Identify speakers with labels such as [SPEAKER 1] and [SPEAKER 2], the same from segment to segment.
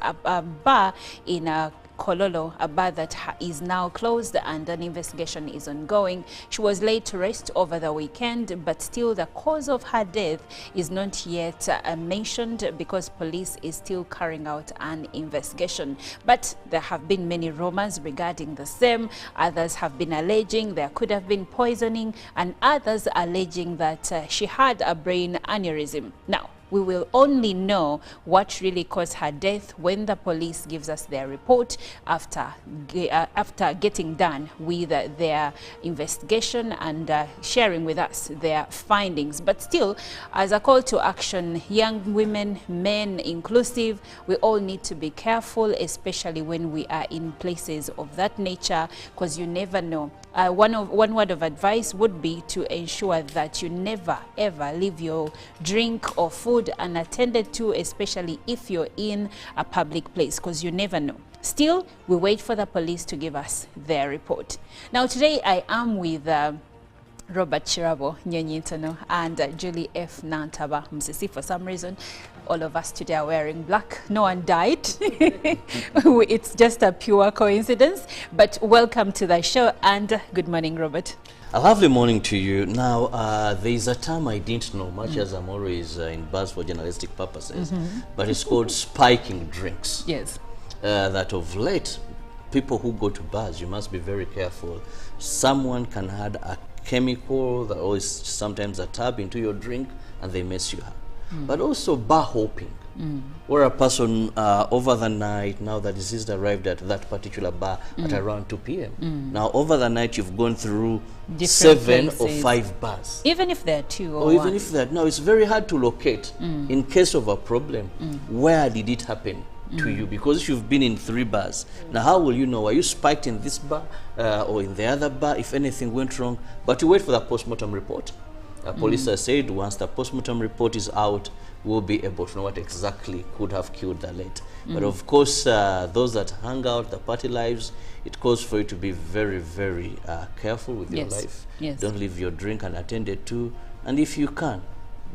[SPEAKER 1] at a bar in Kololo, a bar that is now closed and an investigation is ongoing. She was laid to rest over the weekend, but still the cause of her death is not yet mentioned because police is still carrying out an investigation. But there have been many rumors regarding the same. Others have been alleging there could have been poisoning, and others alleging that she had a brain aneurysm. Now, we will only know what really caused her death when the police gives us their report after getting done with their investigation and sharing with us their findings. But still, as a call to action, young women, men inclusive, we all need to be careful, especially when we are in places of that nature, because you never know. One word of advice would be to ensure that you never ever leave your drink or food unattended to, especially if you're in a public place, because you never know. Still, we wait for the police to give us their report. Now today I am with Robert Chirabo Nyonyintono and Julie F. Nantaba Msisi. For some reason, all of us today are wearing black. No one died. It's just a pure coincidence. But welcome to the show and good morning, Robert.
[SPEAKER 2] A lovely morning to you. Now, there is a term I didn't know, much as I'm always in bars for journalistic purposes, but it's called spiking drinks.
[SPEAKER 1] Yes.
[SPEAKER 2] That of late, people who go to bars, you must be very careful. Someone can add a chemical that always sometimes a tab into your drink and they mess you up. But also bar hopping, where a person over the night, now the deceased arrived at that particular bar at around 2 p.m. Now over the night you've gone through different 7 places. Or 5 bars.
[SPEAKER 1] Even if there are 2 or 1.
[SPEAKER 2] Even if there are, no, it's very hard to locate in case of a problem. Where did it happen to you? Because if you've been in 3 bars, now how will you know? Are you spiked in this bar or in the other bar if anything went wrong? But you wait for the post-mortem report. Police have said once the post-mortem report is out, we'll be able to know what exactly could have killed the late. But of course, those that hang out, the party lives, it calls for you to be very, very careful with your life.
[SPEAKER 1] Yes.
[SPEAKER 2] Don't leave your drink unattended to. And if you can,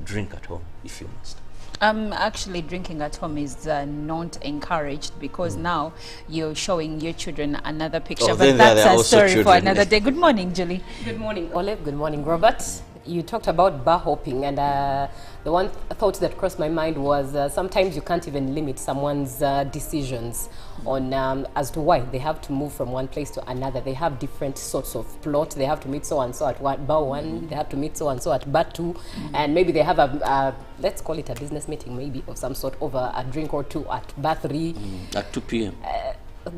[SPEAKER 2] drink at home if you must.
[SPEAKER 1] Actually, drinking at home is not encouraged because now you're showing your children another picture.
[SPEAKER 2] Oh,
[SPEAKER 1] but that's a story for another day. Good morning, Julie.
[SPEAKER 3] Good morning, Olive. Good morning, Robert. You talked about bar hopping, and the one thought that crossed my mind was sometimes you can't even limit someone's decisions on as to why they have to move from one place to another. They have different sorts of plot. They have to meet so and so at bar 1. They have to meet so and so at bar 2, and maybe they have a let's call it a business meeting, maybe of some sort, over a drink or 2 at bar 3
[SPEAKER 2] at 2 p.m.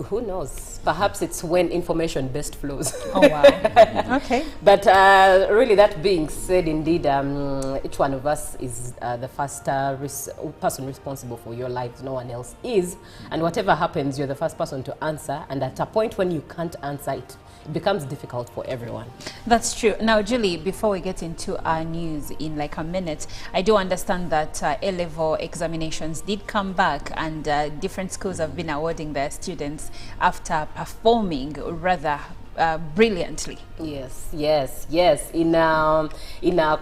[SPEAKER 3] Who knows? Perhaps it's when information best flows.
[SPEAKER 1] Oh, wow. Okay.
[SPEAKER 3] But really, that being said, indeed, each one of us is the first person responsible for your lives. No one else is. And whatever happens, you're the first person to answer. And at a point when you can't answer it, it becomes difficult for everyone.
[SPEAKER 1] That's true. Now, Julie, before we get into our news in like a minute, I do understand that A-level examinations did come back and different schools have been awarding their students after performing rather brilliantly.
[SPEAKER 3] Yes. In a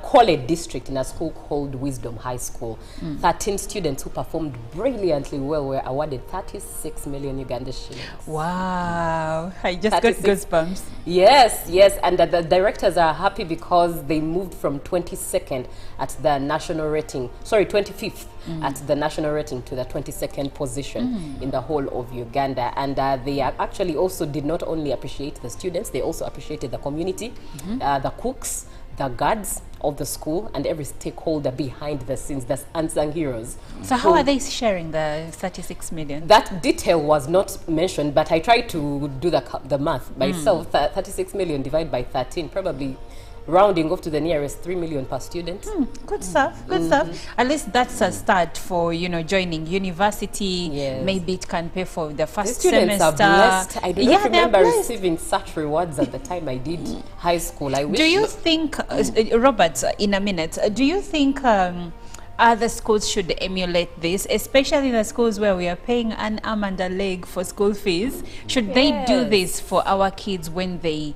[SPEAKER 3] Kwale district, in a school called Wisdom High School, 13 students who performed brilliantly well were awarded 36 million Uganda shillings.
[SPEAKER 1] Wow! I just got goosebumps.
[SPEAKER 3] Yes, and the directors are happy because they moved from 22nd at the national rating, 25th at the national rating to the 22nd position in the whole of Uganda. And they actually also did not only appreciate the students, they also appreciated the community, the cooks, the guards of the school, and every stakeholder behind the scenes, the unsung heroes.
[SPEAKER 1] So how are they sharing the 36 million?
[SPEAKER 3] That detail was not mentioned, but I tried to do the math myself. 36 million divided by 13, probably rounding off to the nearest 3 million per student.
[SPEAKER 1] Good stuff, good stuff. At least that's a start for, joining university.
[SPEAKER 3] Yes.
[SPEAKER 1] Maybe it can pay for the first
[SPEAKER 3] students
[SPEAKER 1] semester.
[SPEAKER 3] Are blessed. I do not remember receiving such rewards at the time I did high school. I wish.
[SPEAKER 1] Do you think, Robert, in a minute, do you think other schools should emulate this, especially the schools where we are paying an arm and a leg for school fees? Should they do this for our kids when they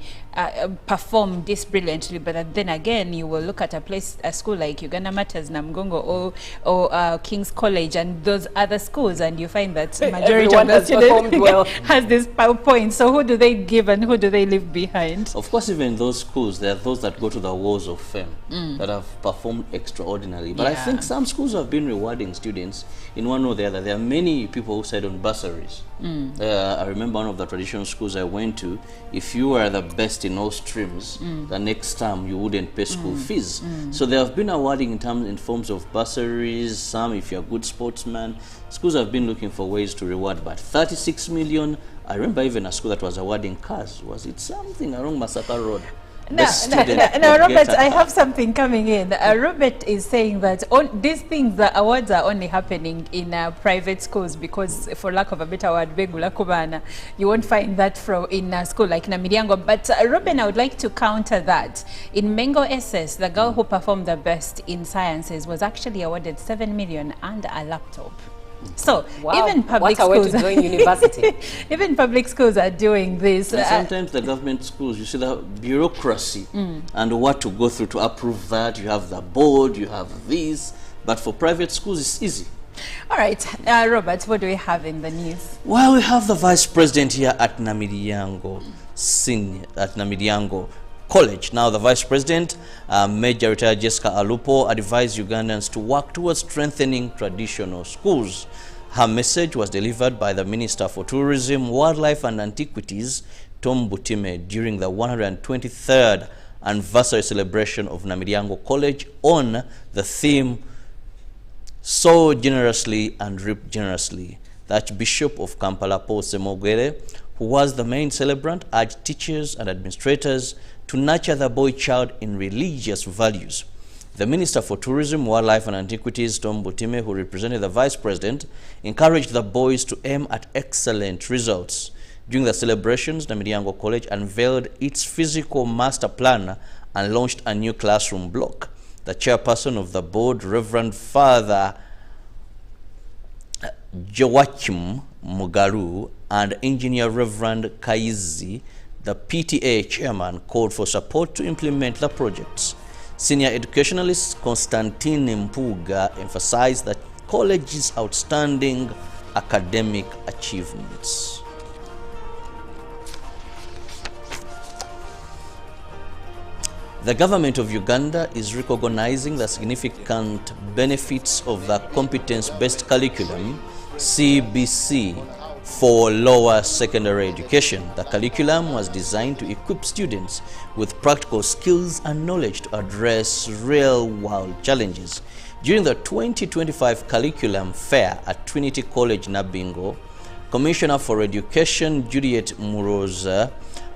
[SPEAKER 1] perform this brilliantly, but then again you will look at a school like Uganda Matters, Namgongo, or King's College and those other schools, and you find that majority of the students well. has this PowerPoint. So who do they give and who do they leave behind?
[SPEAKER 2] Of course, even those schools, there are those that go to the walls of fame that have performed extraordinarily. But I think some schools have been rewarding students in one or the other. There are many people who said on bursaries. I remember one of the traditional schools I went to, if you were the best in all streams, the next term you wouldn't pay school fees. So they have been awarding in forms of bursaries, some if you're a good sportsman. Schools have been looking for ways to reward, but 36 million, I remember even a school that was awarding cars. Was it something along Masaka Road?
[SPEAKER 1] No, Robert, I have something coming in. Robert is saying that these things, the awards are only happening in private schools because, for lack of a better word, begula kubana. You won't find that in a school like Namiryango. But Robin, I would like to counter that. In Mengo SS, the girl who performed the best in sciences was actually awarded 7 million and a laptop. So even public schools,
[SPEAKER 3] university.
[SPEAKER 1] even public schools are doing this.
[SPEAKER 2] And sometimes the government schools, you see the bureaucracy and what to go through to approve that. You have the board, you have this, but for private schools it's easy.
[SPEAKER 1] All right, Robert, what do we have in the news?
[SPEAKER 2] Well, we have the vice president here at Namiryango College. Now, the vice president, Major Retired Jessica Alupo, advised Ugandans to work towards strengthening traditional schools. Her message was delivered by the Minister for Tourism, Wildlife and Antiquities, Tom Butime, during the 123rd anniversary celebration of Namiryango College on the theme, "Sow generously and reap generously." The Archbishop of Kampala, Paul Semogere, who was the main celebrant, urged teachers and administrators to nurture the boy child in religious values. The Minister for Tourism, Wildlife and Antiquities, Tom Butime, who represented the Vice President, encouraged the boys to aim at excellent results. During the celebrations, Namiryango College unveiled its physical master plan and launched a new classroom block. The chairperson of the board, Reverend Father Joachim Mugaru, and engineer Reverend Kaizi, the PTA chairman, called for support to implement the projects. Senior educationalist Constantine Mpuga emphasized the college's outstanding academic achievements. The government of Uganda is recognizing the significant benefits of the competence-based curriculum, CBC, for lower secondary education. The curriculum was designed to equip students with practical skills and knowledge to address real-world challenges. During the 2025 curriculum fair at Trinity College, Nabingo, Commissioner for Education Juliet Muroza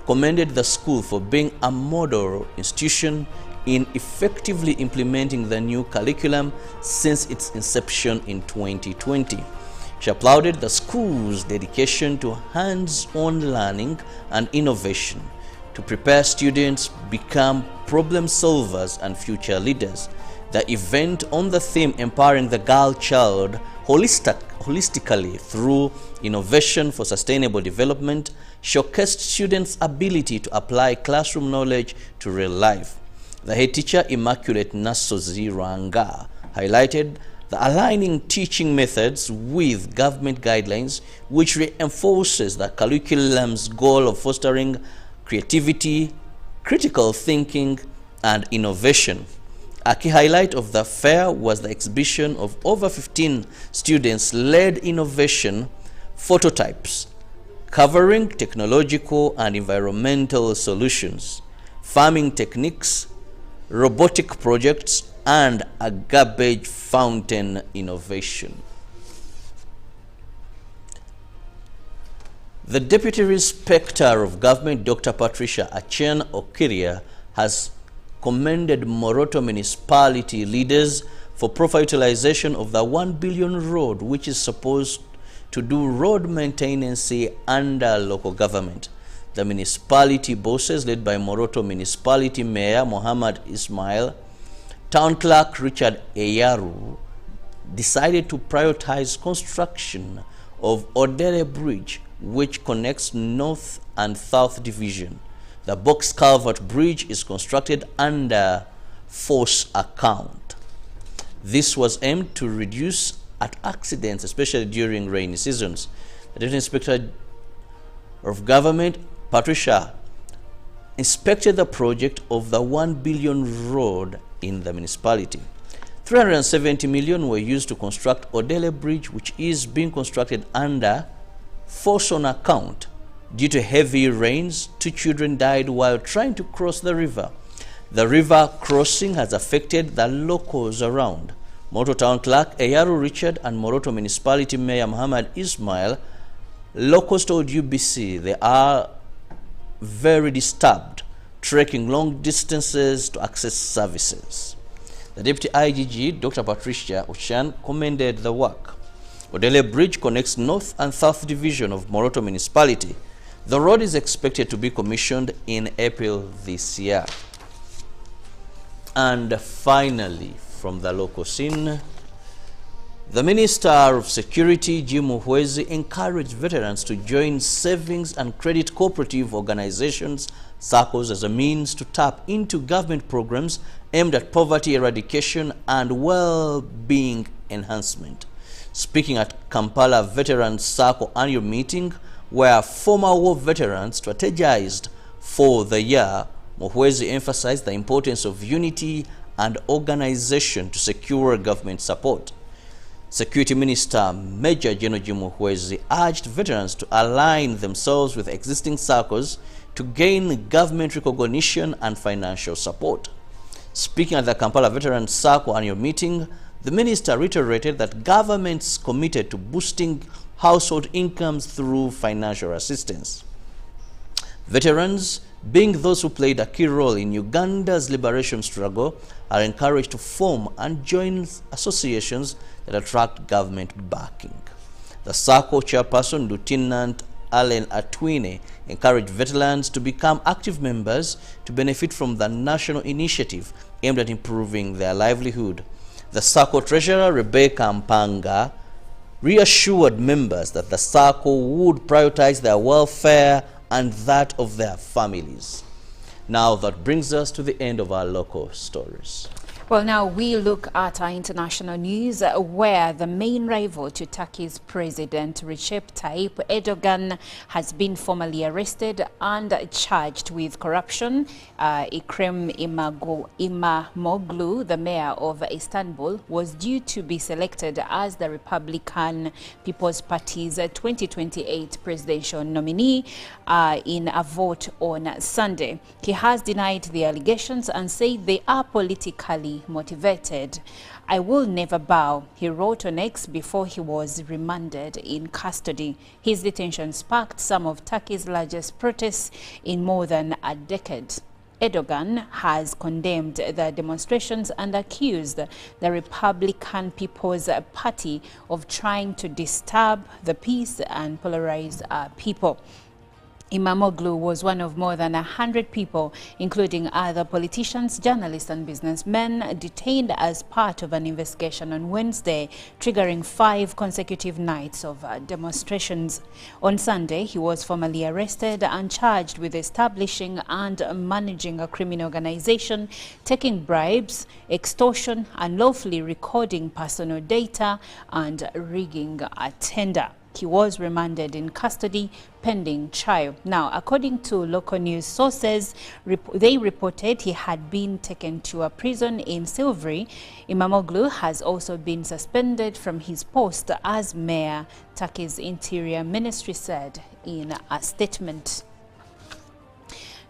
[SPEAKER 2] commended the school for being a model institution in effectively implementing the new curriculum since its inception in 2020. She applauded the school's dedication to hands-on learning and innovation to prepare students become problem solvers and future leaders. The event, on the theme Empowering the Girl Child holistically through innovation for sustainable development, showcased students' ability to apply classroom knowledge to real life. The head teacher, Immaculate Nasozi Ranga, highlighted the aligning teaching methods with government guidelines, which reinforces the curriculum's goal of fostering creativity, critical thinking, and innovation. A key highlight of the fair was the exhibition of over 15 students-led innovation phototypes covering technological and environmental solutions, farming techniques, robotic projects, and a garbage fountain innovation. The Deputy Inspector of Government, Dr. Patricia Achien Okiria, has commended Moroto municipality leaders for proper utilization of the 1 billion road, which is supposed to do road maintenance under local government. The municipality bosses, led by Moroto Municipality Mayor Mohammed Ismail, Town Clerk Richard Eyaru, decided to prioritize construction of Odere Bridge, which connects North and South Division. The box culvert bridge is constructed under force account. This was aimed to reduce accidents, especially during rainy seasons. The Deputy Inspector of Government, Patricia, inspected the project of the 1 billion road in the municipality. 370 million were used to construct Odele Bridge, which is being constructed under force on account. Due to heavy rains, 2 children died while trying to cross the river. The river crossing has affected the locals around. Moroto Town Clerk Eyaru Richard and Moroto Municipality Mayor Muhammad Ismail, locals told UBC they are very disturbed, trekking long distances to access services. The Deputy IGG, Dr. Patricia Uchan, commended the work. Odele Bridge connects North and South Division of Moroto Municipality. The road is expected to be commissioned in April this year. And finally, from the local scene, the Minister of Security, Jim Muhwezi, encouraged veterans to join savings and credit cooperative organizations, SACCOs, as a means to tap into government programs aimed at poverty eradication and well-being enhancement. Speaking at Kampala Veterans SACCO annual meeting, where former war veterans strategized for the year, Muhwezi emphasized the importance of unity and organization to secure government support. Security Minister Major General Jim Muhwezi urged veterans to align themselves with existing SACCOs to gain government recognition and financial support. Speaking at the Kampala Veterans SACCO annual meeting, the minister reiterated that governments committed to boosting household incomes through financial assistance. Veterans, being those who played a key role in Uganda's liberation struggle, are encouraged to form and join associations that attract government backing. The SACCO chairperson, Lieutenant Allen Atwine, encouraged veterans to become active members to benefit from the national initiative aimed at improving their livelihood. The SACCO treasurer, Rebecca Mpanga, reassured members that the SACCO would prioritize their welfare and that of their families. Now that brings us to the end of our local stories.
[SPEAKER 1] Well, now we look at our international news, where the main rival to Turkey's President Recep Tayyip Erdogan has been formally arrested and charged with corruption. Ekrem İmamoğlu, the mayor of Istanbul, was due to be selected as the Republican People's Party's 2028 presidential nominee in a vote on Sunday. He has denied the allegations and said they are politically motivated. "I will never bow," he wrote on X before he was remanded in custody. His detention sparked some of Turkey's largest protests in more than a decade. Erdogan has condemned the demonstrations and accused the Republican People's Party of trying to disturb the peace and polarize people. İmamoğlu was one of more than 100 people, including other politicians, journalists and businessmen, detained as part of an investigation on Wednesday, triggering 5 consecutive nights of demonstrations. On Sunday, he was formally arrested and charged with establishing and managing a criminal organization, taking bribes, extortion, unlawfully recording personal data, and rigging a tender. He was remanded in custody pending trial. Now, according to local news sources, they reported he had been taken to a prison in Silivri. İmamoğlu has also been suspended from his post as mayor, Turkey's Interior Ministry said in a statement.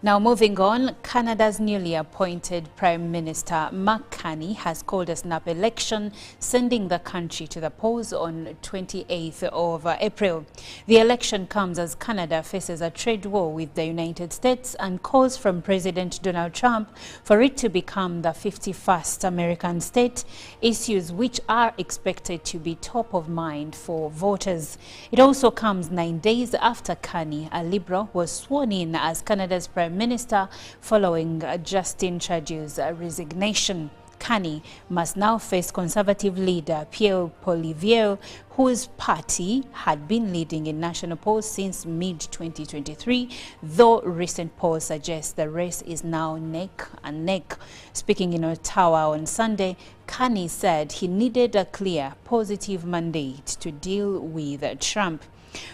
[SPEAKER 1] Now, moving on, Canada's newly appointed Prime Minister Mark Carney has called a snap election, sending the country to the polls on 28th of April. The election comes as Canada faces a trade war with the United States and calls from President Donald Trump for it to become the 51st American state, issues which are expected to be top of mind for voters. It also comes 9 days after Carney, a Liberal, was sworn in as Canada's Prime Minister following Justin Trudeau's resignation. Kani must now face Conservative leader Pierre Poilievre, whose party had been leading in national polls since mid-2023, though recent polls suggest the race is now neck and neck. Speaking in Ottawa on Sunday, Kani said he needed a clear, positive mandate to deal with Trump.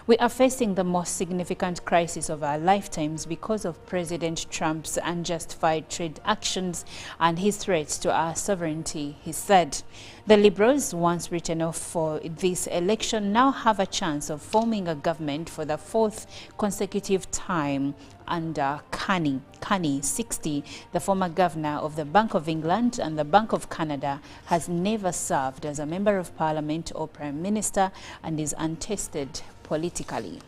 [SPEAKER 1] We are facing the most significant crisis of our lifetimes because of President Trump's unjustified trade actions and his threats to our sovereignty, he said. The Liberals, once written off for this election, now have a chance of forming a government for the fourth consecutive time under Kani. Kani, 60, the former governor of the Bank of England and the Bank of Canada, has never served as a member of parliament or prime minister and is untested politically.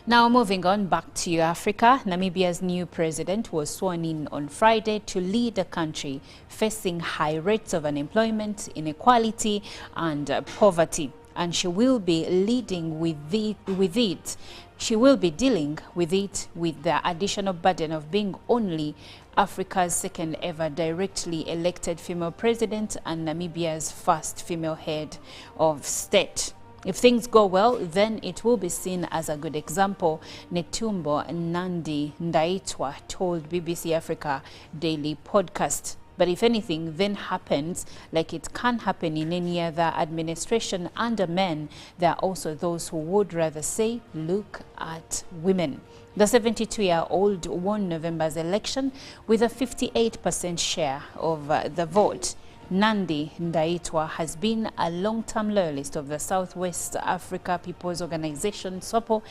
[SPEAKER 1] Now moving on back to Africa, Namibia's new president was sworn in on Friday to lead a country facing high rates of unemployment, inequality and poverty. And she will be leading with it. She will be dealing with it with the additional burden of being only Africa's second ever directly elected female president and Namibia's first female head of state. If things go well, then it will be seen as a good example, Netumbo Nandi Ndaitwa told BBC Africa Daily podcast. But if anything then happens, like it can happen in any other administration under men, there are also those who would rather say, look at women. The 72-year-old won November's election with a 58% share of the vote. Nandi Ndaitwa has been a long-term loyalist of the Southwest Africa People's Organization, SWAPO,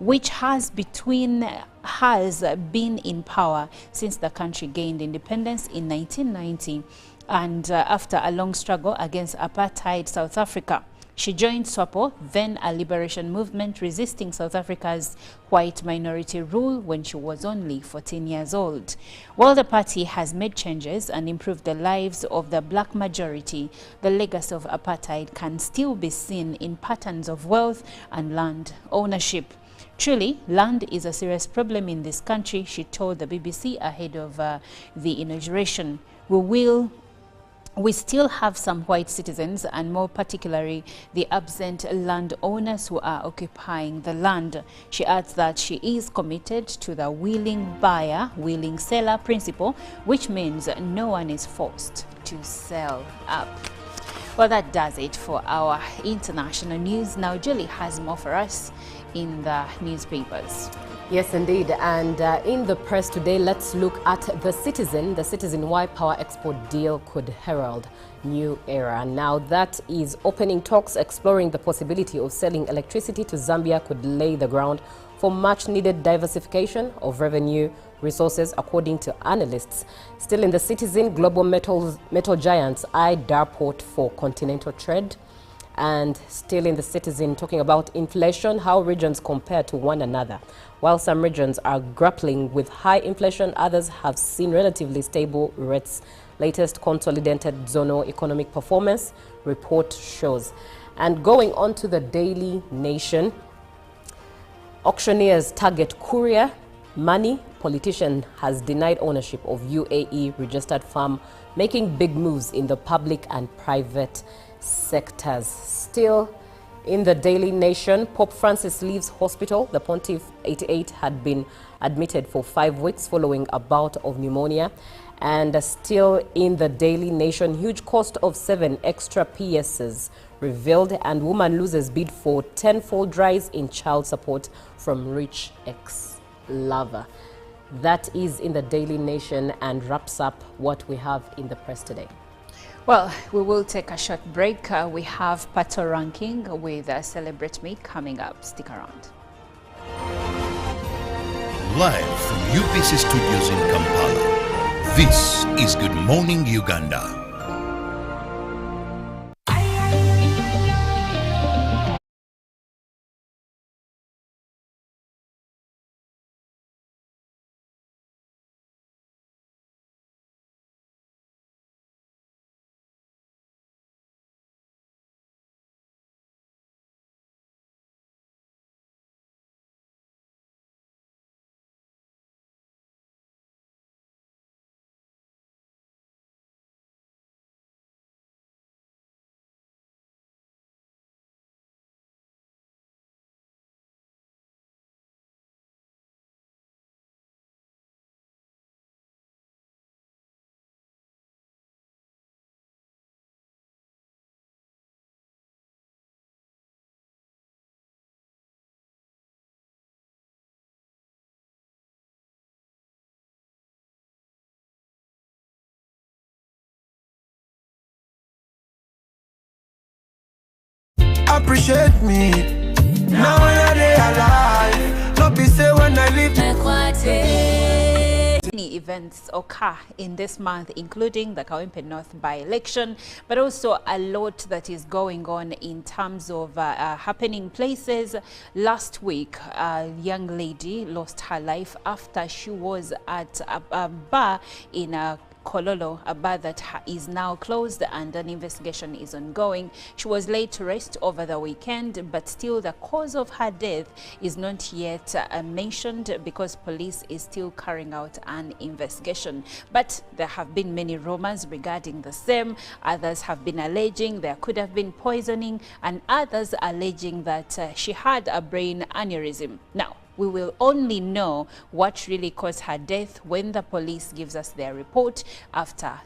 [SPEAKER 1] which has been in power since the country gained independence in 1990 and after a long struggle against apartheid South Africa. She joined SWAPO, then a liberation movement resisting South Africa's white minority rule, when she was only 14 years old. While the party has made changes and improved the lives of the black majority, the legacy of apartheid can still be seen in patterns of wealth and land ownership. Truly, land is a serious problem in this country, she told the BBC ahead of the inauguration. We still have some white citizens, and more particularly the absent landowners who are occupying the land. She adds that she is committed to the willing buyer, willing seller principle, which means no one is forced to sell up. Well, that does it for our international news. Now, Julie has more for us in the newspapers.
[SPEAKER 3] Yes, indeed. And in the press today, let's look at The Citizen, why power export deal could herald new era. Now, that is opening talks exploring the possibility of selling electricity to Zambia could lay the ground for much-needed diversification of revenue resources, according to analysts. Still in The Citizen, global metal giants eye Darport for continental trade. And still in The Citizen, talking about inflation, how regions compare to one another. While some regions are grappling with high inflation, others have seen relatively stable rates. Latest consolidated zonal economic performance report shows. And going on to the Daily Nation, auctioneers target courier money. Politician has denied ownership of UAE registered firm, making big moves in the public and private sectors. Still in the Daily Nation, Pope Francis leaves hospital. The Pontiff, 88, had been admitted for 5 weeks following a bout of pneumonia. And still in the Daily Nation, huge cost of 7 extra PSs revealed, and woman loses bid for 10-fold rise in child support from rich ex-lover. That is in the Daily Nation and wraps up what we have in the press today.
[SPEAKER 1] Well, we will take a short break. We have Pato Ranking with Celebrate Me coming up. Stick around.
[SPEAKER 4] Live from UBC Studios in Kampala, this is Good Morning Uganda.
[SPEAKER 5] appreciate me. Now when they alive, not be say when I leave.
[SPEAKER 1] Many events occur in this month, including the Kawempe North by-election, but also a lot that is going on in terms of happening places. Last week, a young lady lost her life after she was at a bar in Kololo, a bar that is now closed and an investigation is ongoing. She was laid to rest over the weekend, but still the cause of her death is not yet mentioned because police is still carrying out an investigation. But there have been many rumors regarding the same. Others have been alleging there could have been poisoning, and others alleging that she had a brain aneurysm. Now, we will only know what really caused her death when the police gives us their report after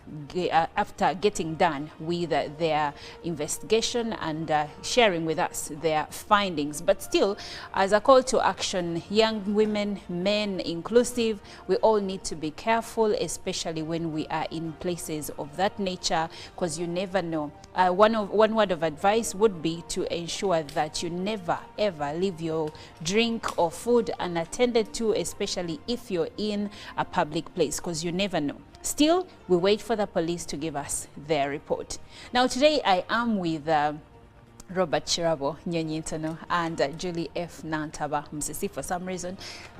[SPEAKER 1] getting done with their investigation and sharing with us their findings. But still, as a call to action, young women, men inclusive, we all need to be careful, especially when we are in places of that nature, because you never know. One word of advice would be to ensure that you never ever leave your drink or food unattended to, especially if you're in a public place, because you never know. Still, we wait for the police to give us their report. Now today I am with Robert Chirabo Nyonyintono and Julie F. Nantaba Msisi. For some reason,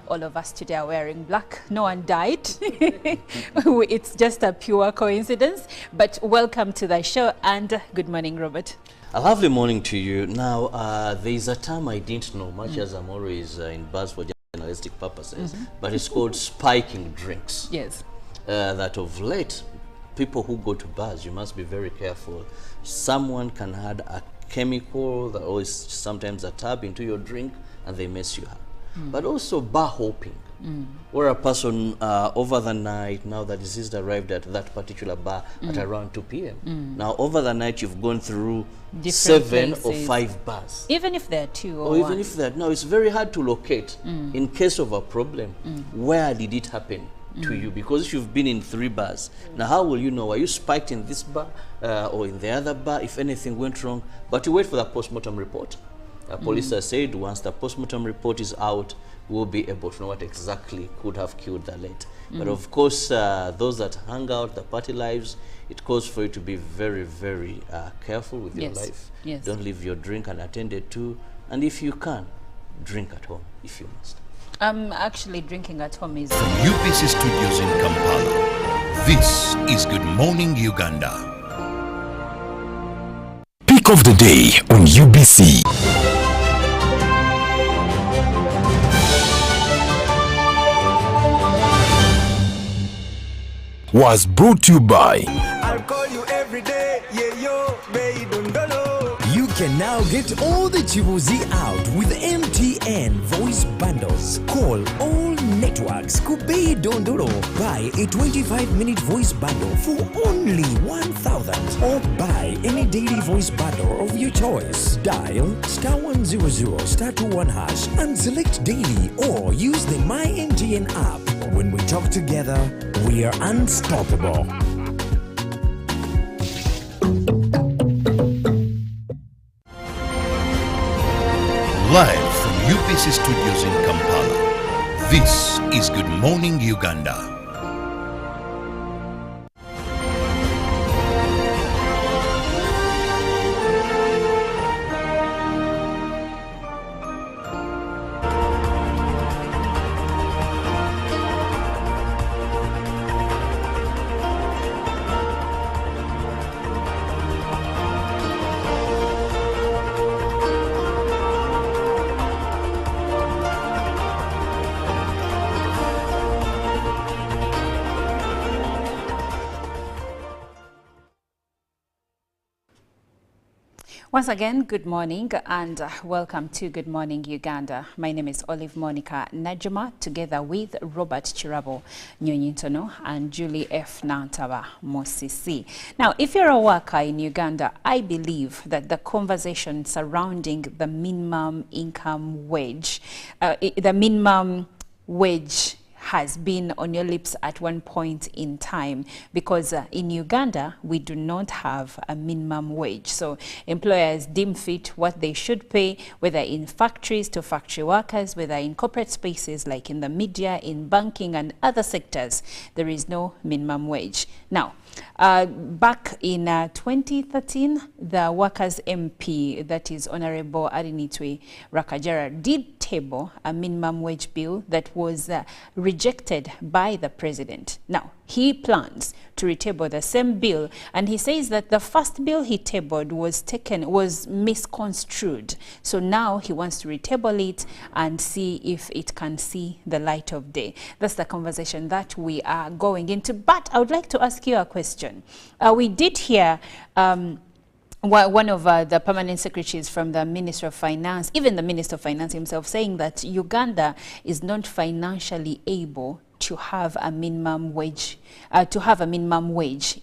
[SPEAKER 1] all of us today are wearing black. No one died. It's just a pure coincidence. But welcome to the show and good morning, Robert.
[SPEAKER 2] A lovely morning to you. Now, there is a term I didn't know, much as I'm always in buzz for journalistic purposes, but it's called spiking drinks.
[SPEAKER 1] Yes.
[SPEAKER 2] That of late, people who go to bars, you must be very careful. Someone can add a chemical that always sometimes a tab into your drink and they mess you up. But also bar hopping, where a person over the night, now the deceased arrived at that particular bar at around 2 p.m. Now over the night you've gone through different 7 places. Or 5 bars.
[SPEAKER 1] Even if they're 2 or 1.
[SPEAKER 2] Even if they're, no, it's very hard to locate in case of a problem. Where did it happen to you? Because if you've been in 3 bars, now how will you know? Are you spiked in this bar or in the other bar if anything went wrong? But you wait for the post-mortem report. Police have said once the post-mortem report is out, we'll be able to know what exactly could have killed the late. But of course, those that hang out, the party lives, it calls for you to be very, very careful with your life.
[SPEAKER 1] Yes.
[SPEAKER 2] Don't leave your drink unattended to. And if you can, drink at home if you must.
[SPEAKER 1] Actually, drinking at home is...
[SPEAKER 4] From UBC Studios in Kampala, this is Good Morning Uganda.
[SPEAKER 6] Pick of the day on UBC. Was brought to you by
[SPEAKER 5] I'll call you every day, yeah yo, baby dondolo.
[SPEAKER 6] You can now get all the Chibuzi out with MTN voice bundles. Call all networks Kubei Dondoro. Buy a 25-minute voice bundle for only 1,000 or buy any daily voice bundle of your choice. Dial *100 *21 hash and select daily or use the My MTN app. When we talk together, we are unstoppable.
[SPEAKER 4] Live from UBC Studios in Kampala, this is Good Morning Uganda.
[SPEAKER 1] Once again, good morning and welcome to Good Morning Uganda. My name is Olive Monica Najuma, together with Robert Chirabo Nyonyintono and Julie F. Nantaba Mosisi. Now, if you're a worker in Uganda, I believe that the conversation surrounding the minimum income wage, has been on your lips at one point in time, because in Uganda we do not have a minimum wage. So employers deem fit what they should pay, whether in factories to factory workers, whether in corporate spaces like in the media, in banking and other sectors. There is no minimum wage. Now, back in 2013, the Workers MP, that is Honorable Arinitwe Rakajara, did table a minimum wage bill that was rejected by the president. Now, he plans to retable the same bill, and he says that the first bill he tabled was misconstrued. So now he wants to retable it and see if it can see the light of day. That's the conversation that we are going into. But I would like to ask you a question. We did hear one of the permanent secretaries from the Ministry of Finance, even the Minister of Finance himself, saying that Uganda is not financially able to have a minimum wage,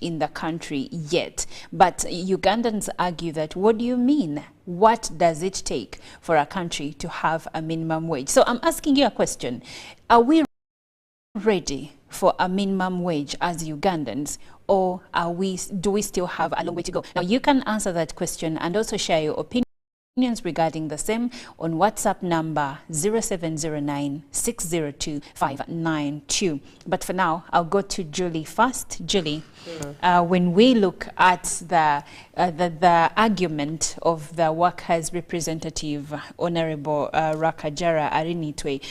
[SPEAKER 1] in the country yet. But Ugandans argue that, what do you mean? What does it take for a country to have a minimum wage? So I'm asking you a question. Are we ready for a minimum wage as Ugandans, or do we still have a long way to go? Now, you can answer that question and also share your opinions regarding the same on WhatsApp number 0709 602 592. But for now, I'll go to Julie first. Julie, when we look at the argument of the workers' representative, Honorable Rakajara Arinitwe,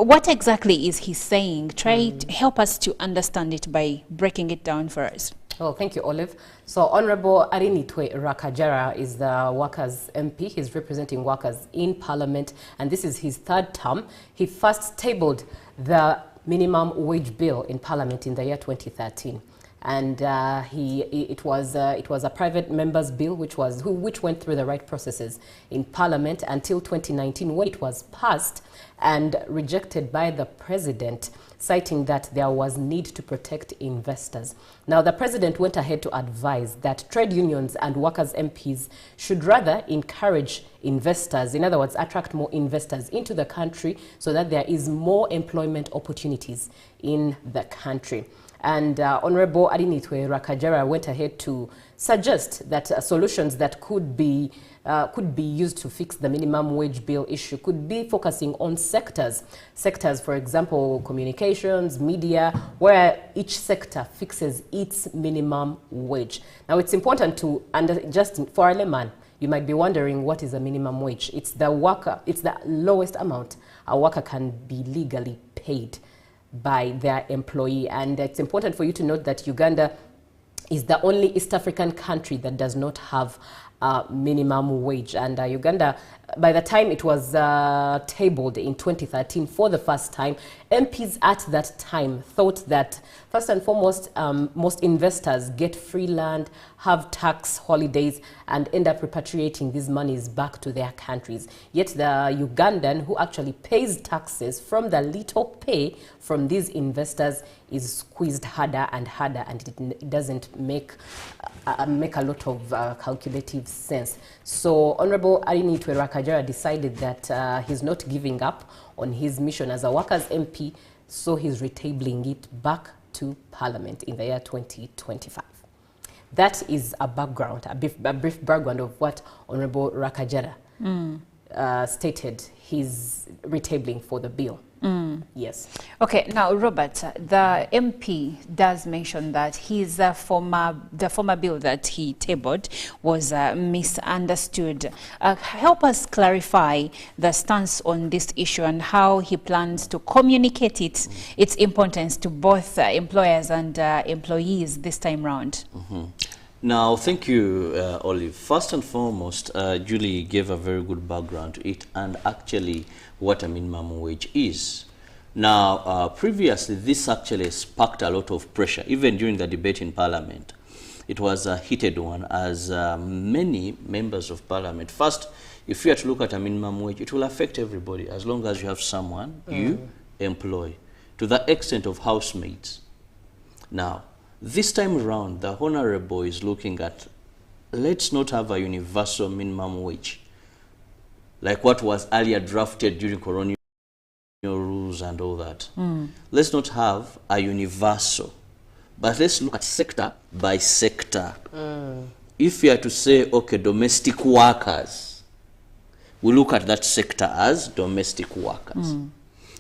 [SPEAKER 1] what exactly is he saying? Try to help us to understand it by breaking it down for us.
[SPEAKER 3] Well, thank you, Olive. So Honorable Arinitwe Rakajara is the Workers' MP. He's representing workers in Parliament, and this is his third term. He first tabled the minimum wage bill in Parliament in the year 2013. And it was a private member's bill which went through the right processes in Parliament until 2019, when it was passed and rejected by the president, citing that there was need to protect investors. Now, the president went ahead to advise that trade unions and workers' MPs should rather encourage investors, in other words, attract more investors into the country so that there is more employment opportunities in the country. And Honorable Arinitwe Rakajara went ahead to suggest that solutions that could be used to fix the minimum wage bill issue could be focusing on sectors, for example, communications, media, where each sector fixes its minimum wage. Now, it's important to just for a layman, you might be wondering, what is a minimum wage? It's the lowest amount a worker can be legally paid by their employee. And it's important for you to note that Uganda is the only East African country that does not have minimum wage. And Uganda, by the time it was tabled in 2013 for the first time, MPs at that time thought that, first and foremost, most investors get free land, have tax holidays, and end up repatriating these monies back to their countries. Yet the Ugandan who actually pays taxes from the little pay from these investors is squeezed harder and harder, and it doesn't make a lot of calculative sense. So Honorable Arinitwe Rakajara decided that he's not giving up on his mission as a workers' MP, so he's retabling it back to Parliament in the year 2025. That is a background, a brief background of what Honorable Rakajara stated he's retabling for the bill. Yes. Okay.
[SPEAKER 1] Now, Robert, the MP does mention that the former bill that he tabled was misunderstood. Help us clarify the stance on this issue and how he plans to communicate its importance to both employers and employees this time round.
[SPEAKER 2] Now, thank you, Olive. First and foremost, Julie gave a very good background to it and actually what a minimum wage is. Now, previously, this actually sparked a lot of pressure, even during the debate in Parliament. It was a heated one, as many members of Parliament, first, if you are to look at a minimum wage, it will affect everybody as long as you have someone you employ, to the extent of housemates. Now, this time around, the Honorable is looking at, let's not have a universal minimum wage, like what was earlier drafted during colonial rules and all that. Let's not have a universal, but let's look at sector by sector. If you are to say, okay, domestic workers, we look at that sector as domestic workers.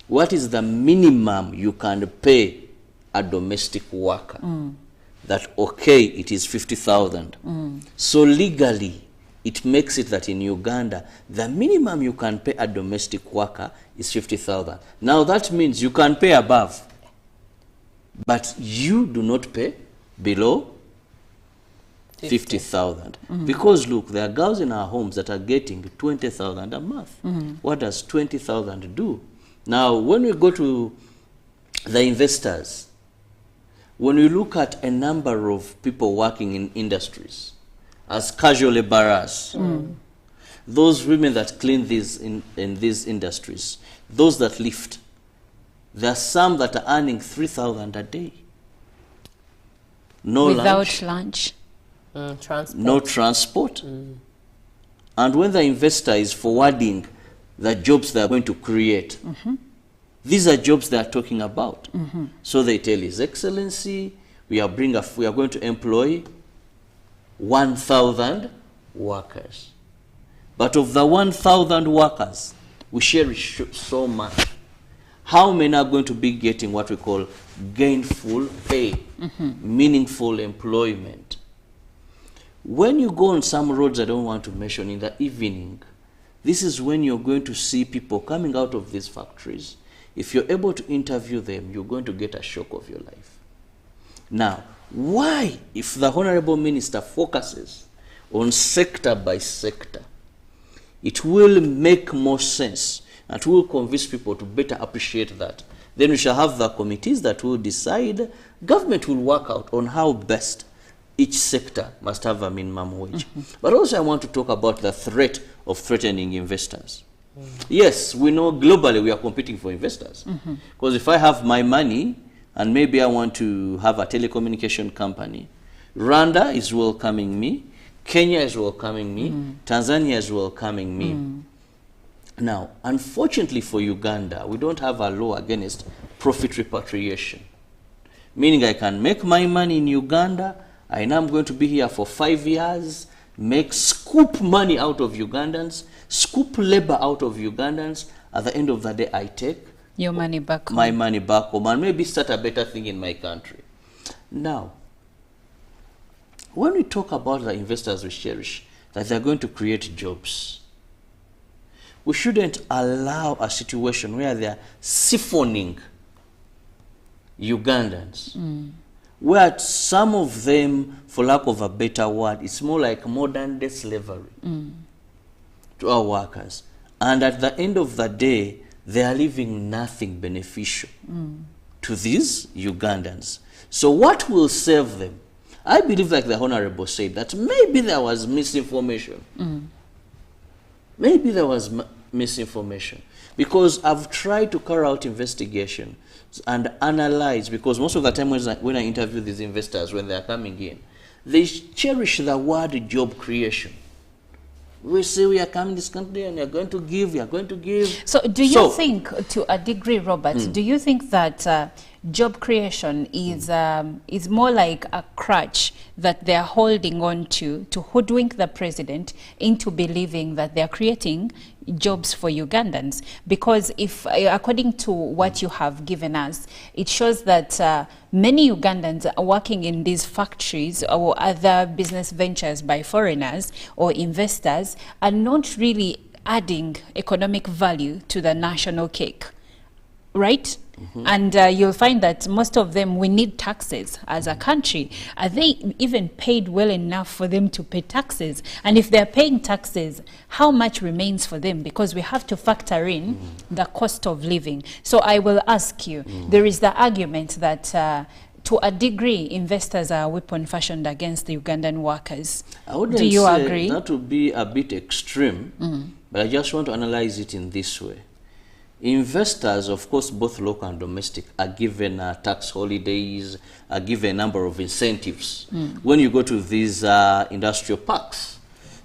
[SPEAKER 2] What is the minimum you can pay a domestic worker? That, okay, it is 50,000. So legally, it makes it that in Uganda, the minimum you can pay a domestic worker is 50,000. Now that means you can pay above, but you do not pay below 50,000. Because look, there are girls in our homes that are getting 20,000 a month. What does 20,000 do? Now, when we go to the investors, when we look at a number of people working in industries as casual laborers, those women that clean these in these industries, those that lift, there are some that are earning 3,000 a day. No
[SPEAKER 1] Without
[SPEAKER 2] lunch.
[SPEAKER 3] Transport.
[SPEAKER 2] No transport. And when the investor is forwarding the jobs they are going to create, these are jobs they are talking about. So they tell His Excellency, we are going to employ 1,000 workers. But of the 1,000 workers, we cherish so much. How many are going to be getting what we call gainful pay, meaningful employment? When you go on some roads I don't want to mention in the evening, this is when you're going to see people coming out of these factories. If you're able to interview them, you're going to get a shock of your life. Now, why, if the Honorable Minister focuses on sector by sector, it will make more sense and will convince people to better appreciate that. Then we shall have the committees that will decide. Government will work out on how best each sector must have a minimum wage. But also I want to talk about the threat of threatening investors. Yes, we know globally we are competing for investors. Because if I have my money and maybe I want to have a telecommunication company, Rwanda is welcoming me, Kenya is welcoming me, Tanzania is welcoming me. Now, unfortunately for Uganda, we don't have a law against profit repatriation. Meaning I can make my money in Uganda, I know I'm going to be here for 5 years, scoop money out of Ugandans, scoop labor out of Ugandans. At the end of the day, I take
[SPEAKER 1] your money back home.
[SPEAKER 2] My money back home and maybe start a better thing in my country. Now, when we talk about the investors we cherish, that they're going to create jobs, we shouldn't allow a situation where they're siphoning Ugandans. Where some of them, for lack of a better word, it's more like modern day slavery to our workers. And at the end of the day, they are leaving nothing beneficial to these Ugandans. So what will save them? I believe, like the Honorable said, that maybe there was misinformation. Maybe there was misinformation. Because I've tried to carry out investigation and analyze, because most of the time when I interview these investors, when they are coming in, they cherish the word job creation. We say we are coming this country and we are going to give, we are going to give.
[SPEAKER 1] So do you think, to a degree, Robert, do you think that job creation is more like a crutch that they are holding on to hoodwink the president into believing that they are creating jobs for Ugandans? Because if, according to what you have given us, it shows that many Ugandans are working in these factories or other business ventures by foreigners or investors are not really adding economic value to the national cake, right? And you'll find that most of them, we need taxes as a country. Are they even paid well enough for them to pay taxes? And if they're paying taxes, how much remains for them? Because we have to factor in the cost of living. So I will ask you, there is the argument that to a degree, investors are a weapon fashioned against the Ugandan workers.
[SPEAKER 2] I wouldn't
[SPEAKER 1] Do you
[SPEAKER 2] say
[SPEAKER 1] agree?
[SPEAKER 2] That would be a bit extreme, but I just want to analyze it in this way. Investors, of course, both local and domestic, are given tax holidays, are given a number of incentives when you go to these industrial parks.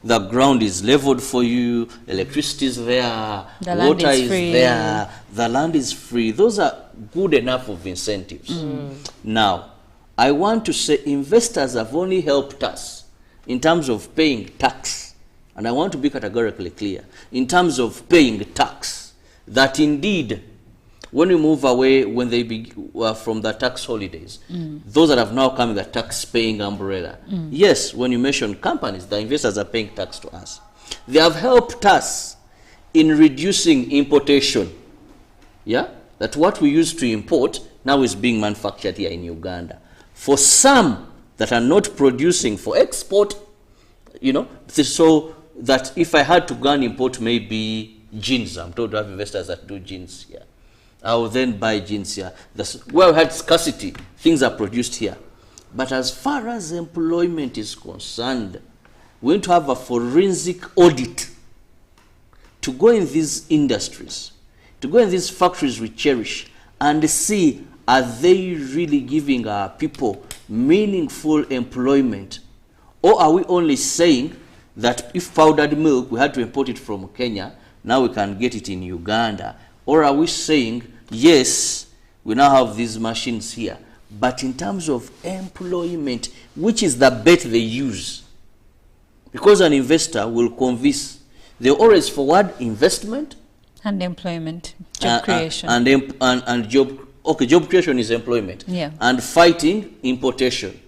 [SPEAKER 2] The ground is leveled for you, electricity is there,
[SPEAKER 1] The land
[SPEAKER 2] water
[SPEAKER 1] is
[SPEAKER 2] is
[SPEAKER 1] free.
[SPEAKER 2] there, the land is free. Those are good enough of incentives. Now, I want to say investors have only helped us in terms of paying tax. And I want to be categorically clear, in terms of paying tax, that indeed, when we move away, when they from the tax holidays, those that have now come in the tax-paying umbrella, yes, when you mention companies, the investors are paying tax to us. They have helped us in reducing importation. Yeah, that what we used to import now is being manufactured here in Uganda. For some that are not producing for export, you know, so that if I had to go and import maybe jeans, I'm told to have investors that do jeans here, I will then buy jeans here. Where we had scarcity, things are produced here. But as far as employment is concerned, we need to have a forensic audit to go in these industries, to go in these factories we cherish, and see, are they really giving our people meaningful employment? Or are we only saying that if powdered milk, we had to import it from Kenya, now we can get it in Uganda? Or are we saying, yes, we now have these machines here, but in terms of employment, which is the bet they use? Because an investor will convince, they always forward investment
[SPEAKER 1] And employment, job creation.
[SPEAKER 2] And job creation is employment.
[SPEAKER 1] Yeah.
[SPEAKER 2] And fighting importation,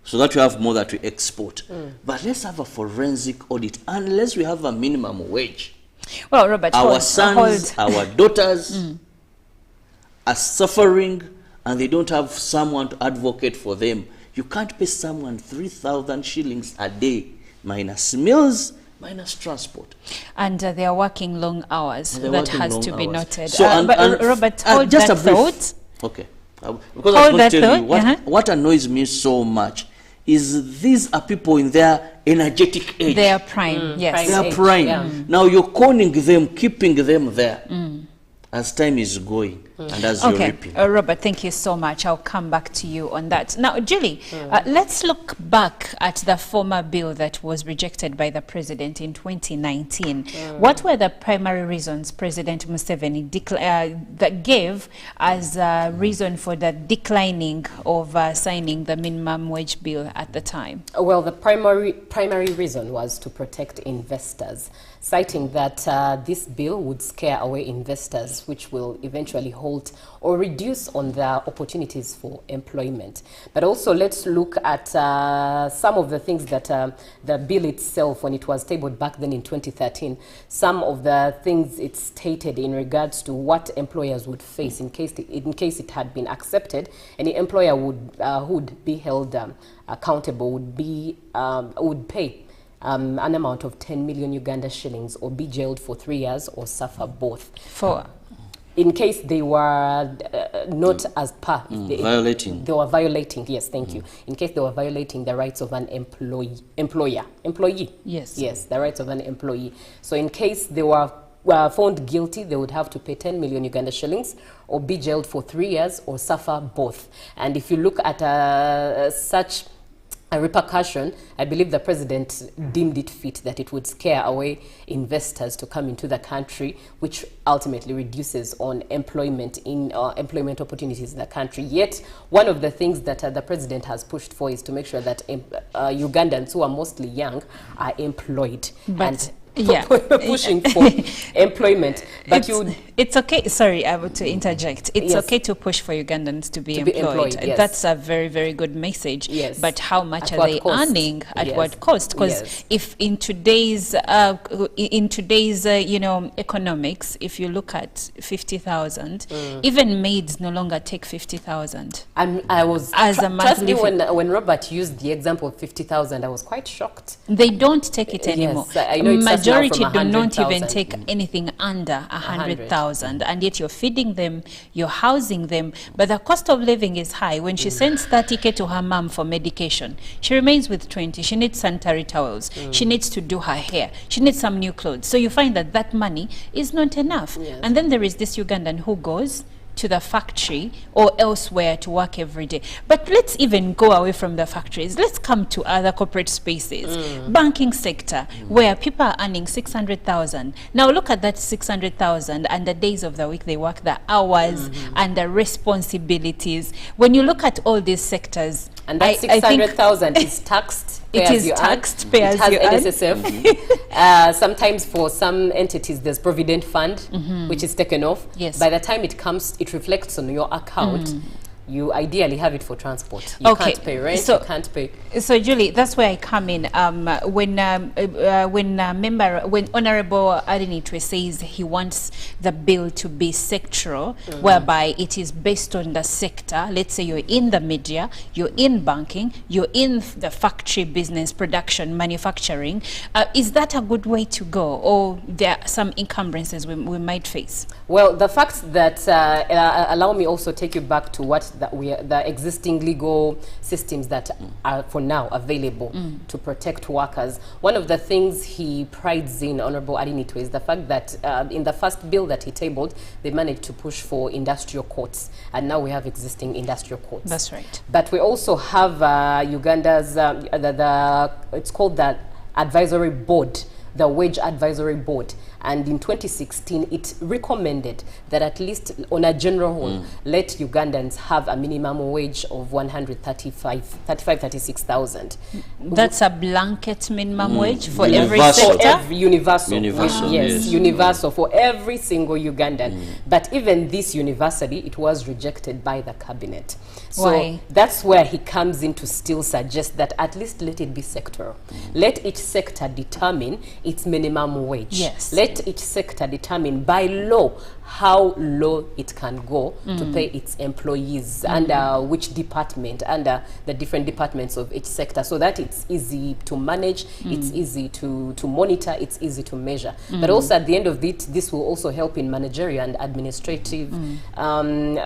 [SPEAKER 2] so that we have more that we export. But let's have a forensic audit, unless we have a minimum wage.
[SPEAKER 1] Well, Robert,
[SPEAKER 2] Our sons, our daughters are suffering, and they don't have someone to advocate for them. You can't pay someone 3,000 shillings a day, minus meals, minus transport.
[SPEAKER 1] And they are working long hours.
[SPEAKER 2] And they're
[SPEAKER 1] That
[SPEAKER 2] working
[SPEAKER 1] has
[SPEAKER 2] long
[SPEAKER 1] to be
[SPEAKER 2] hours.
[SPEAKER 1] noted.
[SPEAKER 2] So,
[SPEAKER 1] But Robert, hold
[SPEAKER 2] just
[SPEAKER 1] that
[SPEAKER 2] a brief
[SPEAKER 1] thought.
[SPEAKER 2] Okay. Because
[SPEAKER 1] Hold
[SPEAKER 2] I was
[SPEAKER 1] that
[SPEAKER 2] going to tell you,
[SPEAKER 1] thought,
[SPEAKER 2] what annoys me so much is these are people in their energetic age.
[SPEAKER 1] They are prime, yes.
[SPEAKER 2] They are
[SPEAKER 3] age,
[SPEAKER 2] prime.
[SPEAKER 3] yeah.
[SPEAKER 2] Now you're conning them, keeping them there as time is going and as you're
[SPEAKER 1] Okay,
[SPEAKER 2] reaping.
[SPEAKER 1] Robert, thank you so much. I'll come back to you on that. Now, Julie, let's look back at the former bill that was rejected by the president in 2019. What were the primary reasons President Museveni that gave as a reason for the declining of signing the minimum wage bill at the time?
[SPEAKER 3] Well, the primary reason was to protect investors, citing that this bill would scare away investors, which will eventually halt or reduce on the opportunities for employment. But also, let's look at some of the things that the bill itself, when it was tabled back then in 2013, some of the things it stated in regards to what employers would face in case it had been accepted. Any employer would be held accountable, would pay an amount of 10 million Uganda shillings, or be jailed for 3 years, or suffer both. In case they were not as per
[SPEAKER 2] Violating.
[SPEAKER 3] They were violating. Yes, thank you. In case they were violating the rights of an employee.
[SPEAKER 1] Yes.
[SPEAKER 3] Yes, the rights of an employee. So in case they were found guilty, they would have to pay 10 million Uganda shillings, or be jailed for 3 years, or suffer both. And if you look at such a repercussion, I believe the president deemed it fit that it would scare away investors to come into the country, which ultimately reduces on employment employment opportunities in the country. Yet, one of the things that the president has pushed for is to make sure that Ugandans, who are mostly young, are employed.
[SPEAKER 1] But
[SPEAKER 3] pushing for employment. But
[SPEAKER 1] it's okay. Sorry, I want to interject. It's
[SPEAKER 3] Yes.
[SPEAKER 1] okay to push for Ugandans to be
[SPEAKER 3] be
[SPEAKER 1] employed.
[SPEAKER 3] employed, yes.
[SPEAKER 1] That's a very, very good message.
[SPEAKER 3] Yes.
[SPEAKER 1] But how much
[SPEAKER 3] At
[SPEAKER 1] are
[SPEAKER 3] what
[SPEAKER 1] they
[SPEAKER 3] cost?
[SPEAKER 1] earning? At
[SPEAKER 3] Yes.
[SPEAKER 1] what cost? Because
[SPEAKER 3] Yes.
[SPEAKER 1] if in today's economics, if you look at 50,000, even maids no longer take 50,000.
[SPEAKER 3] And I was
[SPEAKER 1] As a
[SPEAKER 3] trust me,
[SPEAKER 1] monthly
[SPEAKER 3] when Robert used the example of 50,000, I was quite shocked.
[SPEAKER 1] They don't take it anymore.
[SPEAKER 3] Yes, I know it starts now
[SPEAKER 1] Majority
[SPEAKER 3] from
[SPEAKER 1] do not even
[SPEAKER 3] 100,000.
[SPEAKER 1] take anything under 100,000, and yet you're feeding them, you're housing them, but the cost of living is high. When she sends 30K to her mom for medication, she remains with 20. She needs sanitary towels. She needs to do her hair. She needs some new clothes. So you find that that money is not enough.
[SPEAKER 3] Yes.
[SPEAKER 1] And then there is this Ugandan who goes to the factory or elsewhere to work every day. But let's even go away from the factories. Let's come to other corporate spaces, banking sector, where people are earning 600,000. Now look at that 600,000 and the days of the week they work, the hours and the responsibilities. When you look at all these sectors,
[SPEAKER 3] and that 600,000 is taxed.
[SPEAKER 1] It is taxed, pay as you earn.
[SPEAKER 3] It has NSSF. Sometimes for some entities, there's Provident Fund, which is taken off.
[SPEAKER 1] Yes.
[SPEAKER 3] By the time it comes, it reflects on your account. You ideally have it for transport. You can't pay rent, you can't pay.
[SPEAKER 1] So Julie, that's where I come in. When Honorable Arinitwe says he wants the bill to be sectoral, whereby it is based on the sector. Let's say you're in the media, you're in banking, you're in the factory business, production, manufacturing. Is that a good way to go, or there are some encumbrances we might face?
[SPEAKER 3] Well, the fact that allow me also take you back to what the existing legal systems that are for now available to protect workers. One of the things he prides in, Honorable Arinitwe, is the fact that in the first bill that he tabled, they managed to push for industrial courts, and now we have existing industrial courts.
[SPEAKER 1] That's right.
[SPEAKER 3] But we also have Uganda's it's called the advisory board, the wage advisory board. And in 2016, it recommended that at least on a general whole, let Ugandans have a minimum wage of 36,000.
[SPEAKER 1] That's a blanket minimum wage for every sector?
[SPEAKER 3] Universal.
[SPEAKER 2] Yes.
[SPEAKER 3] Universal for every single Ugandan. But even this universally, it was rejected by the cabinet. So
[SPEAKER 1] Why?
[SPEAKER 3] That's where he comes in to still suggest that at least let it be sectoral. Let each sector determine its minimum wage.
[SPEAKER 1] Yes.
[SPEAKER 3] Let each sector determine by law how low it can go to pay its employees under which department, under the different departments of each sector, so that it's easy to manage, it's easy to monitor, it's easy to measure. But also at the end of it, this will also help in managerial and administrative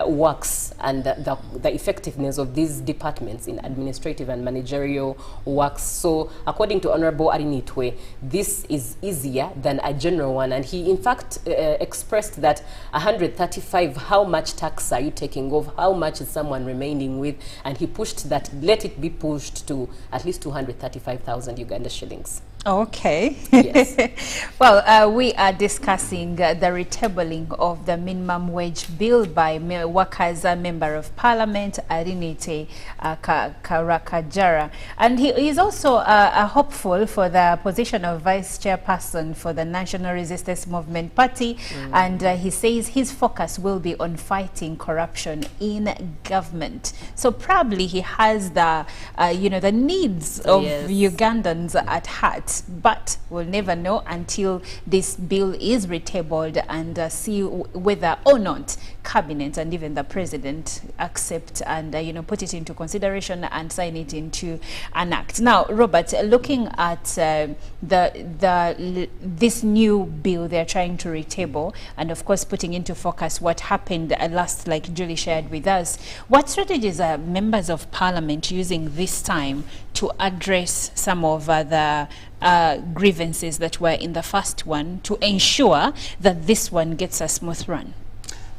[SPEAKER 3] works, and the effectiveness of these departments in administrative and managerial works. So according to Honorable Arinitwe, this is easier than a general one, and he in fact expressed that 135, how much tax are you taking off? How much is someone remaining with? And he pushed that, let it be pushed to at least 235,000 Uganda shillings.
[SPEAKER 1] Okay.
[SPEAKER 3] Yes.
[SPEAKER 1] Well, we are discussing the retabling of the minimum wage bill by Workers Member of Parliament, Arinitwe Karakajara. And he is also hopeful for the position of Vice Chairperson for the National Resistance Movement Party. And he says his focus will be on fighting corruption in government. So probably he has the, the needs of Ugandans at heart. But we'll never know until this bill is retabled and see whether or not cabinet and even the president accept and put it into consideration and sign it into an act. Now, Robert, looking at this new bill they're trying to retable, and of course putting into focus what happened last, like Julie shared with us, what strategies are members of parliament using this time to address some of the grievances that were in the first one to ensure that this one gets a smooth run?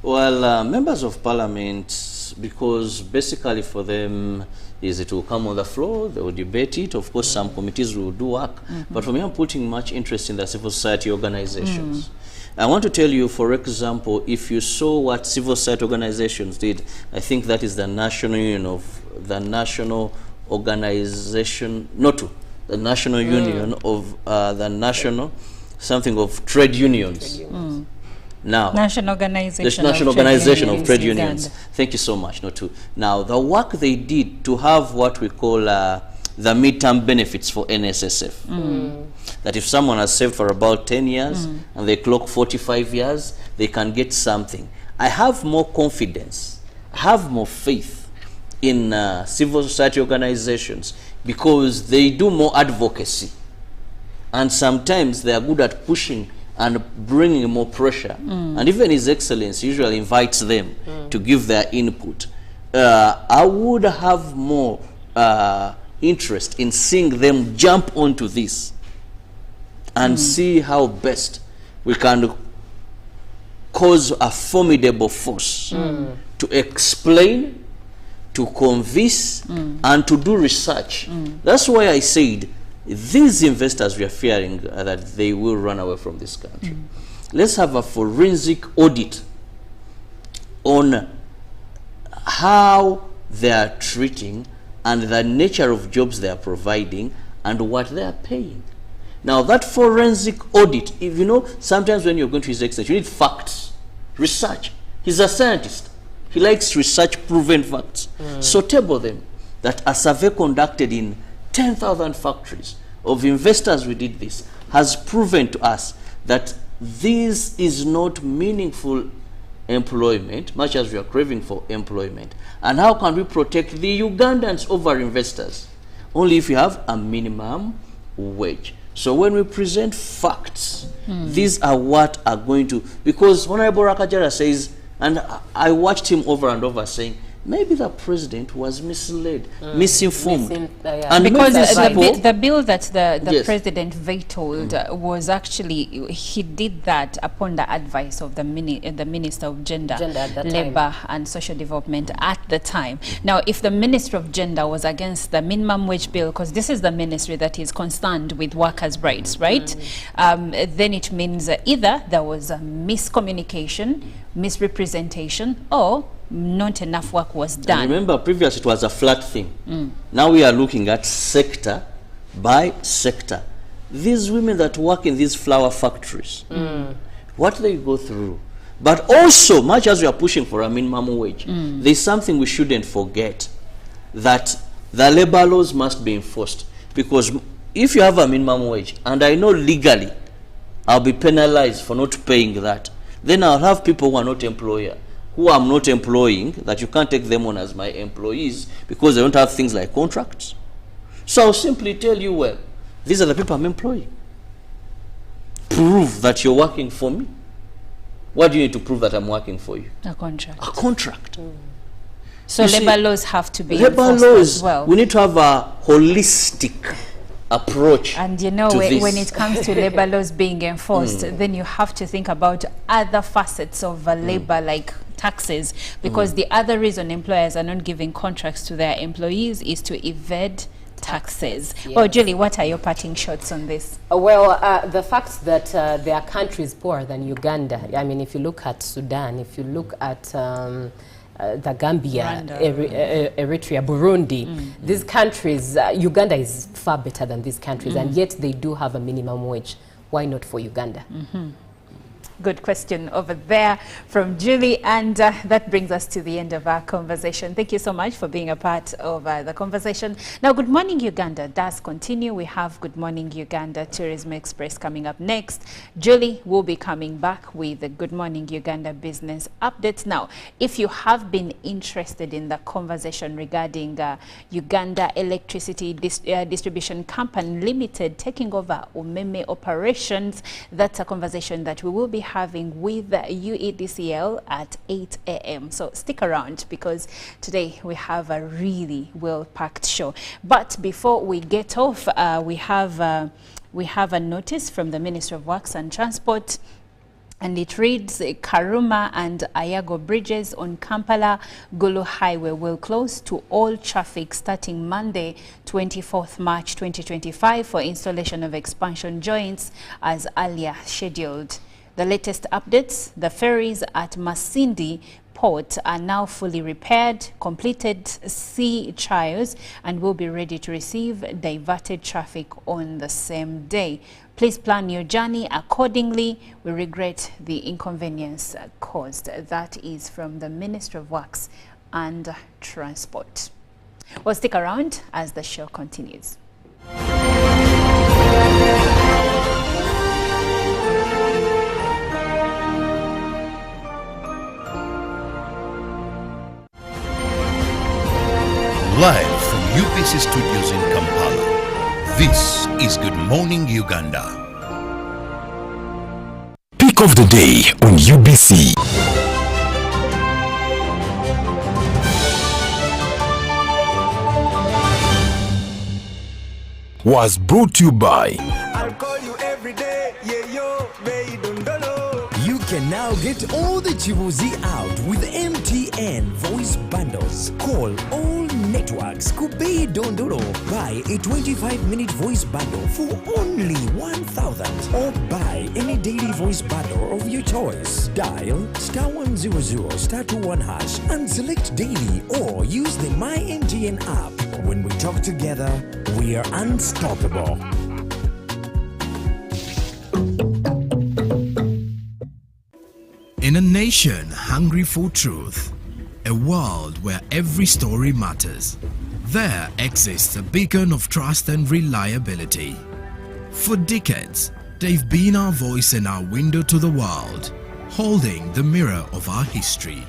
[SPEAKER 2] Well, members of parliament, because basically for them is it will come on the floor, they will debate it. Of course, some committees will do work. But for me, I'm putting much interest in the civil society organizations. I want to tell you, for example, if you saw what civil society organizations did, I think that is the National Union of the National Organization, the National Union of the National something of Trade Unions. Now,
[SPEAKER 1] National Organization,
[SPEAKER 2] of Trade Unions. Thank you so much. Now, the work they did to have what we call the midterm benefits for NSSF. That if someone has saved for about 10 years and they clock 45 years, they can get something. I have more confidence, I have more faith in civil society organizations because they do more advocacy. And sometimes they are good at pushing and bringing more pressure. And even His Excellency usually invites them to give their input. I would have more interest in seeing them jump onto this and see how best we can cause a formidable force to explain, to convince, and to do research. That's why I said these investors we are fearing that they will run away from this country. Let's have a forensic audit on how they are treating and the nature of jobs they are providing and what they are paying. Now that forensic audit, if you know, sometimes when you're going to his extent, you need facts, research. He's a scientist. He likes research proven facts. So table them that a survey conducted in 10,000 factories of investors we did this has proven to us that this is not meaningful employment, much as we are craving for employment. And how can we protect the Ugandans over investors? Only if you have a minimum wage. So when we present facts, these are what are going to, because Honorable Rakajara says, and I watched him over and over saying, maybe the president was misled, misinformed. And
[SPEAKER 1] because
[SPEAKER 2] the
[SPEAKER 1] bill that the
[SPEAKER 2] Yes.
[SPEAKER 1] president vetoed was actually, he did that upon the advice of the Minister of Gender
[SPEAKER 3] at that
[SPEAKER 1] Labour and Social Development at the time. Now, if the Minister of Gender was against the minimum wage bill, because this is the ministry that is concerned with workers' rights, right? Then it means either there was a miscommunication, misrepresentation, or not enough work was done.
[SPEAKER 2] And remember, previously it was a flat thing. Now we are looking at sector by sector. These women that work in these flower factories, what they go through. But also, much as we are pushing for a minimum wage, there's something we shouldn't forget, that the labor laws must be enforced. Because if you have a minimum wage, and I know legally I'll be penalized for not paying that, then I'll have people who are not employer, who I'm not employing, that you can't take them on as my employees because they don't have things like contracts. So I'll simply tell you, well, these are the people I'm employing. Prove that you're working for me. What do you need to prove that I'm working for you?
[SPEAKER 1] A contract.
[SPEAKER 2] A contract.
[SPEAKER 1] So
[SPEAKER 2] You
[SPEAKER 1] labor
[SPEAKER 2] see,
[SPEAKER 1] laws have to be
[SPEAKER 2] labor
[SPEAKER 1] enforced
[SPEAKER 2] laws,
[SPEAKER 1] as well.
[SPEAKER 2] we need to have a holistic approach.
[SPEAKER 1] And you know,
[SPEAKER 2] to this.
[SPEAKER 1] when it comes to labor laws being enforced, then you have to think about other facets of labor, like taxes, because the other reason employers are not giving contracts to their employees is to evade taxes. Well, Julie, what are your parting shots on this?
[SPEAKER 3] Well, the fact that there are countries poorer than Uganda. I mean, if you look at Sudan, if you look at the Gambia, Eritrea, Burundi, these countries, Uganda is far better than these countries, and yet they do have a minimum wage. Why not for Uganda?
[SPEAKER 1] Good question over there from Julie, and that brings us to the end of our conversation. Thank you so much for being a part of the conversation. Now, Good Morning Uganda does continue. We have Good Morning Uganda Tourism Express coming up next. Julie will be coming back with the Good Morning Uganda business updates. Now, if you have been interested in the conversation regarding Uganda Electricity Distribution Company Limited taking over Umeme operations, that's a conversation that we will be having with UEDCL at 8 a.m. So stick around, because today we have a really well-packed show. But before we get off, we have a notice from the Ministry of Works and Transport, and it reads, Karuma and Ayago bridges on Kampala-Gulu Highway will close to all traffic starting Monday, 24th March 2025 for installation of expansion joints as earlier scheduled. The latest updates, the ferries at Masindi Port are now fully repaired, completed sea trials, and will be ready to receive diverted traffic on the same day. Please plan your journey accordingly. We regret the inconvenience caused. That is from the Ministry of Works and Transport. Well, stick around as the show continues.
[SPEAKER 4] Live from UBC Studios in Kampala, this is Good Morning Uganda.
[SPEAKER 6] Pick of the day on UBC. Was brought to you by
[SPEAKER 5] I'll call you every day, yeah, yo, baby, don't know.
[SPEAKER 6] You can Now get all the chibuzi out with MTN voice bundles. Call all networks. Kubei Dondoro. Buy a 25-minute voice bundle for only 1,000 or buy any daily voice bundle of your choice. Dial *100 *21 hash and select daily or use the My MTN app. When we talk together, we are unstoppable.
[SPEAKER 7] In a nation hungry for truth, a world where every story matters, there exists a beacon of trust and reliability. For decades, they've been our voice and our window to the world, holding the mirror of our history.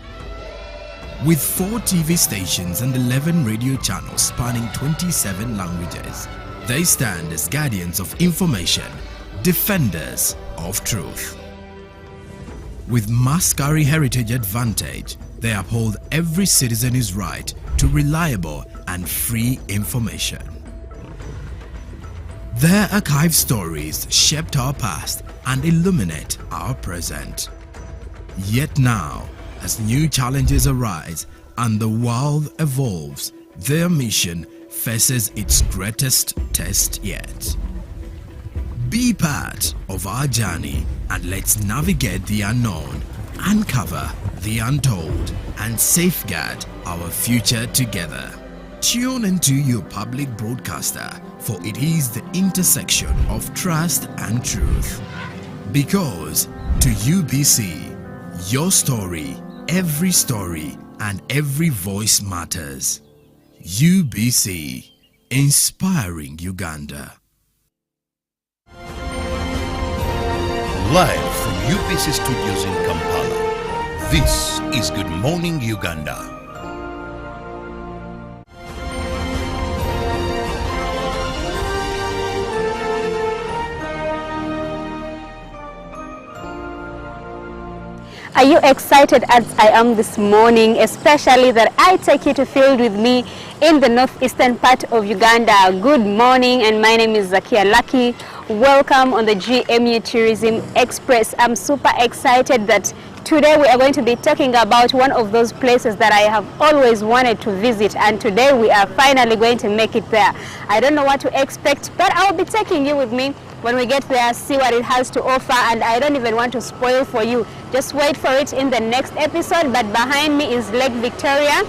[SPEAKER 7] With 4 TV stations and 11 radio channels spanning 27 languages, they stand as guardians of information, defenders of truth. With Mascari Heritage Advantage, they uphold every citizen's right to reliable and free information. Their archive stories shaped our past and illuminate our present. Yet now, as new challenges arise and the world evolves, their mission faces its greatest test yet. Be part of our journey and let's navigate the unknown, uncover the untold, and safeguard our future together. Tune into your public broadcaster, for it is the intersection of trust and truth. Because to UBC, your story, and every voice matters. UBC, inspiring Uganda.
[SPEAKER 4] Live from UBC Studios in Kampala, this is Good Morning Uganda.
[SPEAKER 8] Are you excited as I am this morning, especially that I take you to field with me in the northeastern part of Uganda? Good morning, and my name is Zakia Lucky. Welcome on the GMU Tourism Express. I'm super excited that today we are going to be talking about one of those places that I have always wanted to visit, and today we are finally going to make it there. I don't know what to expect, but I'll be taking you with me when we get there, see what it has to offer, and I don't even want to spoil for you. Just wait for it in the next episode. But behind me is Lake Victoria,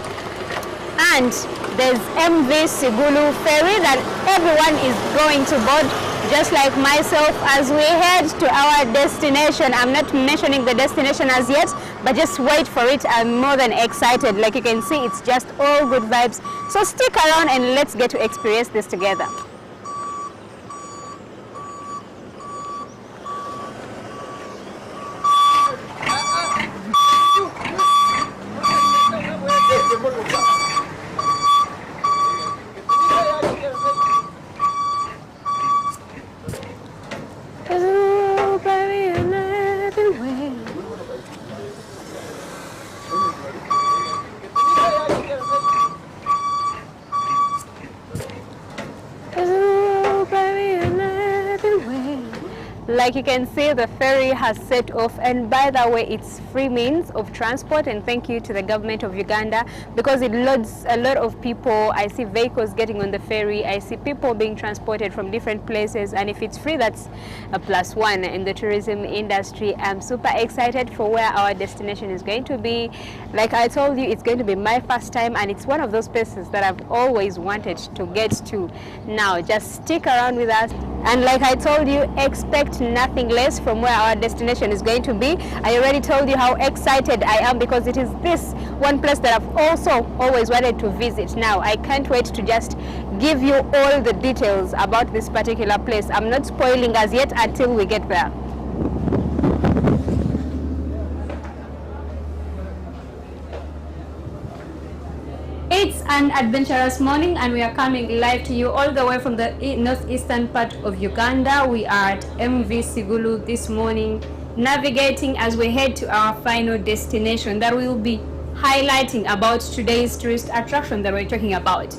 [SPEAKER 8] and there's MV Sigulu ferry that everyone is going to board, just like myself, as we head to our destination. I'm not mentioning the destination as yet, but just wait for it. I'm more than excited. Like you can see, it's just all good vibes. So stick around and let's get to experience this together. Like you can see, the ferry has set off, and by the way, it's free means of transport, and thank you to the government of Uganda, because it loads a lot of people. I see vehicles getting on the ferry, I see people being transported from different places, and if it's free, that's a +1 in the tourism industry. I'm super excited for where our destination is going to be. Like I told you, it's going to be my first time, and it's one of those places that I've always wanted to get to. Now just stick around with us, and like I told you, expect nothing less from where our destination is going to be. I already told you how excited I am, because it is this one place that I've also always wanted to visit. Now I can't wait to just give you all the details about this particular place. I'm not spoiling as yet until we get there. It's an adventurous morning, and we are coming live to you all the way from the northeastern part of Uganda. We are at MV Sigulu this morning, navigating as we head to our final destination that we will be highlighting about today's tourist attraction that we're talking about.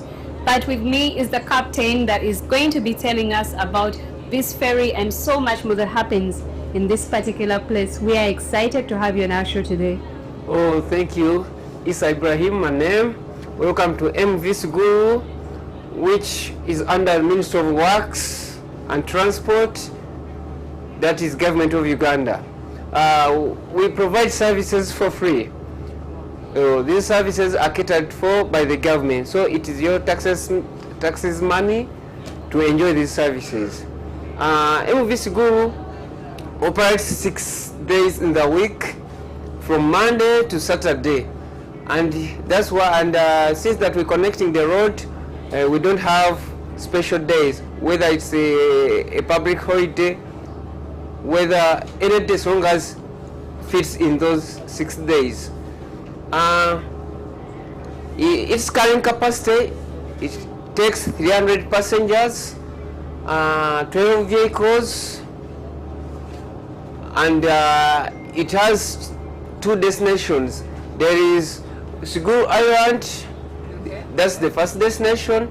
[SPEAKER 8] But with me is the captain that is going to be telling us about this ferry and so much more that happens in this particular place. We are excited to have you on our show today.
[SPEAKER 9] Oh, thank you. It's Ibrahim, my name. Welcome to MV Suguru, which is under the Ministry of Works and Transport, that is Government of Uganda. We provide services for free. These services are catered for by the government, so it is your taxes money to enjoy these services. MV Suguru operates 6 days in the week, from Monday to Saturday, and that's why. And since that we're connecting the road, we don't have special days, whether it's a public holiday, whether any day, as long as fits in those 6 days. Its carrying capacity, it takes 300 passengers, 12 vehicles, and it has 2 destinations. There is Suguru Island, that's the first destination.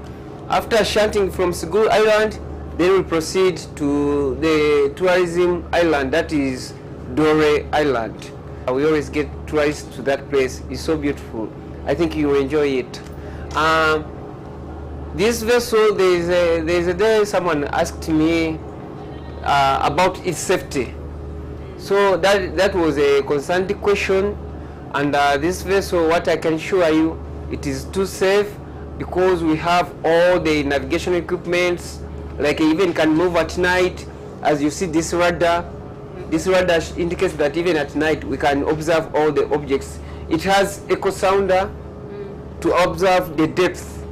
[SPEAKER 9] After shunting from Suguru Island, then we proceed to the tourism island, that is Dore Island. We always get tourists to that place. It's so beautiful. I think you will enjoy it. This vessel, there's a day someone asked me about its safety. So that was a constant question, and this vessel, what I can assure you, it is too safe because we have all the navigation equipments, like it even can move at night. As you see this radar indicates that even at night we can observe all the objects. It has echo sounder to observe the depth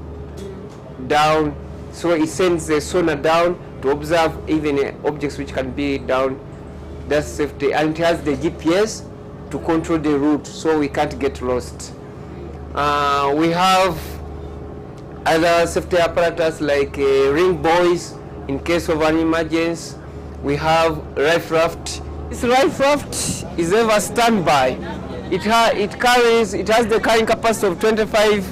[SPEAKER 9] down, so it sends the sonar down to observe even objects which can be down. That's safety, and it has the GPS to control the route, so we can't get lost. We have other safety apparatus like ring buoys in case of an emergency. We have life raft. This life raft is ever standby. It has the carrying capacity of 25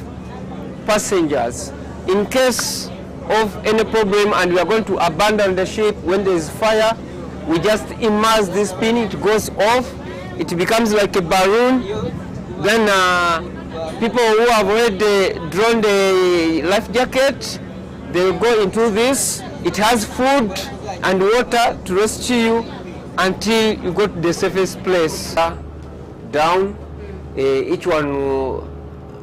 [SPEAKER 9] passengers. In case of any problem and we are going to abandon the ship when there is fire, we just immerse this pin, it goes off, it becomes like a balloon. Then people who have already drawn the life jacket, they will go into this. It has food and water to rescue you until you go to the safest place. Down, each one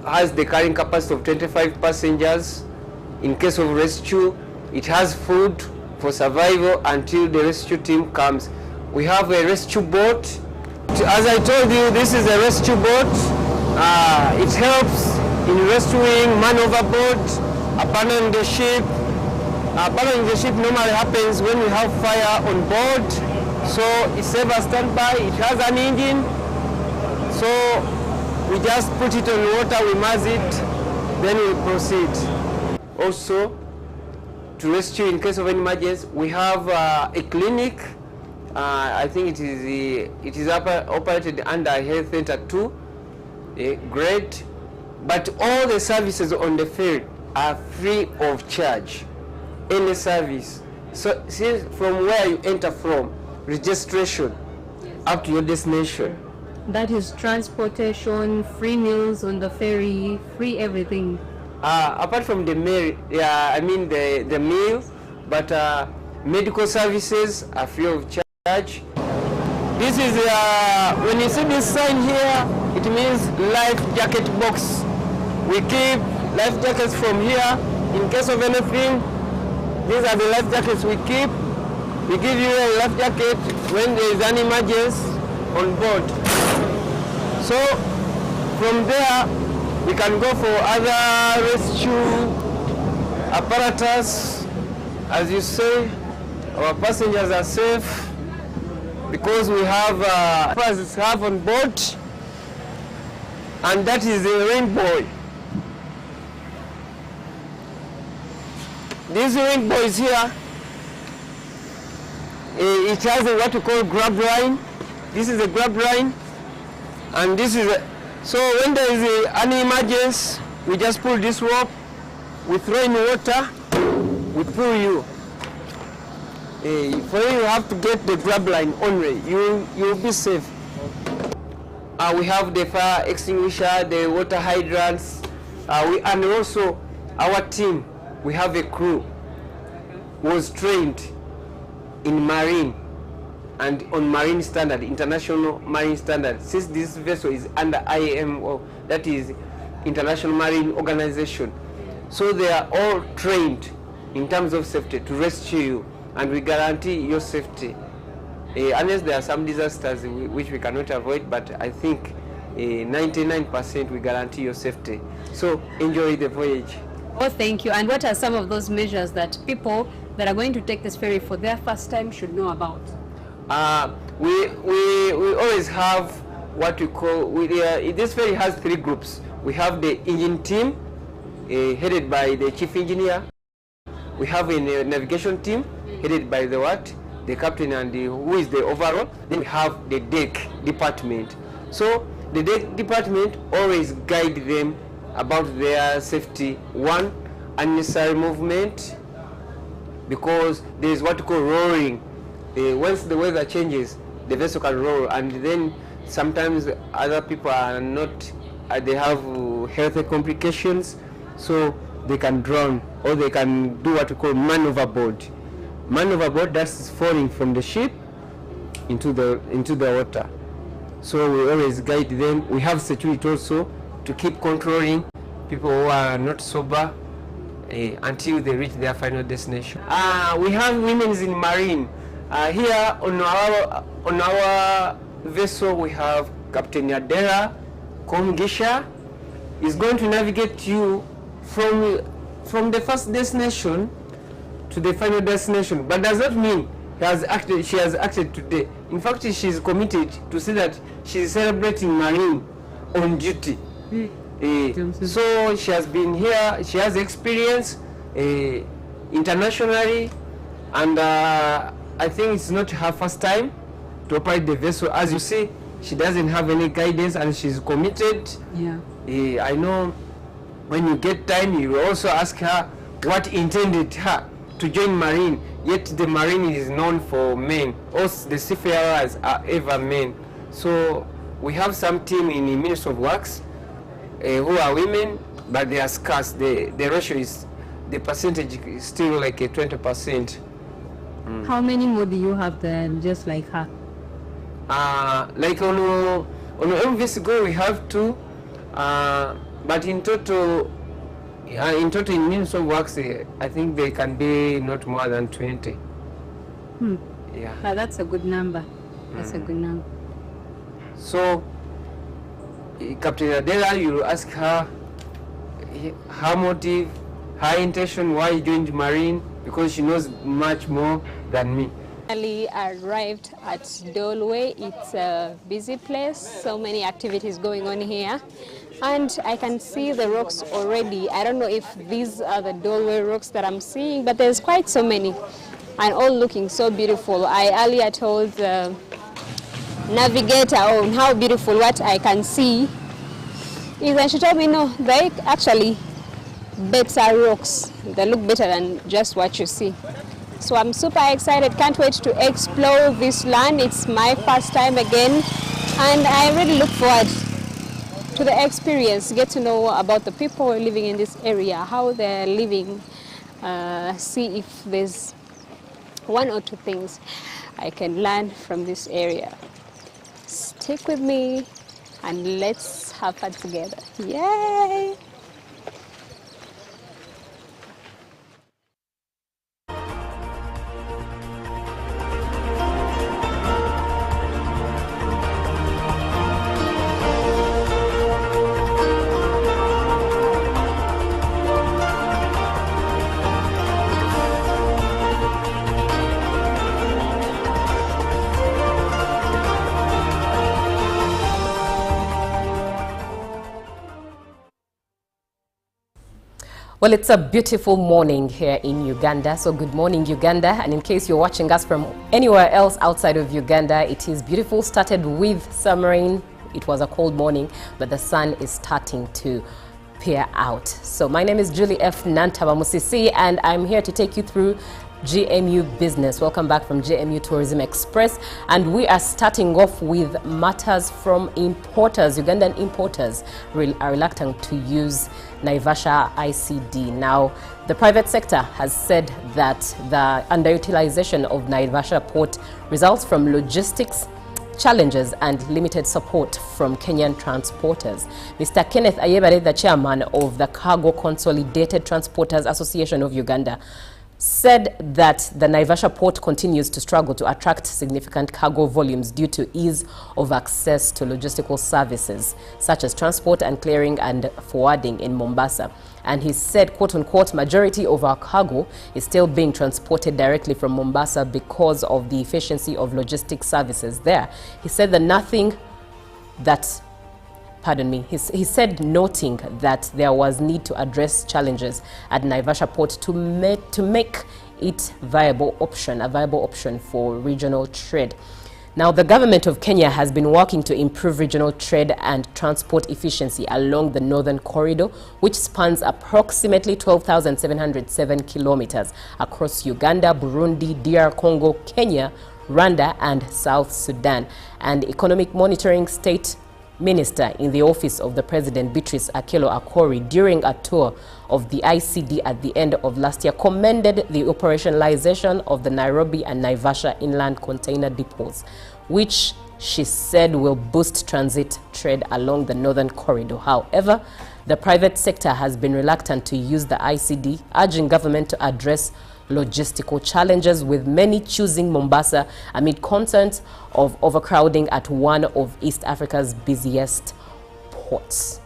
[SPEAKER 9] has the carrying capacity of 25 passengers. In case of rescue, it has food for survival until the rescue team comes. We have a rescue boat. As I told you, this is a rescue boat. It helps in rescuing man overboard, abandoning the ship. Abandoning the ship normally happens when we have fire on board, so it's ever standby. It has an engine, so we just put it on water, we immerse it, then we proceed. Also, to rescue in case of an emergency, we have a clinic. I think it is operated under Health Center 2 grade, but all the services on the field are free of charge. Any service. So see, from where you enter from, registration, up to your destination.
[SPEAKER 8] That is transportation, free meals on the ferry, free everything.
[SPEAKER 9] Apart from the meal, the meal, but medical services are free of charge. This is when you see this sign here, it means life jacket box. We keep life jackets from here in case of anything. These are the life jackets we keep. We give you a life jacket when there is an emergency on board. So from there, we can go for other rescue apparatus. As you say, our passengers are safe because we have apparatus on board, and that is a rainbow. This rainbow is here. It has what we call grab line. This is a grab line, and this is so when there is an emergency, we just pull this rope, we throw in water, we pull you. For you have to get the grab line only. You'll be safe. We have the fire extinguisher, the water hydrants, and also our team. We have a crew was trained in marine and on marine standard, international marine standard. Since this vessel is under IMO, that is International Marine Organization, so they are all trained in terms of safety to rescue you, and we guarantee your safety. Unless there are some disasters which we cannot avoid, but I think 99% we guarantee your safety. So enjoy the voyage.
[SPEAKER 8] Oh, thank you. And what are some of those measures that people that are going to take this ferry for their first time should know about?
[SPEAKER 9] We always have what we call, this ferry has 3 groups. We have the engine team, headed by the chief engineer. We have a navigation team, headed by the captain and who is the overall. Then we have the deck department. So the deck department always guide them about their safety. One, unnecessary movement, because there is what we call roaring. Once the weather changes, the vessel can roll, and then sometimes other people are not, they have health complications, so they can drown, or they can do what we call man overboard. Man overboard, that's falling from the ship into the water. So we always guide them. We have security also to keep controlling people who are not sober until they reach their final destination. We have women in marine. Here on our vessel we have Captain Yadera Komgisha. Is going to navigate you from the first destination to the final destination, but does not mean she has acted today. In fact, she is committed to say that she is celebrating marine on duty. So she has been here, she has experience internationally, and I think it's not her first time to operate the vessel. As you see, she doesn't have any guidance and she's committed. Yeah. I know when you get time, you will also ask her what intended her to join marine, yet the marine is known for men. Us, the seafarers, are ever men. So we have some team in the Ministry of Works who are women, but they are scarce. The ratio is, the percentage is still like a 20%.
[SPEAKER 8] How many more do you have then, just like her?
[SPEAKER 9] Like on MVC Go we have 2, but in total in Ministry of Works, I think they can be not more than 20. Yeah.
[SPEAKER 8] But that's a good number. That's a good number.
[SPEAKER 9] So, Captain Adela, you ask her her motive, her intention, why you joined Marine, because she knows much more than me.
[SPEAKER 8] I arrived at Dolway. It's a busy place, so many activities going on here. And I can see the rocks already. I don't know if these are the Dolway rocks that I'm seeing, but there's quite so many and all looking so beautiful. I earlier told the navigator on how beautiful what I can see is, and she told me no, they actually better rocks. They look better than just what you see. So I'm super excited, can't wait to explore this land. It's my first time again, and I really look forward to the experience, get to know about the people living in this area, how they're living, see if there's 1 or 2 things I can learn from this area. Stick with me and let's have fun together. Yay!
[SPEAKER 3] Well, it's a beautiful morning here in Uganda. So good morning, Uganda. And in case you're watching us from anywhere else outside of Uganda, it is beautiful. Started with some rain. It was a cold morning, but the sun is starting to peer out. So my name is Julie F. Nantaba Musisi, and I'm here to take you through GMU Business. Welcome back from GMU Tourism Express. And we are starting off with matters from importers. Ugandan importers are reluctant to use Naivasha ICD. Now, the private sector has said that the underutilization of Naivasha port results from logistics challenges and limited support from Kenyan transporters. Mr. Kenneth Ayebare, the chairman of the Cargo Consolidated Transporters Association of Uganda, said that the Naivasha port continues to struggle to attract significant cargo volumes due to ease of access to logistical services such as transport and clearing and forwarding in Mombasa. And he said, quote unquote, majority of our cargo is still being transported directly from Mombasa because of the efficiency of logistic services there. He said that he said, noting that there was need to address challenges at Naivasha port to make it a viable option for regional trade. Now, the government of Kenya has been working to improve regional trade and transport efficiency along the northern corridor, which spans approximately 12,707 kilometers across Uganda, Burundi, DR Congo, Kenya, Rwanda, and South Sudan. And Economic Monitoring State Minister in the office of the President, Beatrice Akelo Akori, during a tour of the ICD at the end of last year, commended the operationalization of the Nairobi and Naivasha inland container depots, which she said will boost transit trade along the northern corridor. However, the private sector has been reluctant to use the ICD, urging government to address logistical challenges, with many choosing Mombasa amid concerns of overcrowding at one of East Africa's busiest ports.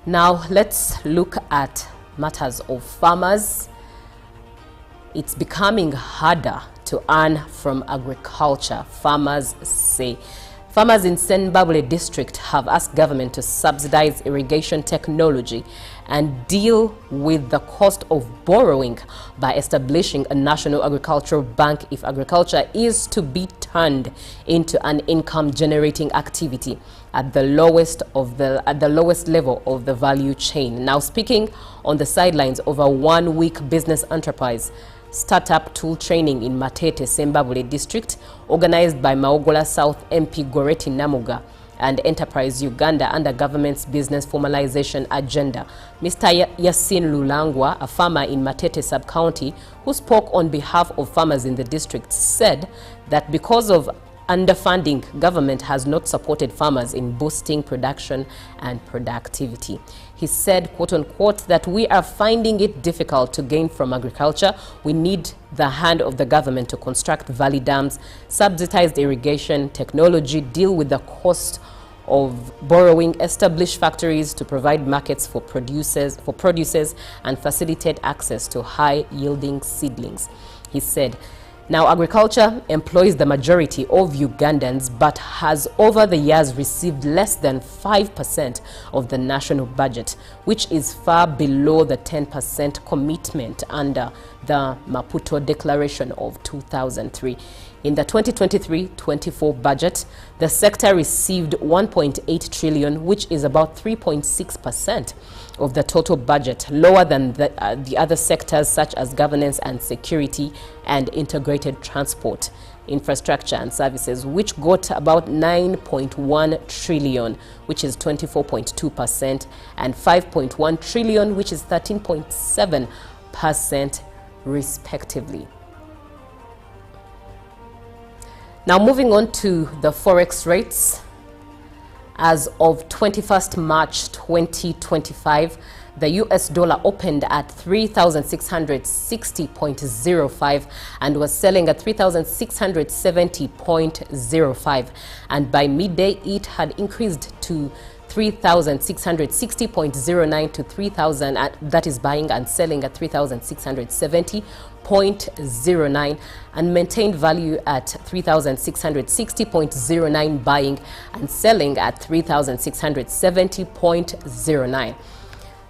[SPEAKER 3] Now, let's look at matters of farmers. It's becoming harder to earn from agriculture, farmers say. Farmers in Sembabule district have asked government to subsidize irrigation technology and deal with the cost of borrowing by establishing a national agricultural bank if agriculture is to be turned into an income-generating activity at the lowest level of the value chain. Now, speaking on the sidelines of a one-week business enterprise startup tool training in Matete, Sembabule district, organized by Maogola South MP Goreti Namuga and Enterprise Uganda under government's business formalization agenda. Mr. Yasin Lulangwa, a farmer in Matete sub-county who spoke on behalf of farmers in the district, said that because of underfunding, government has not supported farmers in boosting production and productivity. He said, quote unquote, that we are finding it difficult to gain from agriculture. We need the hand of the government to construct valley dams, subsidized irrigation technology, deal with the cost of borrowing, establish factories to provide markets for producers and facilitate access to high-yielding seedlings. He said, now, agriculture employs the majority of Ugandans, but has over the years received less than 5% of the national budget, which is far below the 10% commitment under the Maputo Declaration of 2003. In the 2023-24 budget, the sector received 1.8 trillion, which is about 3.6% of the total budget, lower than the other sectors such as governance and security and integrated transport, infrastructure and services, which got about 9.1 trillion, which is 24.2%, and 5.1 trillion, which is 13.7%, respectively. Now, moving on to the forex rates. As of 21st March 2025, the US dollar opened at 3,660.05 and was selling at 3,670.05. And by midday, it had increased to 3,660.09 to 3,000, that is buying and selling at 3,670.09, and maintained value at 3,660.09 buying and selling at 3,670.09.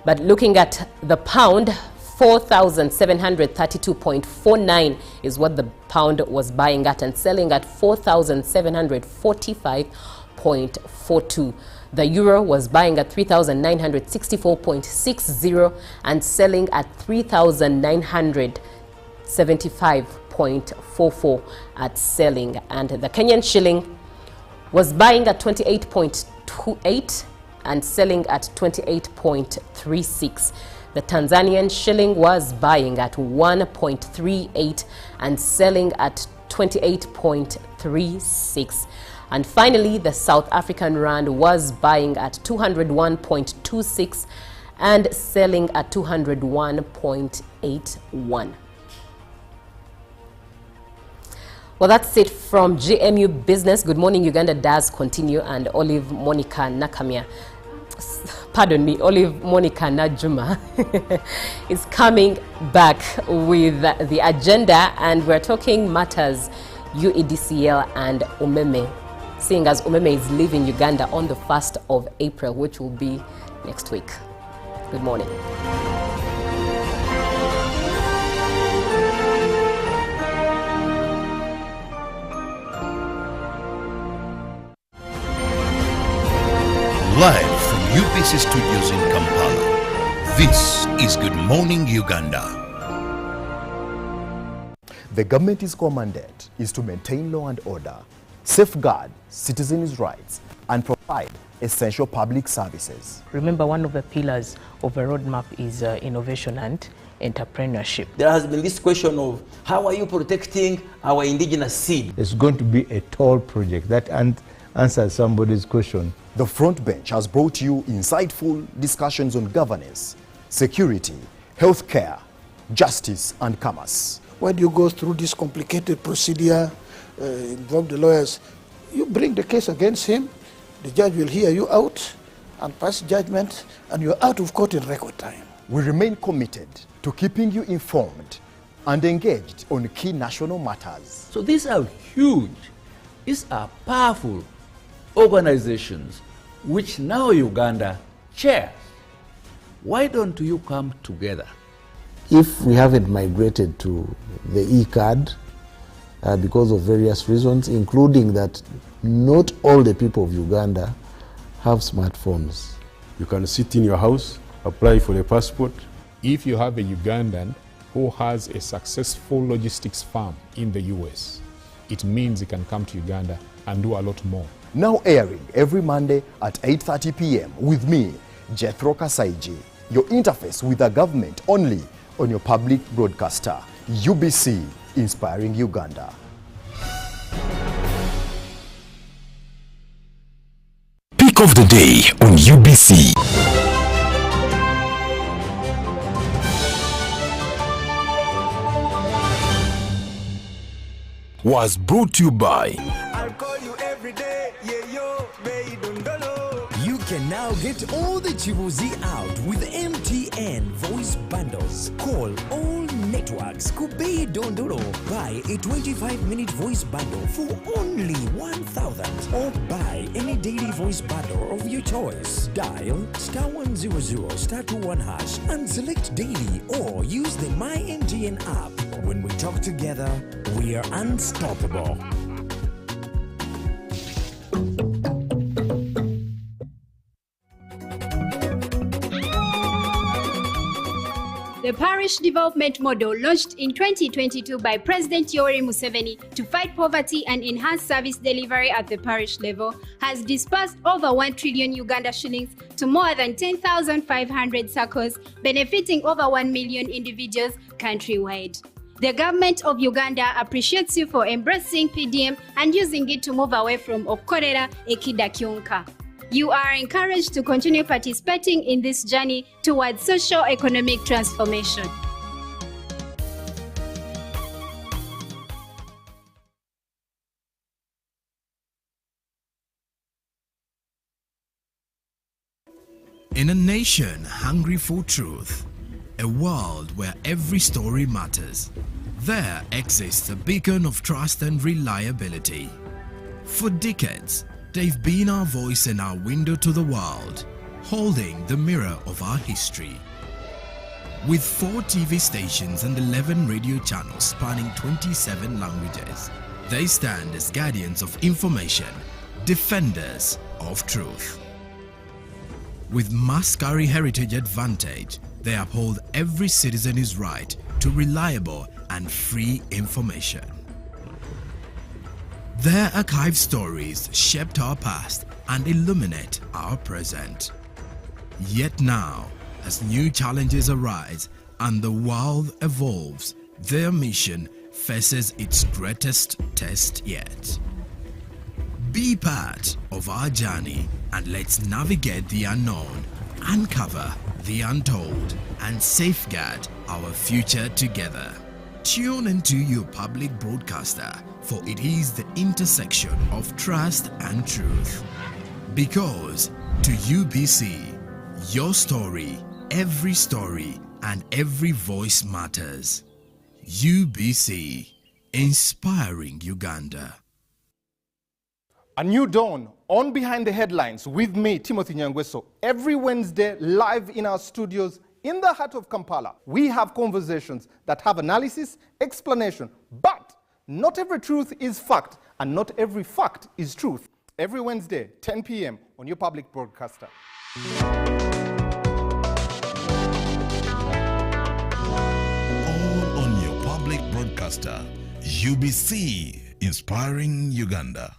[SPEAKER 3] But looking at the pound, 4,732.49 is what the pound was buying at and selling at 4,745.09. 3.42. The euro was buying at 3,964.60 and selling at 3,975.44 at selling. And the Kenyan shilling was buying at 28.28 and selling at 28.36. The Tanzanian shilling was buying at 1.38 and selling at 28.36. And finally, the South African rand was buying at 201.26 and selling at 201.81. Well, that's it from GMU Business. Good Morning Uganda does continue, and Olive Monica Najuma is coming back with the agenda, and we're talking matters UEDCL and Umeme, seeing as Umeme is leaving Uganda on the 1st of April, which will be next week. Good morning.
[SPEAKER 4] Live from UBC Studios in Kampala, this is Good Morning Uganda.
[SPEAKER 10] The government's core mandate is to maintain law and order, safeguard citizens' rights, and provide essential public services.
[SPEAKER 11] Remember, one of the pillars of a roadmap is innovation and entrepreneurship.
[SPEAKER 12] There has been this question of how are you protecting our indigenous seed?
[SPEAKER 13] It's going to be a tall project. That answers somebody's question.
[SPEAKER 10] The Front Bench has brought you insightful discussions on governance, security, healthcare, justice, and commerce.
[SPEAKER 14] When you go through this complicated procedure, involve the lawyers, you bring the case against him, the judge will hear you out and pass judgment, and you're out of court in record time.
[SPEAKER 10] We remain committed to keeping you informed and engaged on key national matters.
[SPEAKER 15] So these are huge, these are powerful organizations which now Uganda chairs. Why don't you come together?
[SPEAKER 16] If we haven't migrated to the e-card because of various reasons, including that not all the people of Uganda have smartphones.
[SPEAKER 17] You can sit in your house, apply for a passport.
[SPEAKER 18] If you have a Ugandan who has a successful logistics firm in the US, it means he can come to Uganda and do a lot more.
[SPEAKER 10] Now airing every Monday at 8:30 p.m. with me, Jethro Kasaiji, your interface with the government only on your public broadcaster, UBC, Inspiring Uganda.
[SPEAKER 6] Pick of the day on UBC. Was brought to you by You can now get all the Chibuzi out with MTN voice bundles. Call all networks. Kubei Dondoro. Buy a 25-minute voice bundle for only 1,000. Or buy any daily voice bundle of your choice. Dial *100*21# and select daily, or use the My MTN app. When we talk together, we are unstoppable.
[SPEAKER 19] The parish development model launched in 2022 by President Yoweri Museveni to fight poverty and enhance service delivery at the parish level has disbursed over 1 trillion Uganda shillings to more than 10,500 circles, benefiting over 1 million individuals countrywide. The government of Uganda appreciates you for embracing PDM and using it to move away from Okorera Ekida Kyonka. You are encouraged to continue participating in this journey towards socio-economic transformation.
[SPEAKER 7] In a nation hungry for truth, a world where every story matters, there exists a beacon of trust and reliability. For decades, they've been our voice and our window to the world, holding the mirror of our history. With 4 TV stations and 11 radio channels spanning 27 languages, they stand as guardians of information, defenders of truth. With Mascari Heritage Advantage, they uphold every citizen's right to reliable and free information. Their archive stories shaped our past and illuminate our present. Yet now, as new challenges arise and the world evolves, their mission faces its greatest test yet. Be part of our journey and let's navigate the unknown, uncover the untold, and safeguard our future together. Tune into your public broadcaster, for it is the intersection of trust and truth. Because to UBC, your story, and every voice matters. UBC, inspiring Uganda.
[SPEAKER 20] A new dawn on Behind the Headlines with me, Timothy Nyangweso. Every Wednesday, live in our studios in the heart of Kampala, we have conversations that have analysis, explanation, but not every truth is fact, and not every fact is truth. Every Wednesday, 10 p.m. on your public broadcaster.
[SPEAKER 4] All on your public broadcaster. UBC, inspiring Uganda.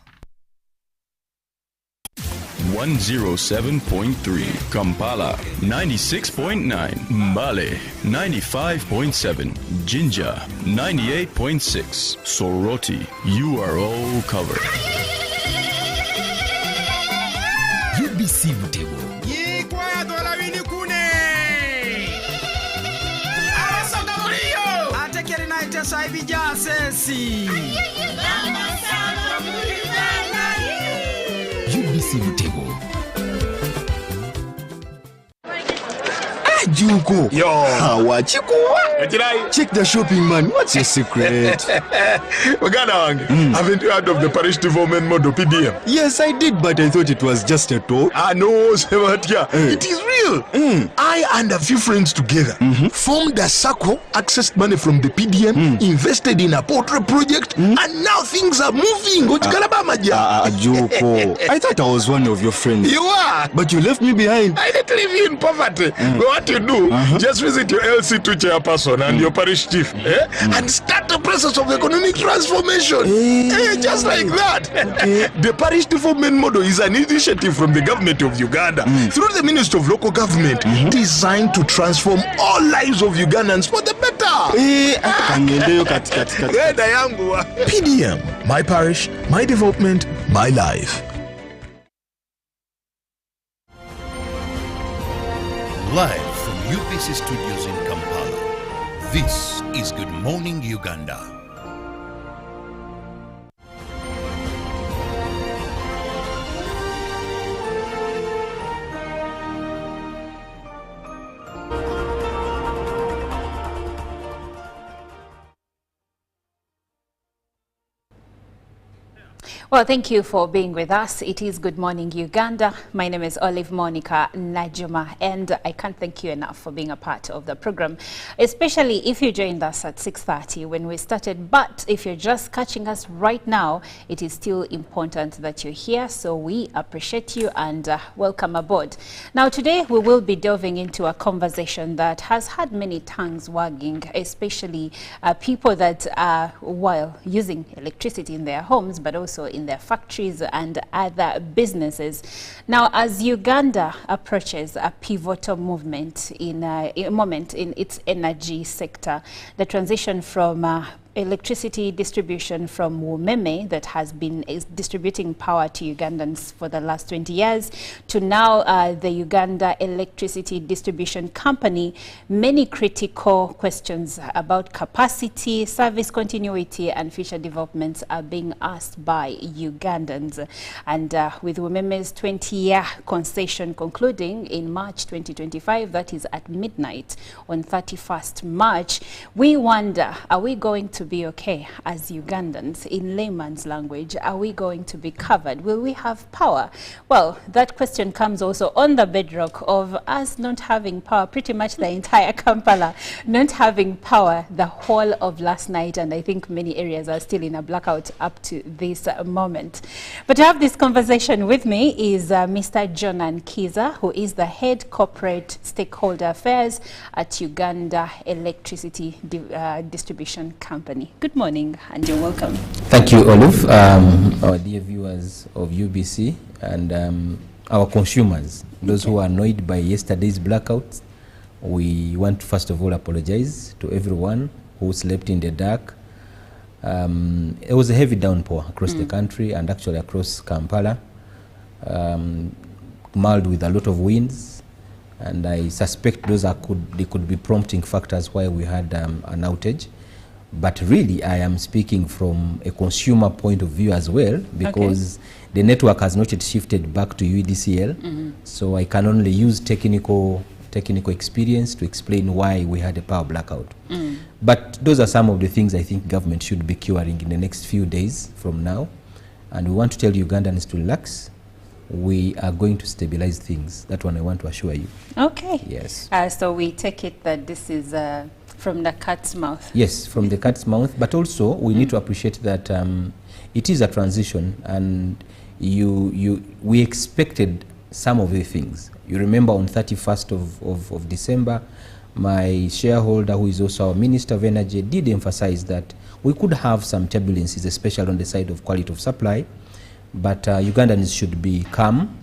[SPEAKER 21] 107.3 Kampala, 96.9 Mbale, 95.7 Jinja, 98.6 Soroti. You are all covered.
[SPEAKER 6] UBC Butego. UBC Butego.
[SPEAKER 22] Juko. Yo. Check the shopping, man. What's your secret?
[SPEAKER 23] Haven't you heard of the parish development model, PDM?
[SPEAKER 22] Yes, I did, but I thought it was just a talk.
[SPEAKER 23] No, Sebatia. It is real. I and a few friends together formed a circle, accessed money from the PDM, invested in a poultry project, and now things are moving.
[SPEAKER 22] Juko. I thought I was one of your friends.
[SPEAKER 23] You are.
[SPEAKER 22] But you left me behind.
[SPEAKER 23] I didn't leave you in poverty. But what you do, just visit your LC2 chairperson and your parish chief, and start the process of economic transformation. Just like that. The parish development model is an initiative from the government of Uganda through the Ministry of Local Government, designed to transform all lives of Ugandans for the better. PDM, my parish, my development, my life.
[SPEAKER 4] Live from UBC Studios in Kampala, this is Good Morning Uganda.
[SPEAKER 1] Well, thank you for being with us. It is Good Morning Uganda. My name is Olive Monica Najuma, and I can't thank you enough for being a part of the program, especially if you joined us at 6:30 when we started. But if you're just catching us right now, it is still important that you're here, so we appreciate you and welcome aboard. Now, today we will be delving into a conversation that has had many tongues wagging, especially people that are, while using electricity in their homes, but also in their factories and other businesses. Now, as Uganda approaches a pivotal movement in a moment in its energy sector, the transition from electricity distribution from Umeme that has been distributing power to Ugandans for the last 20 years to now the Uganda Electricity Distribution Company, many critical questions about capacity, service continuity and future developments are being asked by Ugandans. And with Umeme's 20-year concession concluding in March 2025, that is at midnight on 31st March, we wonder, are we going to to be okay as Ugandans? In layman's language, are we going to be covered? Will we have power? Well, that question comes also on the bedrock of us not having power, pretty much the entire Kampala not having power the whole of last night, and I think many areas are still in a blackout up to this moment. But to have this conversation with me is Mr. Jonan Kiza, who is the head corporate stakeholder affairs at Uganda Electricity Distribution Company. Good morning and you're welcome.
[SPEAKER 2] Thank you, Olive, our dear viewers of UBC and our consumers, those who are annoyed by yesterday's blackout. We want to first of all apologize to everyone who slept in the dark. It was a heavy downpour across the country and actually across Kampala, mild with a lot of winds, and I suspect those could be prompting factors why we had an outage. But really, I am speaking from a consumer point of view as well, because the network has not yet shifted back to UDCL, so I can only use technical experience to explain why we had a power blackout. But those are some of the things I think government should be curing in the next few days from now, and we want to tell Ugandans to relax. We are going to stabilize things. That one I want to assure you.
[SPEAKER 1] Okay.
[SPEAKER 2] Yes.
[SPEAKER 1] So we take it that this is from the cat's mouth.
[SPEAKER 2] Yes, from the cat's mouth. But also we need to appreciate that it is a transition, and we expected some of the things. You remember on 31st of December, my shareholder, who is also our Minister of Energy, did emphasize that we could have some turbulences, especially on the side of quality of supply. But Ugandans should be calm.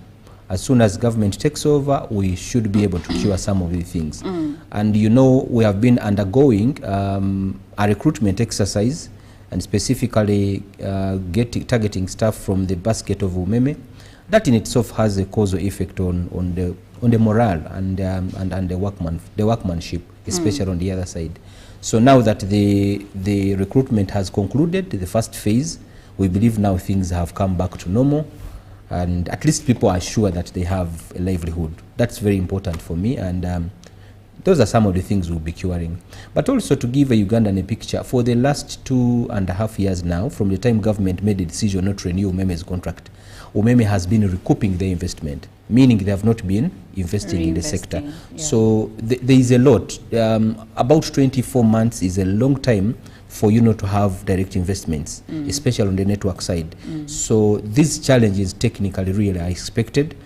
[SPEAKER 2] As soon as government takes over, we should be able to cure some of the things. And you know, we have been undergoing a recruitment exercise, and specifically targeting staff from the basket of Umeme. That in itself has a causal effect on the morale and the workmanship, especially on the other side. So now that the recruitment has concluded, the first phase, we believe now things have come back to normal, and at least people are sure that they have a livelihood. That's very important for me, and those are some of the things we'll be curing. But also to give a Ugandan a picture, for the last 2.5 years now, from the time government made a decision not to renew Umeme's contract, Umeme has been recouping their investment, meaning they have not been investing in the sector. Yeah. So there is a lot. About 24 months is a long time for you not to have direct investments, especially on the network side. So these challenges technically really are expected,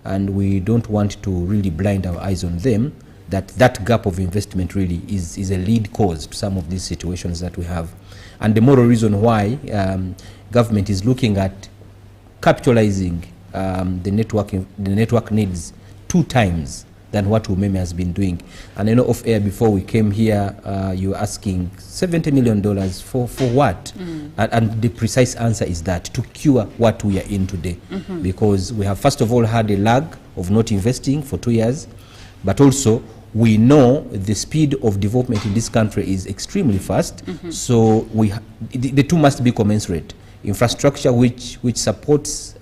[SPEAKER 2] and we don't want to really blind our eyes on them. That gap of investment really is a lead cause to some of these situations that we have. And the moral reason why government is looking at capitalizing the network needs 2 times than what Umeme has been doing. And I know off air before we came here, you were asking $70 million for what? And the precise answer is that to cure what we are in today. Because we have first of all had a lag of not investing for 2 years, but also we know the speed of development in this country is extremely fast. So the two must be commensurate. Infrastructure which supports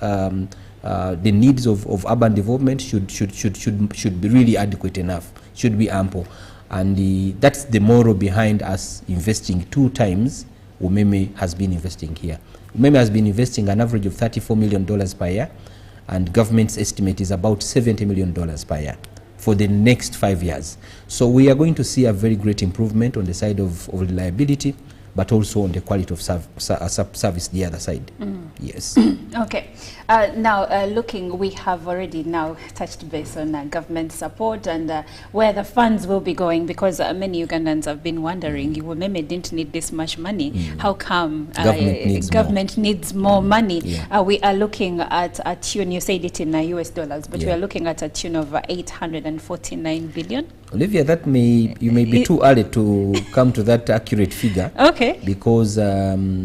[SPEAKER 2] the needs of urban development should be really adequate enough, should be ample, and that's the moral behind us investing 2 times Umeme has been investing here. Umeme has been investing an average of $34 million per year, and government's estimate is about $70 million per year for the next 5 years. So we are going to see a very great improvement on the side of reliability, but also on the quality of service the other side. Yes.
[SPEAKER 1] Okay. Now, looking, we have already now touched base on government support and where the funds will be going, because many Ugandans have been wondering, Umeme didn't need this much money. How come government needs more money? Yeah. We are looking at a tune, you said it in US dollars, but we are looking at a tune of 849 billion.
[SPEAKER 2] Olivia, you may be too early to come to that accurate figure.
[SPEAKER 1] Okay.
[SPEAKER 2] Because there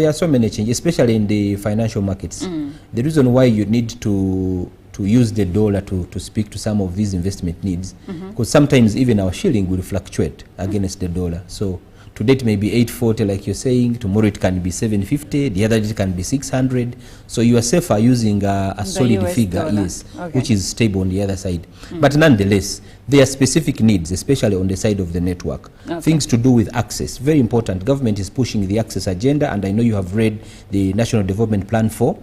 [SPEAKER 2] are so many changes, especially in the financial markets. The reason why you need to use the dollar to speak to some of these investment needs, because sometimes even our shilling will fluctuate against the dollar. So Today it may be 840 like you're saying, tomorrow it can be 750, the other day it can be 600. So you are safer using a solid
[SPEAKER 1] US
[SPEAKER 2] figure,
[SPEAKER 1] dollar.
[SPEAKER 2] yes,
[SPEAKER 1] Okay.
[SPEAKER 2] which is stable on the other side. But nonetheless, there are specific needs, especially on the side of the network.
[SPEAKER 1] Okay.
[SPEAKER 2] Things to do with access, very important. Government is pushing the access agenda, and I know you have read the National Development Plan 4.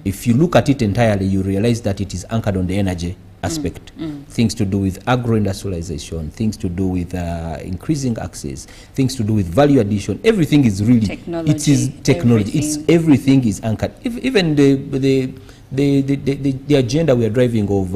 [SPEAKER 2] If you look at it entirely, you realize that it is anchored on the energy aspect. Things to do with agro-industrialization, things to do with increasing access, things to do with value addition. Everything is really, it is technology. Everything is anchored. Even the agenda we are driving of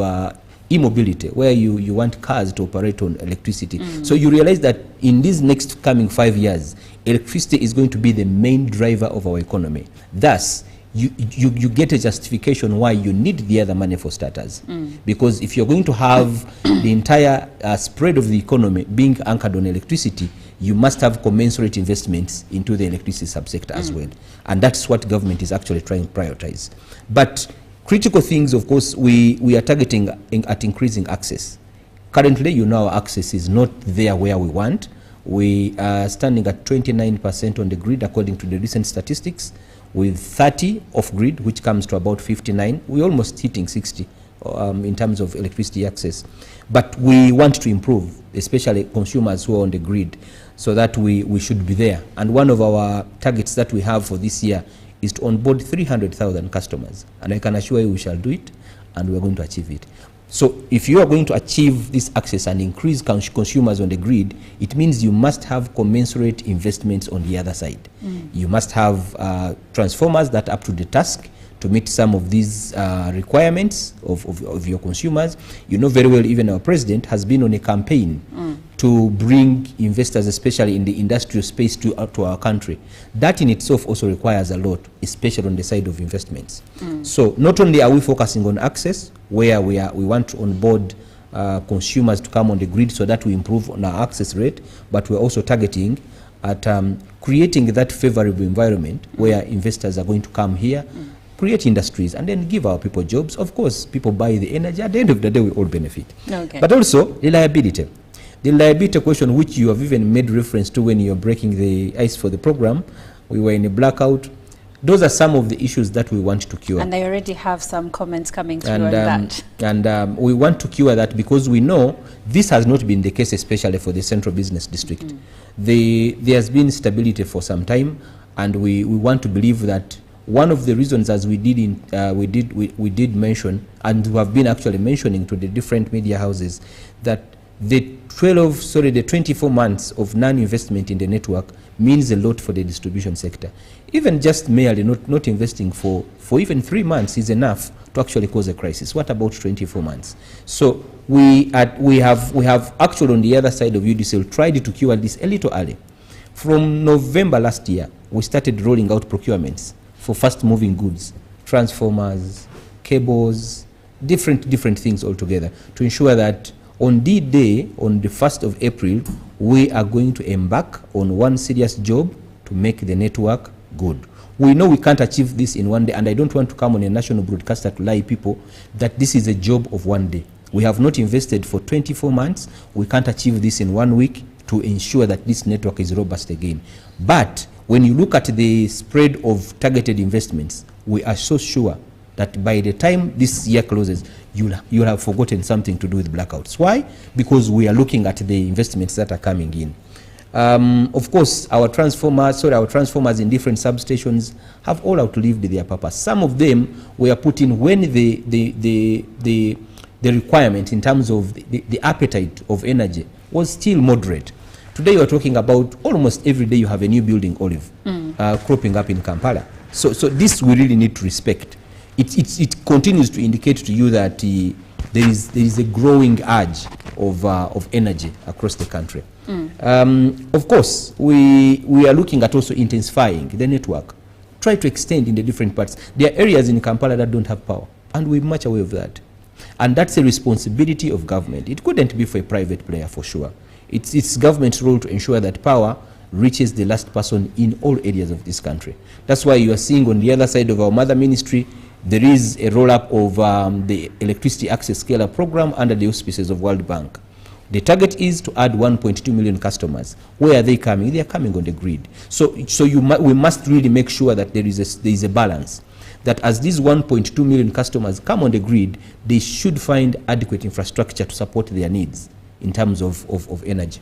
[SPEAKER 2] e-mobility, where you want cars to operate on electricity. So you realize that in these next coming 5 years, electricity is going to be the main driver of our economy. Thus, you get a justification why you need the other money for starters. Because if you're going to have the entire spread of the economy being anchored on electricity, you must have commensurate investments into the electricity subsector as well. And that's what government is actually trying to prioritize. But critical things, of course, we are targeting at increasing access. Currently, you know, our access is not there where we want. We are standing at 29% on the grid according to the recent statistics, with 30 off grid, which comes to about 59. We're almost hitting 60 in terms of electricity access. But we want to improve, especially consumers who are on the grid, so that we should be there. And one of our targets that we have for this year is to onboard 300,000 customers. And I can assure you we shall do it, and we're going to achieve it. So if you are going to achieve this access and increase consumers on the grid, it means you must have commensurate investments on the other side. You must have transformers that are up to the task to meet some of these requirements of your consumers. You know very well, even our president has been on a campaign to bring investors, especially in the industrial space, to our country. That in itself also requires a lot, especially on the side of investments. So not only are we focusing on access, where we want to onboard consumers to come on the grid so that we improve on our access rate, but we're also targeting at creating that favorable environment where investors are going to come here, create industries, and then give our people jobs. Of course, people buy the energy. At the end of the day, we all benefit.
[SPEAKER 1] Okay.
[SPEAKER 2] But also, reliability. The reliability question, which you have even made reference to when you're breaking the ice for the program, we were in a blackout. Those are some of the issues that we want to cure.
[SPEAKER 1] And I already have some comments coming through on that.
[SPEAKER 2] And we want to cure that because we know this has not been the case, especially for the Central Business District. There has been stability for some time, and we want to believe that one of the reasons, as we did mention, and we have been actually mentioning to the different media houses, that the 24 months of non-investment in the network means a lot for the distribution sector. Even just merely not investing for even 3 months is enough to actually cause a crisis. What about 24 months? So we have actually on the other side of UDCL tried to cure this a little early. From November last year, we started rolling out procurements for fast-moving goods, transformers, cables, different things altogether, to ensure that on the day, on the 1st of April, we are going to embark on one serious job to make the network good. We know we can't achieve this in one day, and I don't want to come on a national broadcaster to lie people that this is a job of one day. We have not invested for 24 months. We can't achieve this in 1 week to ensure that this network is robust again. But when you look at the spread of targeted investments, we are so sure that by the time this year closes, you'll have forgotten something to do with blackouts. Why? Because we are looking at the investments that are coming in. Of course, our transformers in different substations have all outlived their purpose. Some of them were put in when the requirement in terms of the appetite of energy was still moderate. Today you are talking about almost every day you have a new building olive cropping up in Kampala. So this we really need to respect. It continues to indicate to you that there is a growing urge of energy across the country. Of course, we are looking at also intensifying the network. Try to extend in the different parts. There are areas in Kampala that don't have power, and we're much aware of that. And that's a responsibility of government. It couldn't be for a private player, for sure. It's government's role to ensure that power reaches the last person in all areas of this country. That's why you are seeing on the other side of our mother ministry, there is a roll-up of the Electricity Access Scaler program under the auspices of World Bank. The target is to add 1.2 million customers. Where are they coming? They are coming on the grid. So we must really make sure that there is a balance. That as these 1.2 million customers come on the grid, they should find adequate infrastructure to support their needs in terms of energy.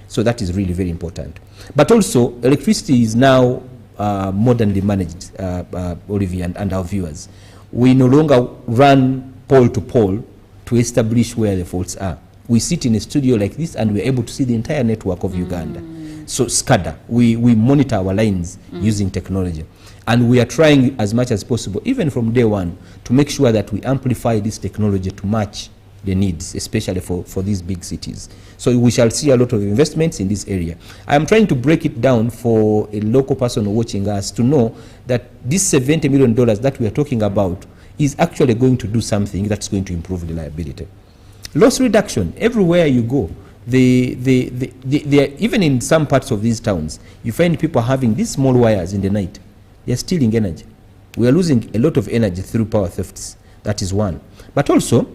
[SPEAKER 2] So that is really very important. But also, electricity is now modernly managed, Olivia and our viewers. We no longer run pole to pole to establish where the faults are. We sit in a studio like this and we're able to see the entire network of Uganda. So SCADA, we monitor our lines using technology. And we are trying as much as possible, even from day one, to make sure that we amplify this technology to match the needs, especially for these big cities. So we shall see a lot of investments in this area. I am trying to break it down for a local person watching us to know that this $70 million that we are talking about is actually going to do something that's going to improve reliability. Loss reduction, everywhere you go, even in some parts of these towns, you find people having these small wires in the night. They're stealing energy. We are losing a lot of energy through power thefts. That is one. But also,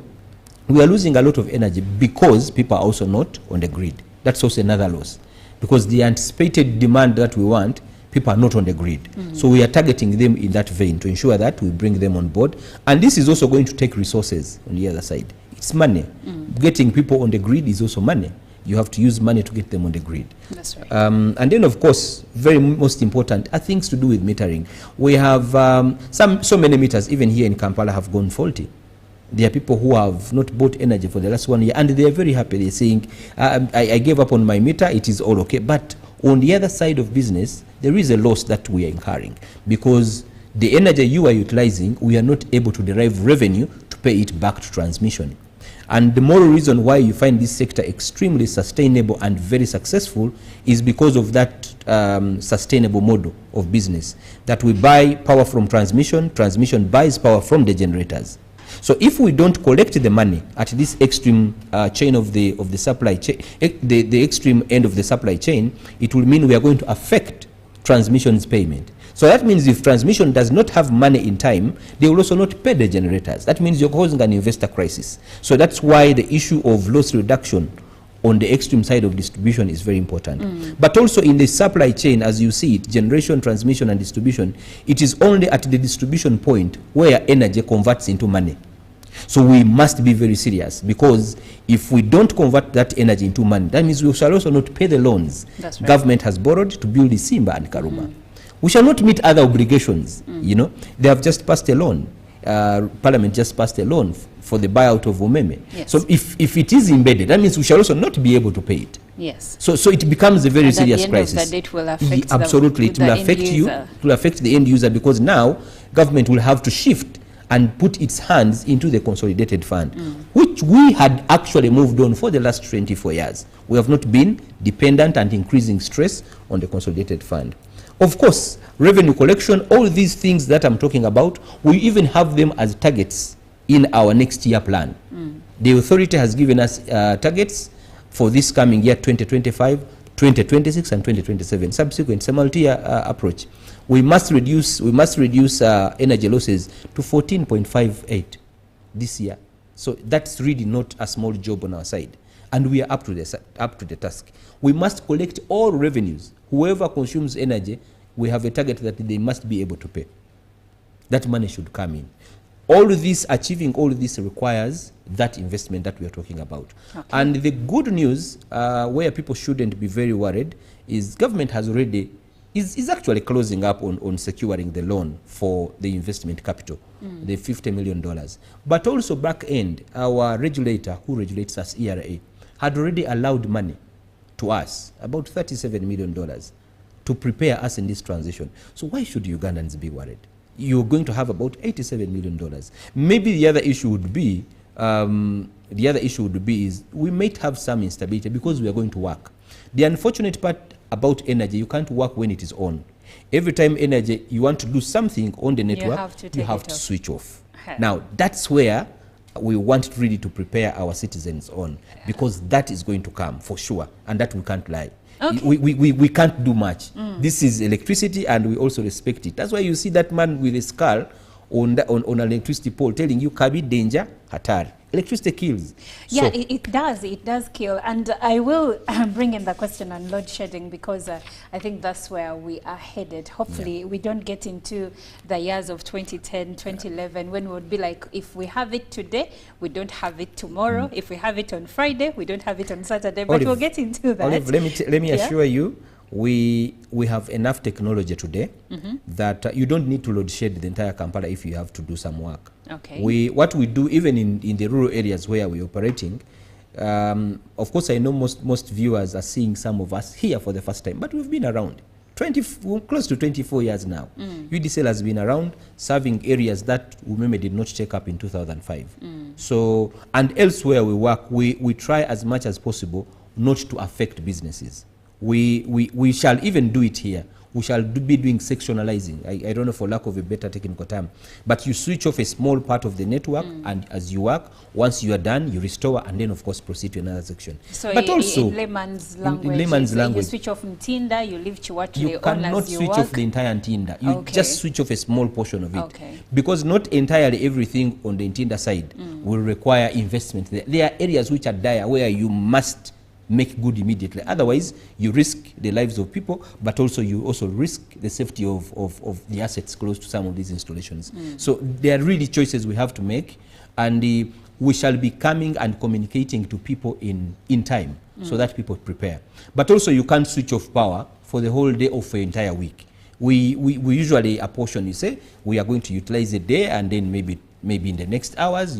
[SPEAKER 2] we are losing a lot of energy because people are also not on the grid. That's also another loss. Because the anticipated demand that we want, people are not on the grid. So we are targeting them in that vein to ensure that we bring them on board. And this is also going to take resources on the other side. It's money. Getting people on the grid is also money. You have to use money to get them on the grid.
[SPEAKER 1] That's right.
[SPEAKER 2] And then, of course, most important are things to do with metering. We have so many meters, even here in Kampala, have gone faulty. There are people who have not bought energy for the last 1 year, and they are very happy. They're saying, I gave up on my meter, it is all okay. But on the other side of business, there is a loss that we are incurring because the energy you are utilizing, we are not able to derive revenue to pay it back to transmission. And the moral reason why you find this sector extremely sustainable and very successful is because of that sustainable model of business, that we buy power from transmission, transmission buys power from the generators. So if we don't collect the money at this extreme chain of the supply chain, the extreme end of the supply chain, it will mean we are going to affect transmission's payment. So that means if transmission does not have money in time, they will also not pay the generators. That means you're causing an investor crisis. So that's why the issue of loss reduction on the extreme side of distribution is very important. But also in the supply chain, as you see it, generation, transmission, and distribution, it is only at the distribution point where energy converts into money. So we must be very serious, because if we don't convert that energy into money, that means we shall also not pay the loans government has borrowed to build the Simba and Karuma. We shall not meet other obligations. You know, they have just passed a loan. Parliament just passed a loan for the buyout of Umeme. So if it is embedded, that means we shall also not be able to pay it.
[SPEAKER 1] Yes.
[SPEAKER 2] So it becomes a very serious crisis.
[SPEAKER 1] At the end of the day, it will affect
[SPEAKER 2] absolutely, it will affect you. It will affect the end user, because now government will have to shift and put its hands into the consolidated fund, which we had actually moved on for the last 24 years. We have not been dependent and increasing stress on the consolidated fund. Of course, revenue collection, all these things that I'm talking about, we even have them as targets in our next year plan. The authority has given us targets for this coming year, 2025, 2026, and 2027, subsequent multi-year approach. We must reduce energy losses to 14.58 this year. So that's really not a small job on our side, and we are up to the task. We must collect all revenues. Whoever consumes energy, we have a target that they must be able to pay. That money should come in. Achieving all this requires that investment that we are talking about. And the good news, where people shouldn't be very worried, is government has already is actually closing up on securing the loan for the investment capital, the $50 million. But also back end, our regulator, who regulates us, ERA, had already allowed money to us, about $37 million, to prepare us in this transition. So why should Ugandans be worried? You're going to have about $87 million. Maybe the other issue would be, is we might have some instability because we are going to work. The unfortunate part about energy, you can't work when it is on. Every time energy, you want to do something on the network, you have to switch off. Now, that's where we want really to prepare our citizens on, because that is going to come for sure, and that we can't lie. We can't do much. This is electricity, and we also respect it. That's why you see that man with a skull on an electricity pole telling you, Kabi, danger, hatari. Electricity kills.
[SPEAKER 1] Yeah,
[SPEAKER 2] So,
[SPEAKER 1] it does kill. And I will bring in the question on load shedding, because I think that's where we are headed. Hopefully we don't get into the years of 2010, 2011, when we would be like, if we have it today, we don't have it tomorrow. If we have it on Friday, we don't have it on Saturday. But we'll get into that.
[SPEAKER 2] Olive, let me assure you, we have enough technology today that you don't need to load shed the entire Kampala if you have to do some work.
[SPEAKER 1] Okay.
[SPEAKER 2] What we do, even in the rural areas where we're operating, of course I know most viewers are seeing some of us here for the first time, but we've been around close to 24 years now. UDCL has been around serving areas that Umeme did not take up in 2005. So, and elsewhere we work, we try as much as possible not to affect businesses. We shall even do it here. We shall be doing sectionalizing. I don't know, for lack of a better technical term, but you switch off a small part of the network, and as you work, once you are done, you restore, and then of course proceed to another section.
[SPEAKER 1] So
[SPEAKER 2] but also,
[SPEAKER 1] in layman's language, you switch off Ntinda, you leave Chiwatule
[SPEAKER 2] you cannot switch off the entire Ntinda. You just switch off a small portion of it. Because not entirely everything on the Ntinda side will require investment. There are areas which are dire where you must make good immediately. Otherwise, you risk the lives of people, but also you also risk the safety of the assets close to some of these installations. So there are really choices we have to make, and we shall be coming and communicating to people in time so that people prepare. But also you can't switch off power for the whole day or for the entire week. We usually apportion, you say, we are going to utilize a day, and then maybe in the next hours,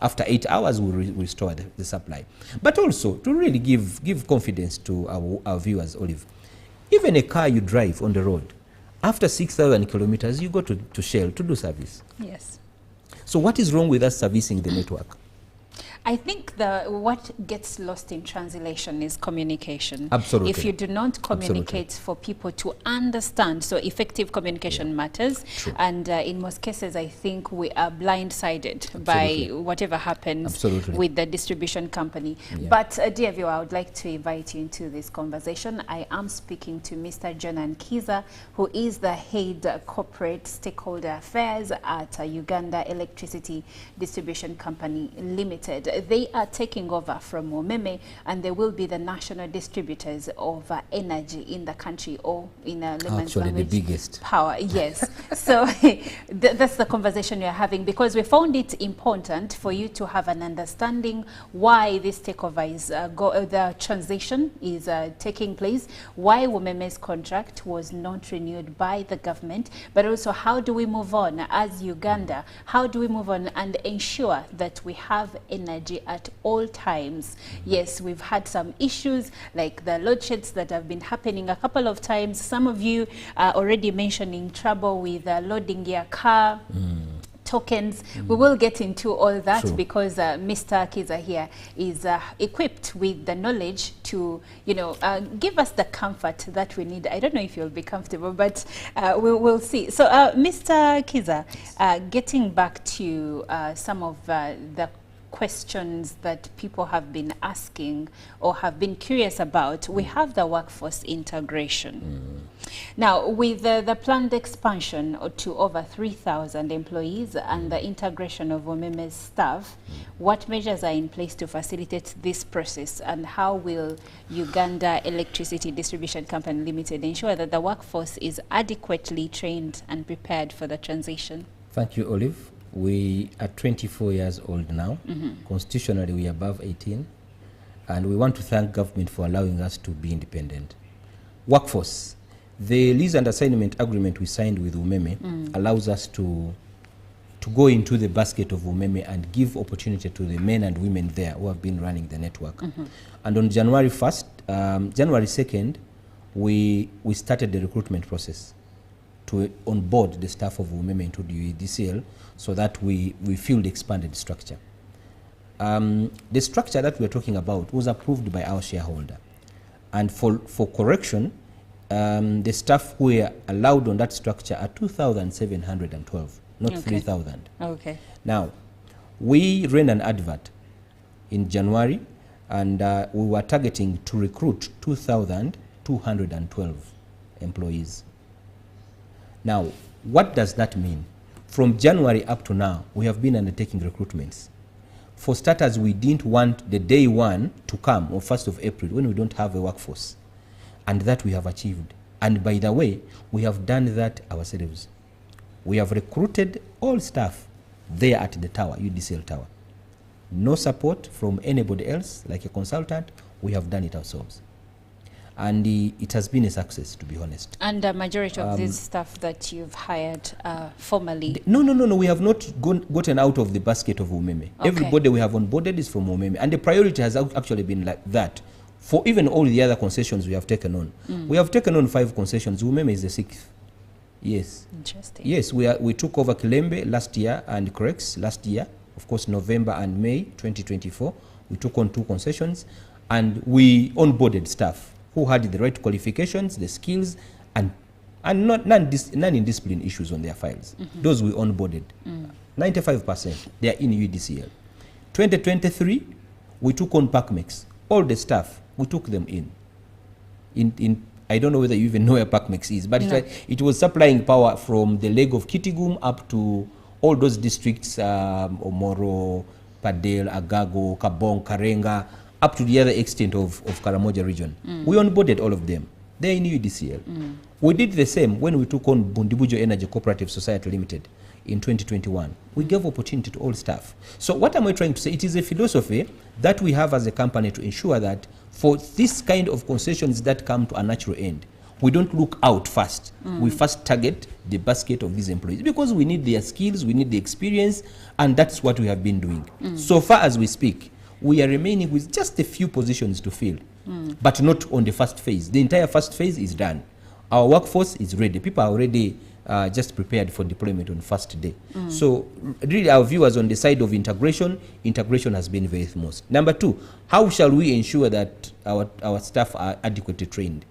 [SPEAKER 2] after 8 hours, we'll restore the supply. But also, to really give confidence to our viewers, Olive, even a car you drive on the road, after 6,000 kilometers, you go to Shell to do service.
[SPEAKER 1] Yes.
[SPEAKER 2] So what is wrong with us servicing the network?
[SPEAKER 1] I think what gets lost in translation is communication.
[SPEAKER 2] Absolutely.
[SPEAKER 1] If you do not communicate for people to understand, so effective communication matters.
[SPEAKER 2] True.
[SPEAKER 1] And in most cases, I think we are blindsided by whatever happens with the distribution company. But dear viewer, I would like to invite you into this conversation. I am speaking to Mr. Jonan Kiza, who is the head corporate stakeholder affairs at Uganda Electricity Distribution Company Limited. They are taking over from Umeme, and they will be the national distributors of energy in the country, or in a layman's language,
[SPEAKER 2] the biggest
[SPEAKER 1] power. Yes. So that's the conversation we are having, because we found it important for you to have an understanding why this takeover is the transition is taking place, why Umeme's contract was not renewed by the government, but also how do we move on as Uganda? How do we move on and ensure that we have energy at all times? Yes, we've had some issues like the load sheds that have been happening a couple of times. Some of you are already mentioning trouble with loading your car. Tokens. We will get into all that because Mr. Kiza here is equipped with the knowledge to, give us the comfort that we need. I don't know if you'll be comfortable, but we'll see. So, Mr. Kiza, getting back to some of the questions that people have been asking or have been curious about, we have the workforce integration. Now, with the planned expansion to over 3,000 employees and the integration of Umeme's staff, what measures are in place to facilitate this process, and how will Uganda Electricity Distribution Company Limited ensure that the workforce is adequately trained and prepared for the transition?
[SPEAKER 2] Thank you, Olive. We are 24 years old now. Constitutionally, we are above 18. And we want to thank government for allowing us to be independent. Workforce. The lease and assignment agreement we signed with Umeme allows us to go into the basket of Umeme and give opportunity to the men and women there who have been running the network. And on January 1st, January 2nd, we started the recruitment process to onboard the staff of Umeme into the UDCL so that we field expanded structure. The structure that we're talking about was approved by our shareholder. And for correction, the staff who were allowed on that structure are 2,712, not 3,000.
[SPEAKER 1] Okay.
[SPEAKER 2] Now, we ran an advert in January, and we were targeting to recruit 2,212 employees. Now, what does that mean? From January up to now, we have been undertaking recruitments. For starters, we didn't want the day one to come on 1st of April when we don't have a workforce. And that we have achieved. And by the way, we have done that ourselves. We have recruited all staff there at the tower, UDCL tower. No support from anybody else, like a consultant. We have done it ourselves. And it has been a success, to be honest.
[SPEAKER 1] And the majority of this staff that you've hired formally?
[SPEAKER 2] No. We have not gotten out of the basket of Umeme.
[SPEAKER 1] Okay.
[SPEAKER 2] Everybody we have onboarded is from Umeme. And the priority has actually been like that. For even all the other concessions we have taken on. We have taken on 5 concessions. Umeme is the 6th. Yes.
[SPEAKER 1] Interesting.
[SPEAKER 2] Yes, we took over Kilembe last year and Correx last year. Of course, November and May 2024. We took on 2 concessions. And we onboarded staff who had the right qualifications, the skills, and non-indiscipline issues on their files. Those we onboarded. 95%, they are in UDCL. 2023, we took on PACMEX. All the staff, we took them in I don't know whether you even know where PACMEX is, but
[SPEAKER 1] No.
[SPEAKER 2] it was supplying power from the leg of Kitigum up to all those districts, Omoro, Padel, Agago, Kabong, Karenga, up to the other extent of Karamoja region. We onboarded all of them. They're in UDCL. We did the same when we took on Bundibujo Energy Cooperative Society Limited in 2021. We gave opportunity to all staff. So what am I trying to say? It is a philosophy that we have as a company to ensure that for this kind of concessions that come to a natural end, we don't look out first. We first target the basket of these employees because we need their skills, we need the experience, and that's what we have been doing. So far as we speak, we are remaining with just a few positions to fill, but not on the first phase. The entire first phase is done. Our workforce is ready. People are already just prepared for deployment on first day. So really our viewers on the side of integration has been very smooth. Number 2, how shall we ensure that our staff are adequately trained?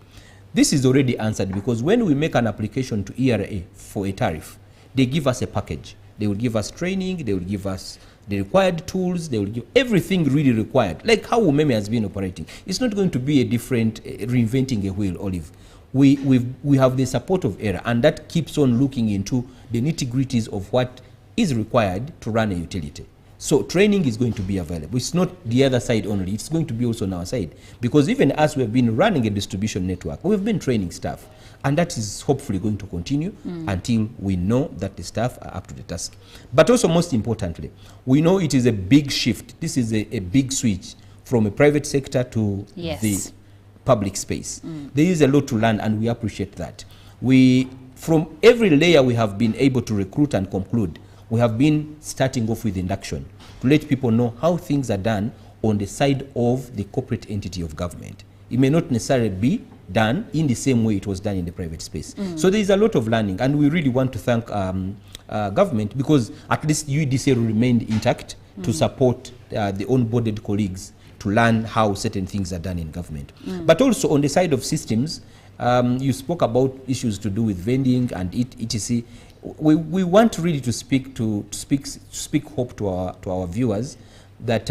[SPEAKER 2] This is already answered because when we make an application to ERA for a tariff, they give us a package. They will give us training, they will give us the required tools, they will give everything really required, like how Umeme has been operating. It's not going to be a different, reinventing a wheel, Olive. We have the support of ERA, and that keeps on looking into the nitty-gritties of what is required to run a utility. So training is going to be available. It's not the other side only, it's going to be also on our side. Because even as we have been running a distribution network, we've been training staff. And that is hopefully going to continue until we know that the staff are up to the task. But also most importantly, we know it is a big shift. This is a big switch from a private sector to the public space. There is a lot to learn and we appreciate that. From every layer we have been able to recruit and conclude, we have been starting off with induction to let people know how things are done on the side of the corporate entity of government. It may not necessarily be done in the same way it was done in the private space. So there is a lot of learning, and we really want to thank government because at least UDCL remained intact to support the onboarded colleagues to learn how certain things are done in government. But also on the side of systems, you spoke about issues to do with vending and etc. We want really to speak hope to our viewers that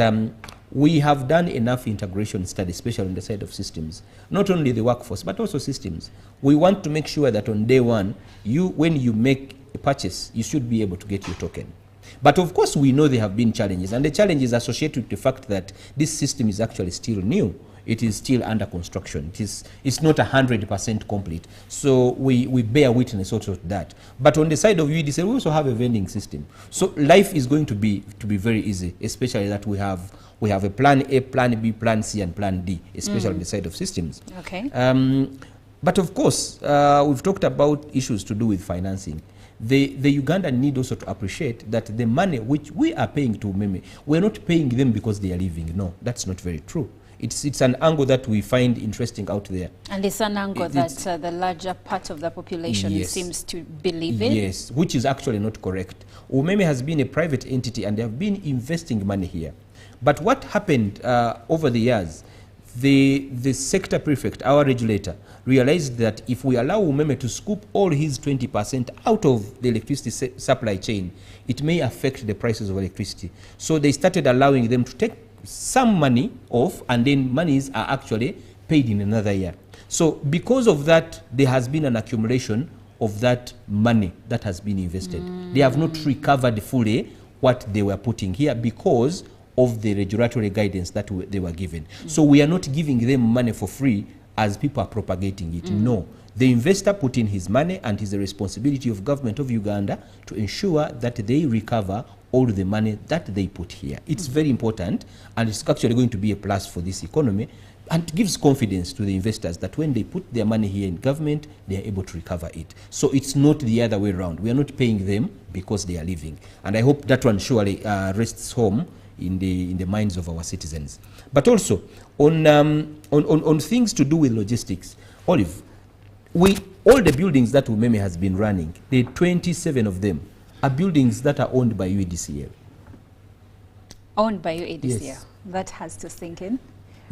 [SPEAKER 2] we have done enough integration studies, especially on the side of systems, not only the workforce, but also systems. We want to make sure that on day one, when you make a purchase, you should be able to get your token. But of course, we know there have been challenges, and the challenges associated with the fact that this system is actually still new. It is still under construction. It's not 100% complete. So we bear witness also to that. But on the side of UDCL, we also have a vending system. So life is going to be very easy, especially that we have a plan A, plan B, plan C, and plan D, especially on the side of systems.
[SPEAKER 1] Okay.
[SPEAKER 2] But of course, we've talked about issues to do with financing. The Ugandan need also to appreciate that the money which we are paying to Umeme, we're not paying them because they are leaving. No, that's not very true. It's an angle that we find interesting out there.
[SPEAKER 1] And it's an angle that the larger part of the population seems to believe in.
[SPEAKER 2] Yes, which is actually not correct. Umeme has been a private entity and they have been investing money here. But what happened over the years, the sector prefect, our regulator, realized that if we allow Umeme to scoop all his 20% out of the electricity supply chain, it may affect the prices of electricity. So they started allowing them to take some money off, and then monies are actually paid in another year. So because of that, there has been an accumulation of that money that has been invested. They have not recovered fully what they were putting here because of the regulatory guidance that they were given. So we are not giving them money for free as people are propagating it. No. The investor put in his money, and it is the responsibility of government of Uganda to ensure that they recover all the money that they put here. It's very important, and it's actually going to be a plus for this economy, and it gives confidence to the investors that when they put their money here in government, they are able to recover it. So it's not the other way around. We are not paying them because they are leaving. And I hope that one surely rests home in the minds of our citizens. But also, on things to do with logistics, Olive, all the buildings that Umeme has been running, the 27 of them, are buildings that are owned by UEDCL.
[SPEAKER 1] Owned by UEDCL?
[SPEAKER 2] Yes.
[SPEAKER 1] That has to sink in.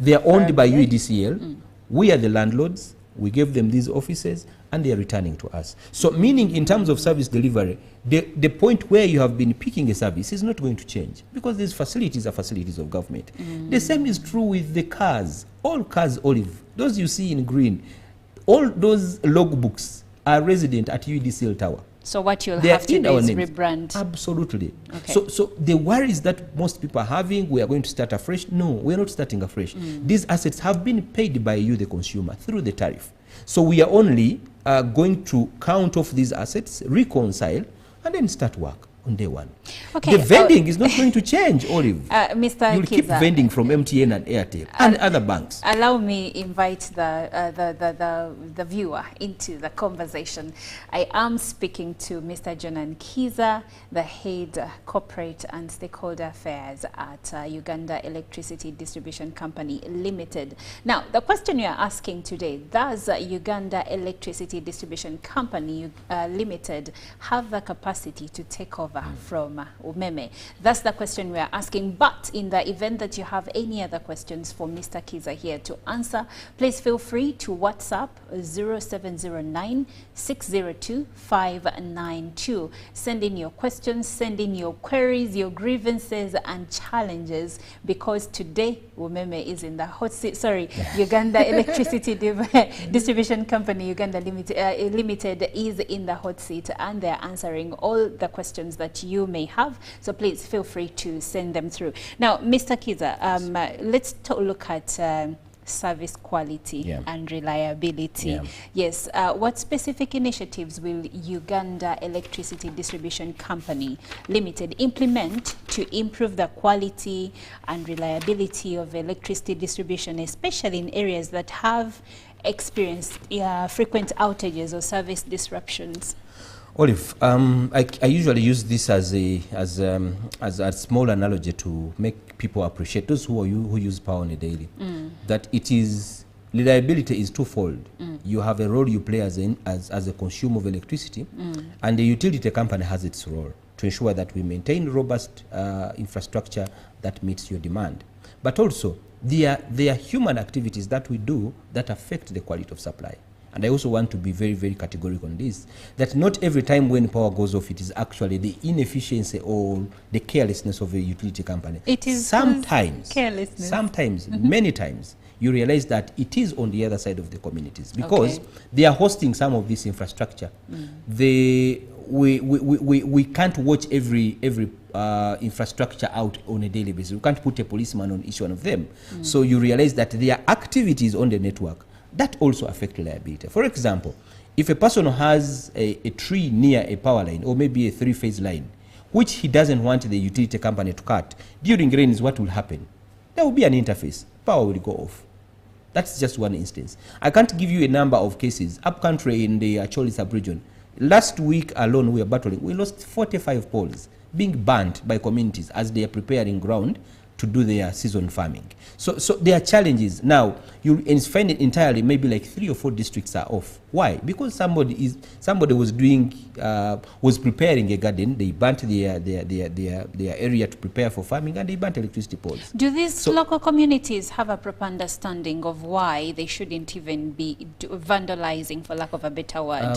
[SPEAKER 2] They are owned by UEDCL. We are the landlords. We gave them these offices, and they are returning to us. So meaning in terms of service delivery, the point where you have been picking a service is not going to change, because these facilities are facilities of government. The same is true with the cars. All cars, Olive, those you see in green, all those logbooks are resident at UEDCL Tower.
[SPEAKER 1] So what you'll have to do is rebrand.
[SPEAKER 2] Absolutely.
[SPEAKER 1] Okay.
[SPEAKER 2] So the worries that most people are having, we are going to start afresh. No, we're not starting afresh. These assets have been paid by you, the consumer, through the tariff. So we are only going to count off these assets, reconcile, and then start work on day one.
[SPEAKER 1] Okay,
[SPEAKER 2] the vending is not going to change, Olive.
[SPEAKER 1] Mr.
[SPEAKER 2] You'll keep vending from MTN and Airtel and other banks.
[SPEAKER 1] Allow me invite the viewer into the conversation. I am speaking to Mr. Jonan Kiza, the head corporate and stakeholder affairs at Uganda Electricity Distribution Company Limited. Now, the question you are asking today, does Uganda Electricity Distribution Company Limited have the capacity to take over from Umeme? That's the question we are asking. But in the event that you have any other questions for Mr. Kiza here to answer, please feel free to WhatsApp 0709 602 592. Send in your questions, send in your queries, your grievances and challenges, because today Umeme is in the hot seat. Sorry, Uganda Electricity Distribution Company Uganda Limited is in the hot seat, and they're answering all the questions that you may have. So please feel free to send them through. Now, Mr. Kiza, let's look at service quality and reliability. Yes, what specific initiatives will Uganda Electricity Distribution Company Limited implement to improve the quality and reliability of electricity distribution, especially in areas that have experienced frequent outages or service disruptions?
[SPEAKER 2] Olive, I usually use this as a small analogy to make people appreciate, those who use power on a daily, that reliability is twofold. You have a role you play as a consumer of electricity, and the utility company has its role to ensure that we maintain robust infrastructure that meets your demand. But also, there are human activities that we do that affect the quality of supply. And I also want to be very, very categorical on this, that not every time when power goes off, it is actually the inefficiency or the carelessness of a utility company.
[SPEAKER 1] It is
[SPEAKER 2] sometimes
[SPEAKER 1] carelessness.
[SPEAKER 2] Sometimes, many times, you realize that it is on the other side of the communities, because they are hosting some of this infrastructure. We can't watch every infrastructure out on a daily basis. We can't put a policeman on each one of them. So you realize that there are activities on the network that also affect reliability. For example, if a person has a tree near a power line, or maybe a three-phase line, which he doesn't want the utility company to cut, during rains, what will happen? There will be an interface. Power will go off. That's just one instance. I can't give you a number of cases. Upcountry in the Acholi sub-region, last week alone we are battling. We lost 45 poles being burnt by communities as they are preparing ground to do their season farming. So there are challenges. Now, you find it entirely, maybe like 3 or 4 districts are off. Why? Because somebody was preparing a garden, they burnt their area to prepare for farming, and they burnt electricity poles.
[SPEAKER 1] Do these local communities have a proper understanding of why they shouldn't even be vandalizing, for lack of a better word?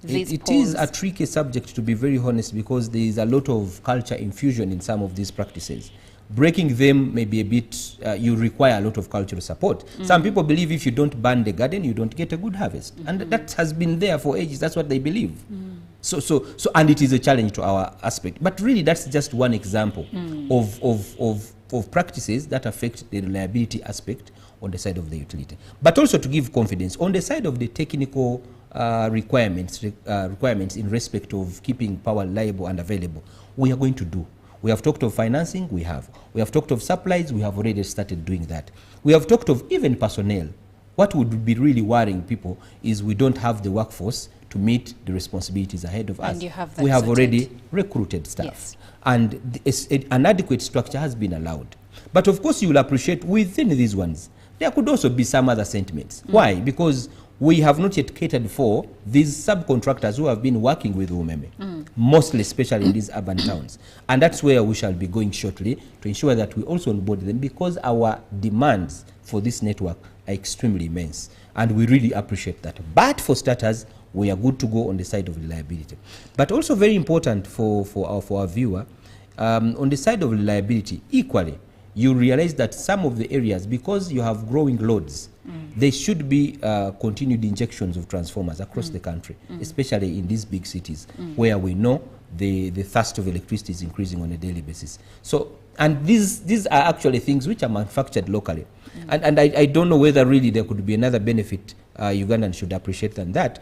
[SPEAKER 2] It is a tricky subject, to be very honest, because there is a lot of culture infusion in some of these practices. Breaking them may be a bit, you require a lot of cultural support. Some people believe if you don't burn the garden, you don't get a good harvest. And that has been there for ages. That's what they believe. And it is a challenge to our aspect. But really, that's just one example of of practices that affect the reliability aspect on the side of the utility. But also to give confidence on the side of the technical requirements in respect of keeping power reliable and available, we are going to do. We have talked of financing, we have. We have talked of supplies, we have already started doing that. We have talked of even personnel. What would be really worrying people is we don't have the workforce to meet the responsibilities ahead of us.
[SPEAKER 1] And you have that
[SPEAKER 2] we have
[SPEAKER 1] sorted.
[SPEAKER 2] already recruited staff.
[SPEAKER 1] Yes.
[SPEAKER 2] And an adequate structure has been allowed. But of course you will appreciate within these ones, there could also be some other sentiments. Why? Because we have not yet catered for these subcontractors who have been working with Umeme, mostly especially in these urban towns. And that's where we shall be going shortly to ensure that we also onboard them, because our demands for this network are extremely immense. And we really appreciate that. But for starters, we are good to go on the side of reliability. But also very important for our viewer, on the side of reliability, equally, you realize that some of the areas, because you have growing loads, there should be continued injections of transformers across the country, especially in these big cities, where we know the thirst of electricity is increasing on a daily basis. So, and these are actually things which are manufactured locally. And I don't know whether really there could be another benefit Ugandans should appreciate than that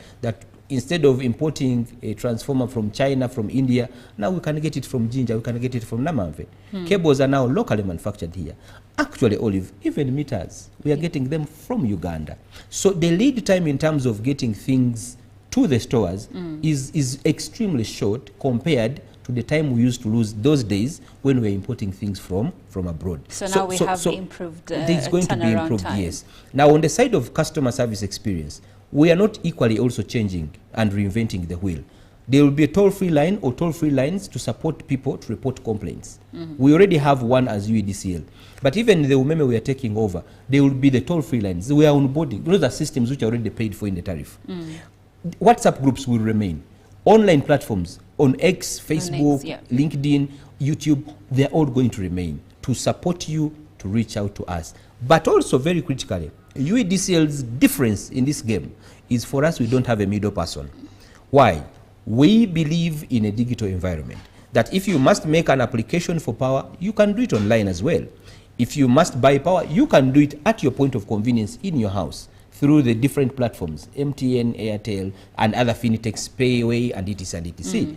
[SPEAKER 2] instead of importing a transformer from China, from India, now we can get it from Jinja, we can get it from Namamve. Cables are now locally manufactured here. Actually, Olive, even meters, we are getting them from Uganda. So the lead time in terms of getting things to the stores is extremely short compared to the time we used to lose those days when we were importing things from abroad.
[SPEAKER 1] So now we have improved
[SPEAKER 2] there's going to be improved,
[SPEAKER 1] time.
[SPEAKER 2] yes. Now on the side of customer service experience, we are not equally also changing and reinventing the wheel. There will be a toll-free line or toll-free lines to support people to report complaints. We already have one as UEDCL. But even the Umeme we are taking over, there will be the toll-free lines. We are onboarding. Those are systems which are already paid for in the tariff. WhatsApp groups will remain. Online platforms on X, Facebook, LinkedIn, YouTube, they're all going to remain to support you to reach out to us. But also very critically, UEDCL's difference in this game is for us, we don't have a middle person. Why? We believe in a digital environment, that if you must make an application for power, you can do it online as well. If you must buy power, you can do it at your point of convenience in your house through the different platforms, MTN, Airtel, and other Finitex, Payway, and etc. and etc.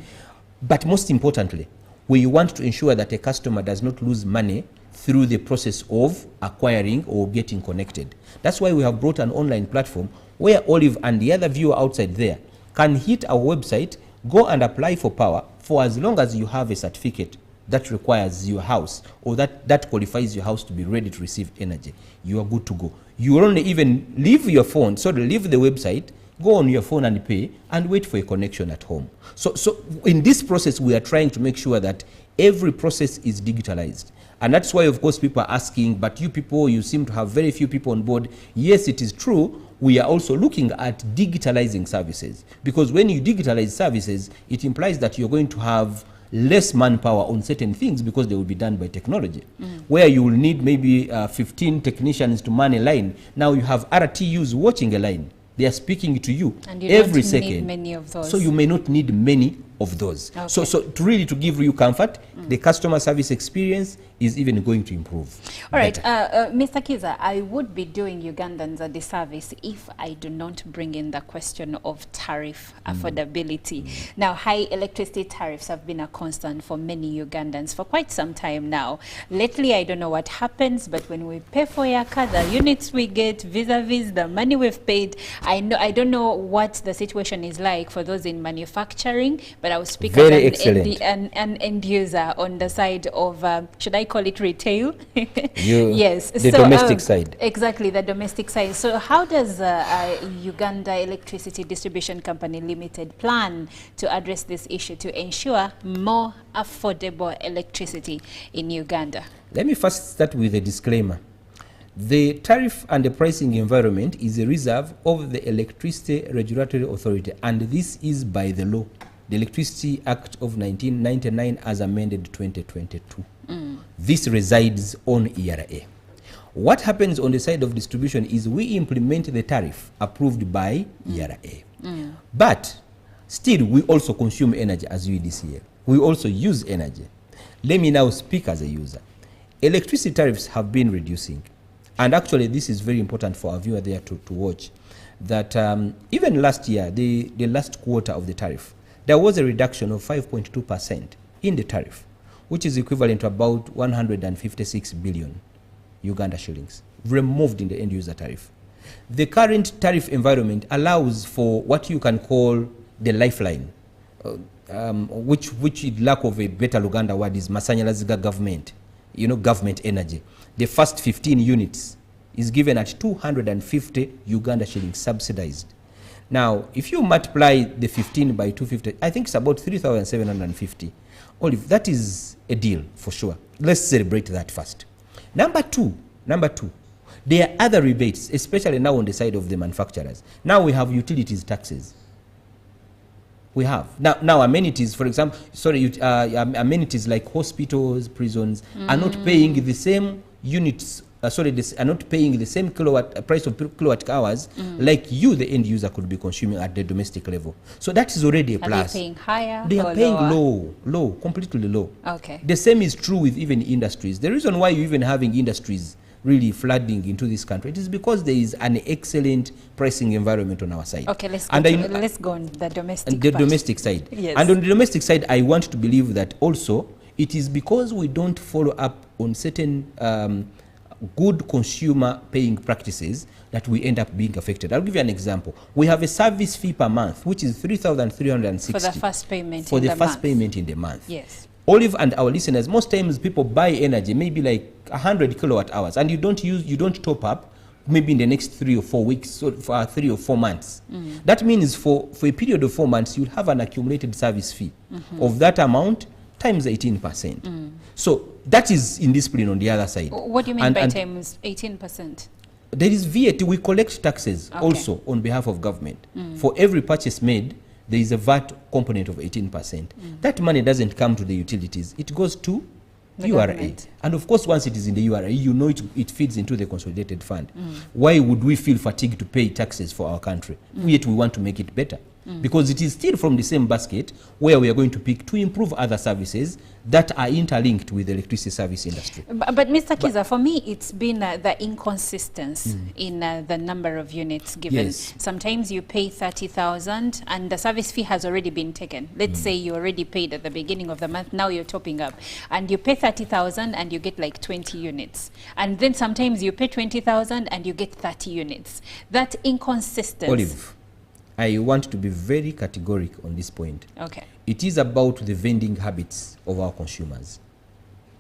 [SPEAKER 2] But most importantly, we want to ensure that a customer does not lose money through the process of acquiring or getting connected. That's why we have brought an online platform where Olive and the other viewer outside there can hit our website, go and apply for power for as long as you have a certificate that requires your house or that qualifies your house to be ready to receive energy. You are good to go. You only even leave your phone, so leave the website, go on your phone and pay, and wait for a connection at home. So in this process, we are trying to make sure that every process is digitalized. And that's why, of course, people are asking, but you people, you seem to have very few people on board. Yes, it is true. We are also looking at digitalizing services. Because when you digitalize services, it implies that you're going to have less manpower on certain things because they will be done by technology. Where you will need maybe 15 technicians to man a line, now you have RTUs watching a line. They are speaking to you,
[SPEAKER 1] and you
[SPEAKER 2] every
[SPEAKER 1] don't
[SPEAKER 2] second.
[SPEAKER 1] Need many of those.
[SPEAKER 2] So you may not need many of those.
[SPEAKER 1] Okay.
[SPEAKER 2] So to give you comfort, the customer service experience is even going to improve.
[SPEAKER 1] All right, Mr. Kiza, I would be doing Ugandans a disservice if I do not bring in the question of tariff affordability. Now, high electricity tariffs have been a constant for many Ugandans for quite some time now. Lately, I don't know what happens, but when we pay for Yaka, the units we get vis-a-vis the money we've paid, I don't know what the situation is like for those in manufacturing, but I will speak as an end user on the side of, should I call it retail? Yes.
[SPEAKER 2] The domestic side.
[SPEAKER 1] Exactly, the domestic side. So how does Uganda Electricity Distribution Company Limited plan to address this issue to ensure more affordable electricity in Uganda?
[SPEAKER 2] Let me first start with a disclaimer. The tariff and the pricing environment is a reserve of the Electricity Regulatory Authority, and this is by the law, the Electricity Act of 1999 as amended 2022. This resides on ERA. What happens on the side of distribution is we implement the tariff approved by ERA. But still, we also consume energy as UEDCL. We also use energy. Let me now speak as a user. electricity tariffs have been reducing. And actually, this is very important for our viewer there to watch, that even last year, the last quarter of the tariff, there was a reduction of 5.2% in the tariff, which is equivalent to about 156 billion Uganda shillings removed in the end user tariff. The current tariff environment allows for what you can call the lifeline, which in lack of a better Luganda word is masanyalaziga government, government energy. The first 15 units is given at 250 Uganda shillings subsidized. Now, if you multiply the 15 by 250, I think it's about 3,750. Olive, that is a deal for sure. Let's celebrate that first. Number two, there are other rebates, especially now on the side of the manufacturers. Now we have utilities taxes. We have. Now amenities, for example, amenities like hospitals, prisons are not paying the same units, are not paying the same price of kilowatt hours like you, the end user, could be consuming at the domestic level. So that is already a plus.
[SPEAKER 1] Are they paying higher?
[SPEAKER 2] They are paying low, completely low.
[SPEAKER 1] Okay.
[SPEAKER 2] The same is true with even industries. The reason why you're even having industries really flooding into this country, it is because there is an excellent pricing environment on our side.
[SPEAKER 1] Okay, let's go on the domestic
[SPEAKER 2] part. Domestic side.
[SPEAKER 1] Yes.
[SPEAKER 2] And on the domestic side, I want to believe that also it is because we don't follow up on certain good consumer paying practices that we end up being affected. I'll give you an example. We have a service fee per month, which is 3,360
[SPEAKER 1] for the first payment
[SPEAKER 2] for the first payment in the month.
[SPEAKER 1] Yes.
[SPEAKER 2] Olive and our listeners, most times people buy energy, maybe like 100 kilowatt hours, and you don't top up maybe in the next 3 or 4 weeks, so for 3 or 4 months. That means for a period of 4 months, you'll have an accumulated service fee of that amount times 18%. So that is indiscipline on the other side.
[SPEAKER 1] What do you mean by times 18%?
[SPEAKER 2] There is VAT. We collect taxes also on behalf of government. For every purchase made, there is a VAT component of 18%. That money doesn't come to the utilities. It goes to the URA. Government. And of course, once it is in the URA, it feeds into the consolidated fund. Why would we feel fatigued to pay taxes for our country? Yet we want to make it better. Because it is still from the same basket where we are going to pick to improve other services that are interlinked with the electricity service industry.
[SPEAKER 1] But Mr. Kiza, for me, it's been the inconsistency in the number of units given.
[SPEAKER 2] Yes.
[SPEAKER 1] Sometimes you pay 30,000 and the service fee has already been taken. Let's say you already paid at the beginning of the month, now you're topping up. And you pay 30,000 and you get like 20 units. And then sometimes you pay 20,000 and you get 30 units. That inconsistency.
[SPEAKER 2] Olive, I want to be very categorical on this point.
[SPEAKER 1] Okay.
[SPEAKER 2] It is about the vending habits of our consumers.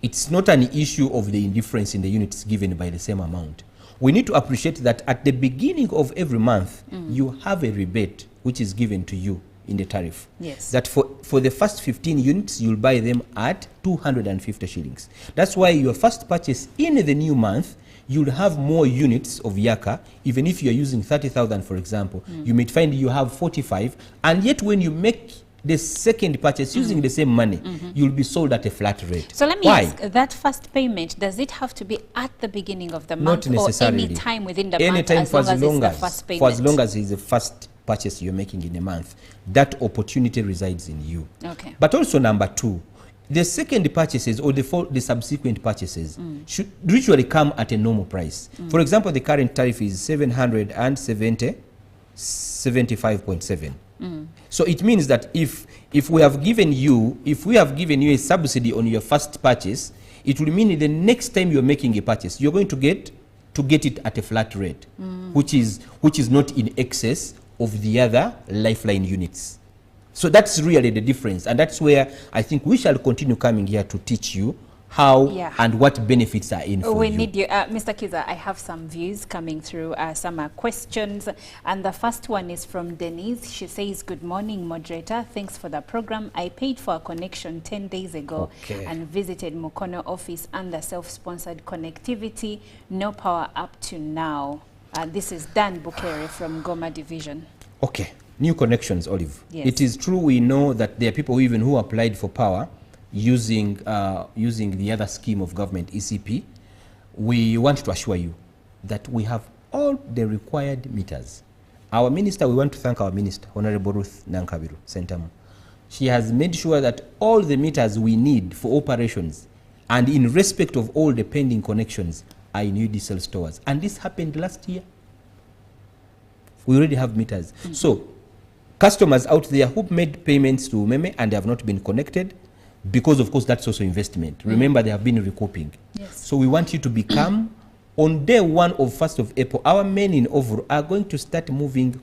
[SPEAKER 2] It's not an issue of the indifference in the units given by the same amount. We need to appreciate that at the beginning of every month, you have a rebate which is given to you in the tariff.
[SPEAKER 1] Yes.
[SPEAKER 2] That for the first 15 units, you'll buy them at 250 shillings. That's why your first purchase in the new month, you'll have more units of Yaka. Even if you're using 30,000, for example, you may find you have 45, and yet when you make the second purchase using the same money, you'll be sold at a flat rate.
[SPEAKER 1] So let me ask, that first payment, does it have to be at the beginning of the month
[SPEAKER 2] Not necessarily.
[SPEAKER 1] or any time within the month
[SPEAKER 2] Anytime
[SPEAKER 1] as long as it's the first payment?
[SPEAKER 2] For as long as it's the first purchase you're making in a month, that opportunity resides in you.
[SPEAKER 1] Okay.
[SPEAKER 2] But also number two, the second purchases or the subsequent purchases should usually come at a normal price. For example, the current tariff is 775.7. So it means that if we have given you a subsidy on your first purchase, it will mean the next time you're making a purchase, you're going to get it at a flat rate, which is not in excess of the other lifeline units. So that's really the difference, and that's where I think we shall continue coming here to teach you how and what benefits are in for
[SPEAKER 1] we
[SPEAKER 2] you.
[SPEAKER 1] need you. Mr. Kiza, I have some views coming through, some questions, and the first one is from Denise. She says, good morning, moderator. Thanks for the program. I paid for a connection 10 days ago and visited Mukono office under self-sponsored connectivity. No power up to now. This is Dan Bukere from Goma Division.
[SPEAKER 2] Okay. New connections, Olive.
[SPEAKER 1] Yes.
[SPEAKER 2] It is true we know that there are people even who applied for power using the other scheme of government, ECP. We want to assure you that we have all the required meters. Our minister, we want to thank our minister, Honorable Ruth Nankabiru Sentamu. She has made sure that all the meters we need for operations and in respect of all the pending connections are in UDCL stores. And this happened last year. We already have meters. So customers out there who made payments to Umeme and they have not been connected, because of course that's also investment. Remember, they have been recouping.
[SPEAKER 1] Yes.
[SPEAKER 2] So we want you to become, on day 1 of 1st of April, our men in Ovuru are going to start moving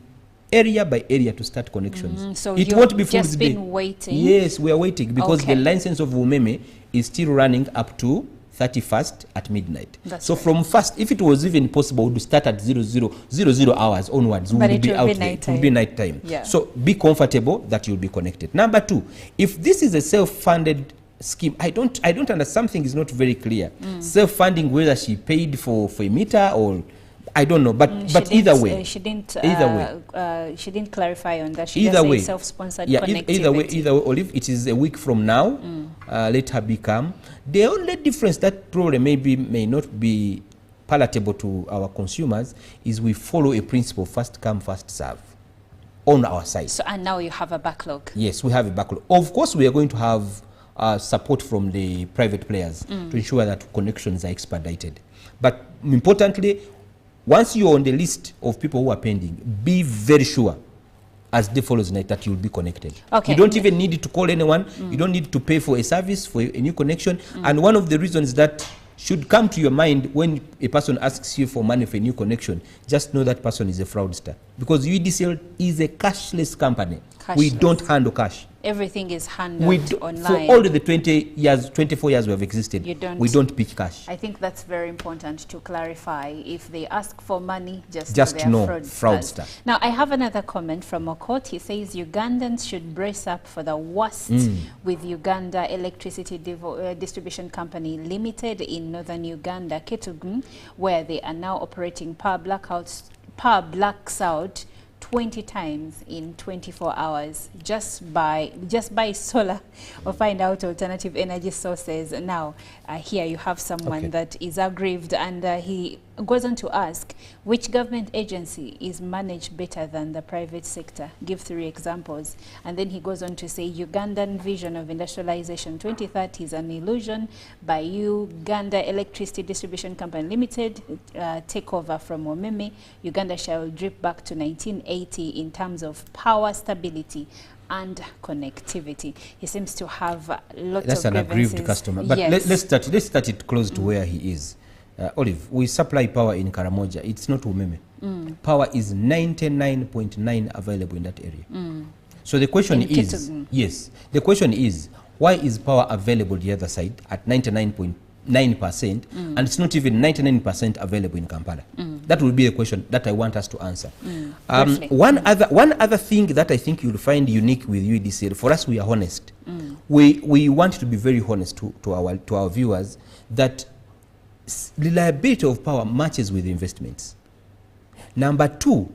[SPEAKER 2] area by area to start connections.
[SPEAKER 1] So
[SPEAKER 2] it
[SPEAKER 1] you've
[SPEAKER 2] won't be full
[SPEAKER 1] just
[SPEAKER 2] day.
[SPEAKER 1] been waiting?
[SPEAKER 2] Yes, we are waiting because
[SPEAKER 1] Okay.
[SPEAKER 2] the license of Umeme is still running up to 31st at midnight.
[SPEAKER 1] That's
[SPEAKER 2] so
[SPEAKER 1] right.
[SPEAKER 2] from 1st, if it was even possible, we would start at 00 hours onwards. We
[SPEAKER 1] But
[SPEAKER 2] will
[SPEAKER 1] it
[SPEAKER 2] be
[SPEAKER 1] will
[SPEAKER 2] out
[SPEAKER 1] be
[SPEAKER 2] there. It
[SPEAKER 1] nighttime.
[SPEAKER 2] will be night time.
[SPEAKER 1] Yeah.
[SPEAKER 2] So be comfortable that you'll be connected. Number 2, if this is a self-funded scheme, I don't understand. Something is not very clear. Self-funding, whether she paid for a meter or I don't know, but either way,
[SPEAKER 1] she didn't clarify on that. She
[SPEAKER 2] either
[SPEAKER 1] just
[SPEAKER 2] way,
[SPEAKER 1] said self-sponsored
[SPEAKER 2] yeah,
[SPEAKER 1] connectivity.
[SPEAKER 2] either way, Olive, it is a week from now. Let her become. The only difference that probably may not be palatable to our consumers is we follow a principle: first come, first serve, on our side.
[SPEAKER 1] So, and now you have a backlog.
[SPEAKER 2] Yes, we have a backlog. Of course, we are going to have support from the private players to ensure that connections are expedited. But importantly, once you're on the list of people who are pending, be very sure as day follows night that you'll be connected.
[SPEAKER 1] Okay.
[SPEAKER 2] You don't even need to call anyone. You don't need to pay for a service, for a new connection. And one of the reasons that should come to your mind when a person asks you for money for a new connection, just know that person is a fraudster. Because UDCL is a cashless company. We don't handle cash.
[SPEAKER 1] Everything is handled online.
[SPEAKER 2] For all the 24 years we have existed, we don't pitch cash.
[SPEAKER 1] I think that's very important to clarify. If they ask for money, just
[SPEAKER 2] know
[SPEAKER 1] fraudster. Now, I have another comment from Okot. He says Ugandans should brace up for the worst with Uganda Electricity Distribution Company Limited in northern Uganda, Kitgum, where they are now operating power blacks out 20 times in 24 hours just by solar or find out alternative energy sources. Now, here you have someone that is aggrieved, and he goes on to ask, which government agency is managed better than the private sector? Give 3 examples. And then he goes on to say, Ugandan vision of industrialization 2030 is an illusion by Uganda Electricity Distribution Company Limited. Takeover from Umeme, Uganda shall drip back to 1980 in terms of power stability and connectivity. He seems to have a lot
[SPEAKER 2] That's
[SPEAKER 1] of grievances.
[SPEAKER 2] an aggrieved customer. But
[SPEAKER 1] yes.
[SPEAKER 2] let's start it close to where he is. Olive, we supply power in Karamoja. It's not Umeme. Power is 99.9 available in that area. So the question is, yes, the question is, why is power available the other side at 99.9% and it's not even 99% available in Kampala? That will be a question that I want us to answer. One other thing that I think you'll find unique with UDCL, for us, we are honest. We want to be very honest to our viewers that reliability of power matches with investments. Number 2,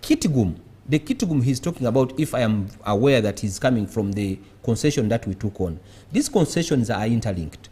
[SPEAKER 2] Kitgum. The Kitgum he's talking about, if I am aware that he's coming from the concession that we took on. These concessions are interlinked.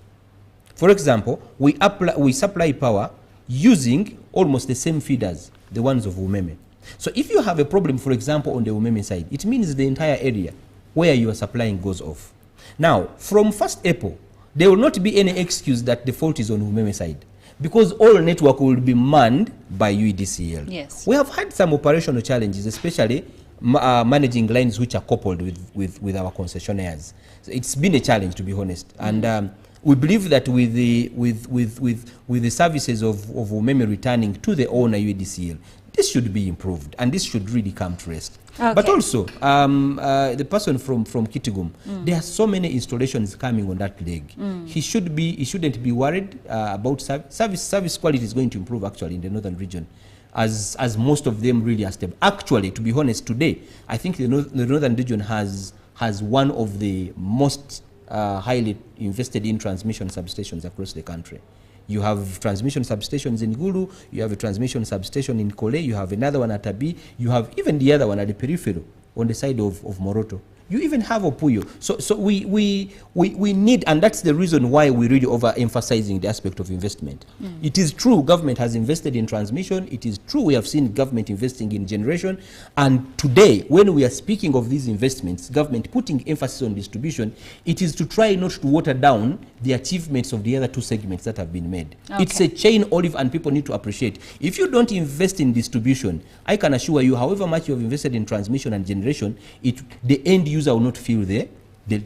[SPEAKER 2] For example, we supply power using almost the same feeders, the ones of Umeme. So if you have a problem, for example, on the Umeme side, it means the entire area where you are supplying goes off. Now, from 1st April, there will not be any excuse that the fault is on Umeme side, because all network will be manned by UDCL.
[SPEAKER 1] Yes.
[SPEAKER 2] We have had some operational challenges, especially managing lines which are coupled with our concessionaires. So it's been a challenge, to be honest. And we believe that with the services of Umeme returning to the owner UDCL, this should be improved and this should really come to rest.
[SPEAKER 1] Okay.
[SPEAKER 2] But also, the person from Kitgum, there are so many installations coming on that leg. He shouldn't be worried about service quality is going to improve actually in the northern region, as most of them really are stable. Actually, to be honest, today I think the northern region has one of the most highly invested in transmission substations across the country. You have transmission substations in Gulu, you have a transmission substation in Kole, you have another one at Abi, you have even the other one at the peripheral on the side of Moroto. You even have Opuyo. So we need, and that's the reason why we really overemphasizing the aspect of investment. It is true government has invested in transmission. It is true we have seen government investing in generation. And today, when we are speaking of these investments, government putting emphasis on distribution, it is to try not to water down the achievements of the other two segments that have been made.
[SPEAKER 1] Okay.
[SPEAKER 2] It's a chain olive, and people need to appreciate. If you don't invest in distribution, I can assure you, however much you have invested in transmission and generation, the end user will not feel the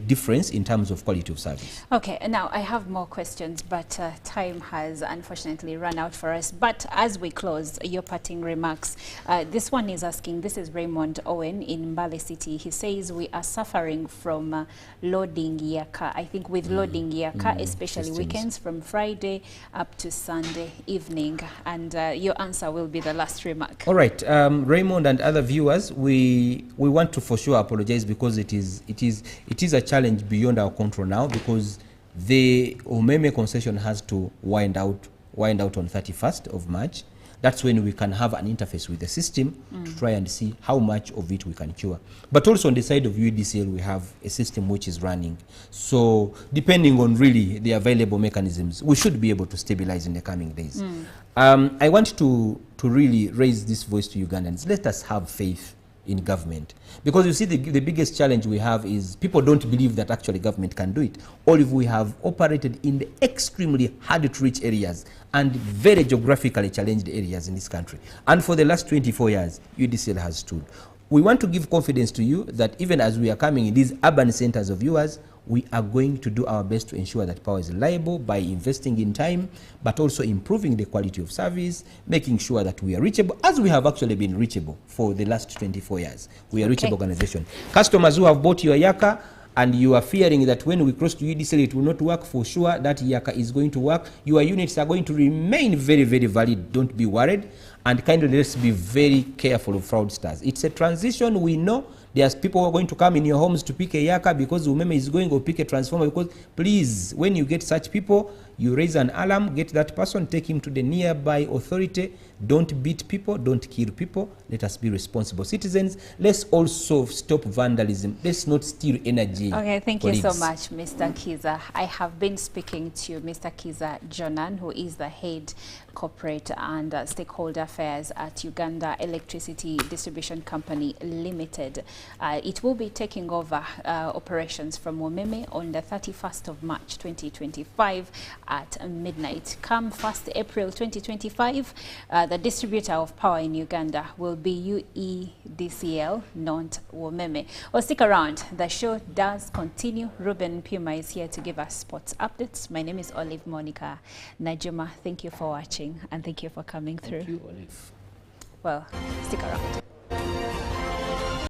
[SPEAKER 2] difference in terms of quality of service.
[SPEAKER 1] Okay, now I have more questions, but time has unfortunately run out for us. But as we close, your parting remarks. This one is asking, this is Raymond Owen in Mbale City. He says we are suffering from loading yaka. I think with loading yaka, especially systems. Weekends from Friday up to Sunday evening. And your answer will be the last remark.
[SPEAKER 2] All right, Raymond and other viewers, we want to for sure apologize, because it is a challenge beyond our control now, because the Omeme concession has to wind out on 31st of March. That's when we can have an interface with the system to try and see how much of it we can cure. But also on the side of UDCL, we have a system which is running. So depending on really the available mechanisms, we should be able to stabilize in the coming days. I want to really raise this voice to Ugandans. Let us have faith in government, because you see the biggest challenge we have is people don't believe that actually government can do it. Or if we have operated in the extremely hard to reach areas and very geographically challenged areas in this country, and for the last 24 years UDCL has stood. We want to give confidence to you that even as we are coming in these urban centers of yours, we are going to do our best to ensure that power is reliable by investing in time, but also improving the quality of service, making sure that we are reachable, as we have actually been reachable for the last 24 years. We are a reachable organization. Customers who have bought your yaka and you are fearing that when we cross to UDCL it will not work, for sure that yaka is going to work. Your units are going to remain very, very valid. Don't be worried. And kindly let's be very careful of fraudsters. It's a transition, we know. There's people who are going to come in your homes to pick a yaka because Umeme is going, or pick a transformer, because please, when you get such people, you raise an alarm, get that person, take him to the nearby authority. Don't beat people, don't kill people. Let us be responsible citizens. Let's also stop vandalism. Let's not steal energy.
[SPEAKER 1] Okay, thank you so much, Mr. Kiza. I have been speaking to Mr. Kiza Jonan, who is the head corporate and stakeholder affairs at Uganda Electricity Distribution Company Limited. It will be taking over operations from Omeme on the 31st of March 2025 at midnight. Come 1st April 2025, the distributor of power in Uganda will be UEDCL, not Omeme. Well, stick around. The show does continue. Ruben Puma is here to give us sports updates. My name is Olive Monica Najuma. Thank you for watching and thank you for coming through.
[SPEAKER 2] Thank you, Olive.
[SPEAKER 1] Well, stick around.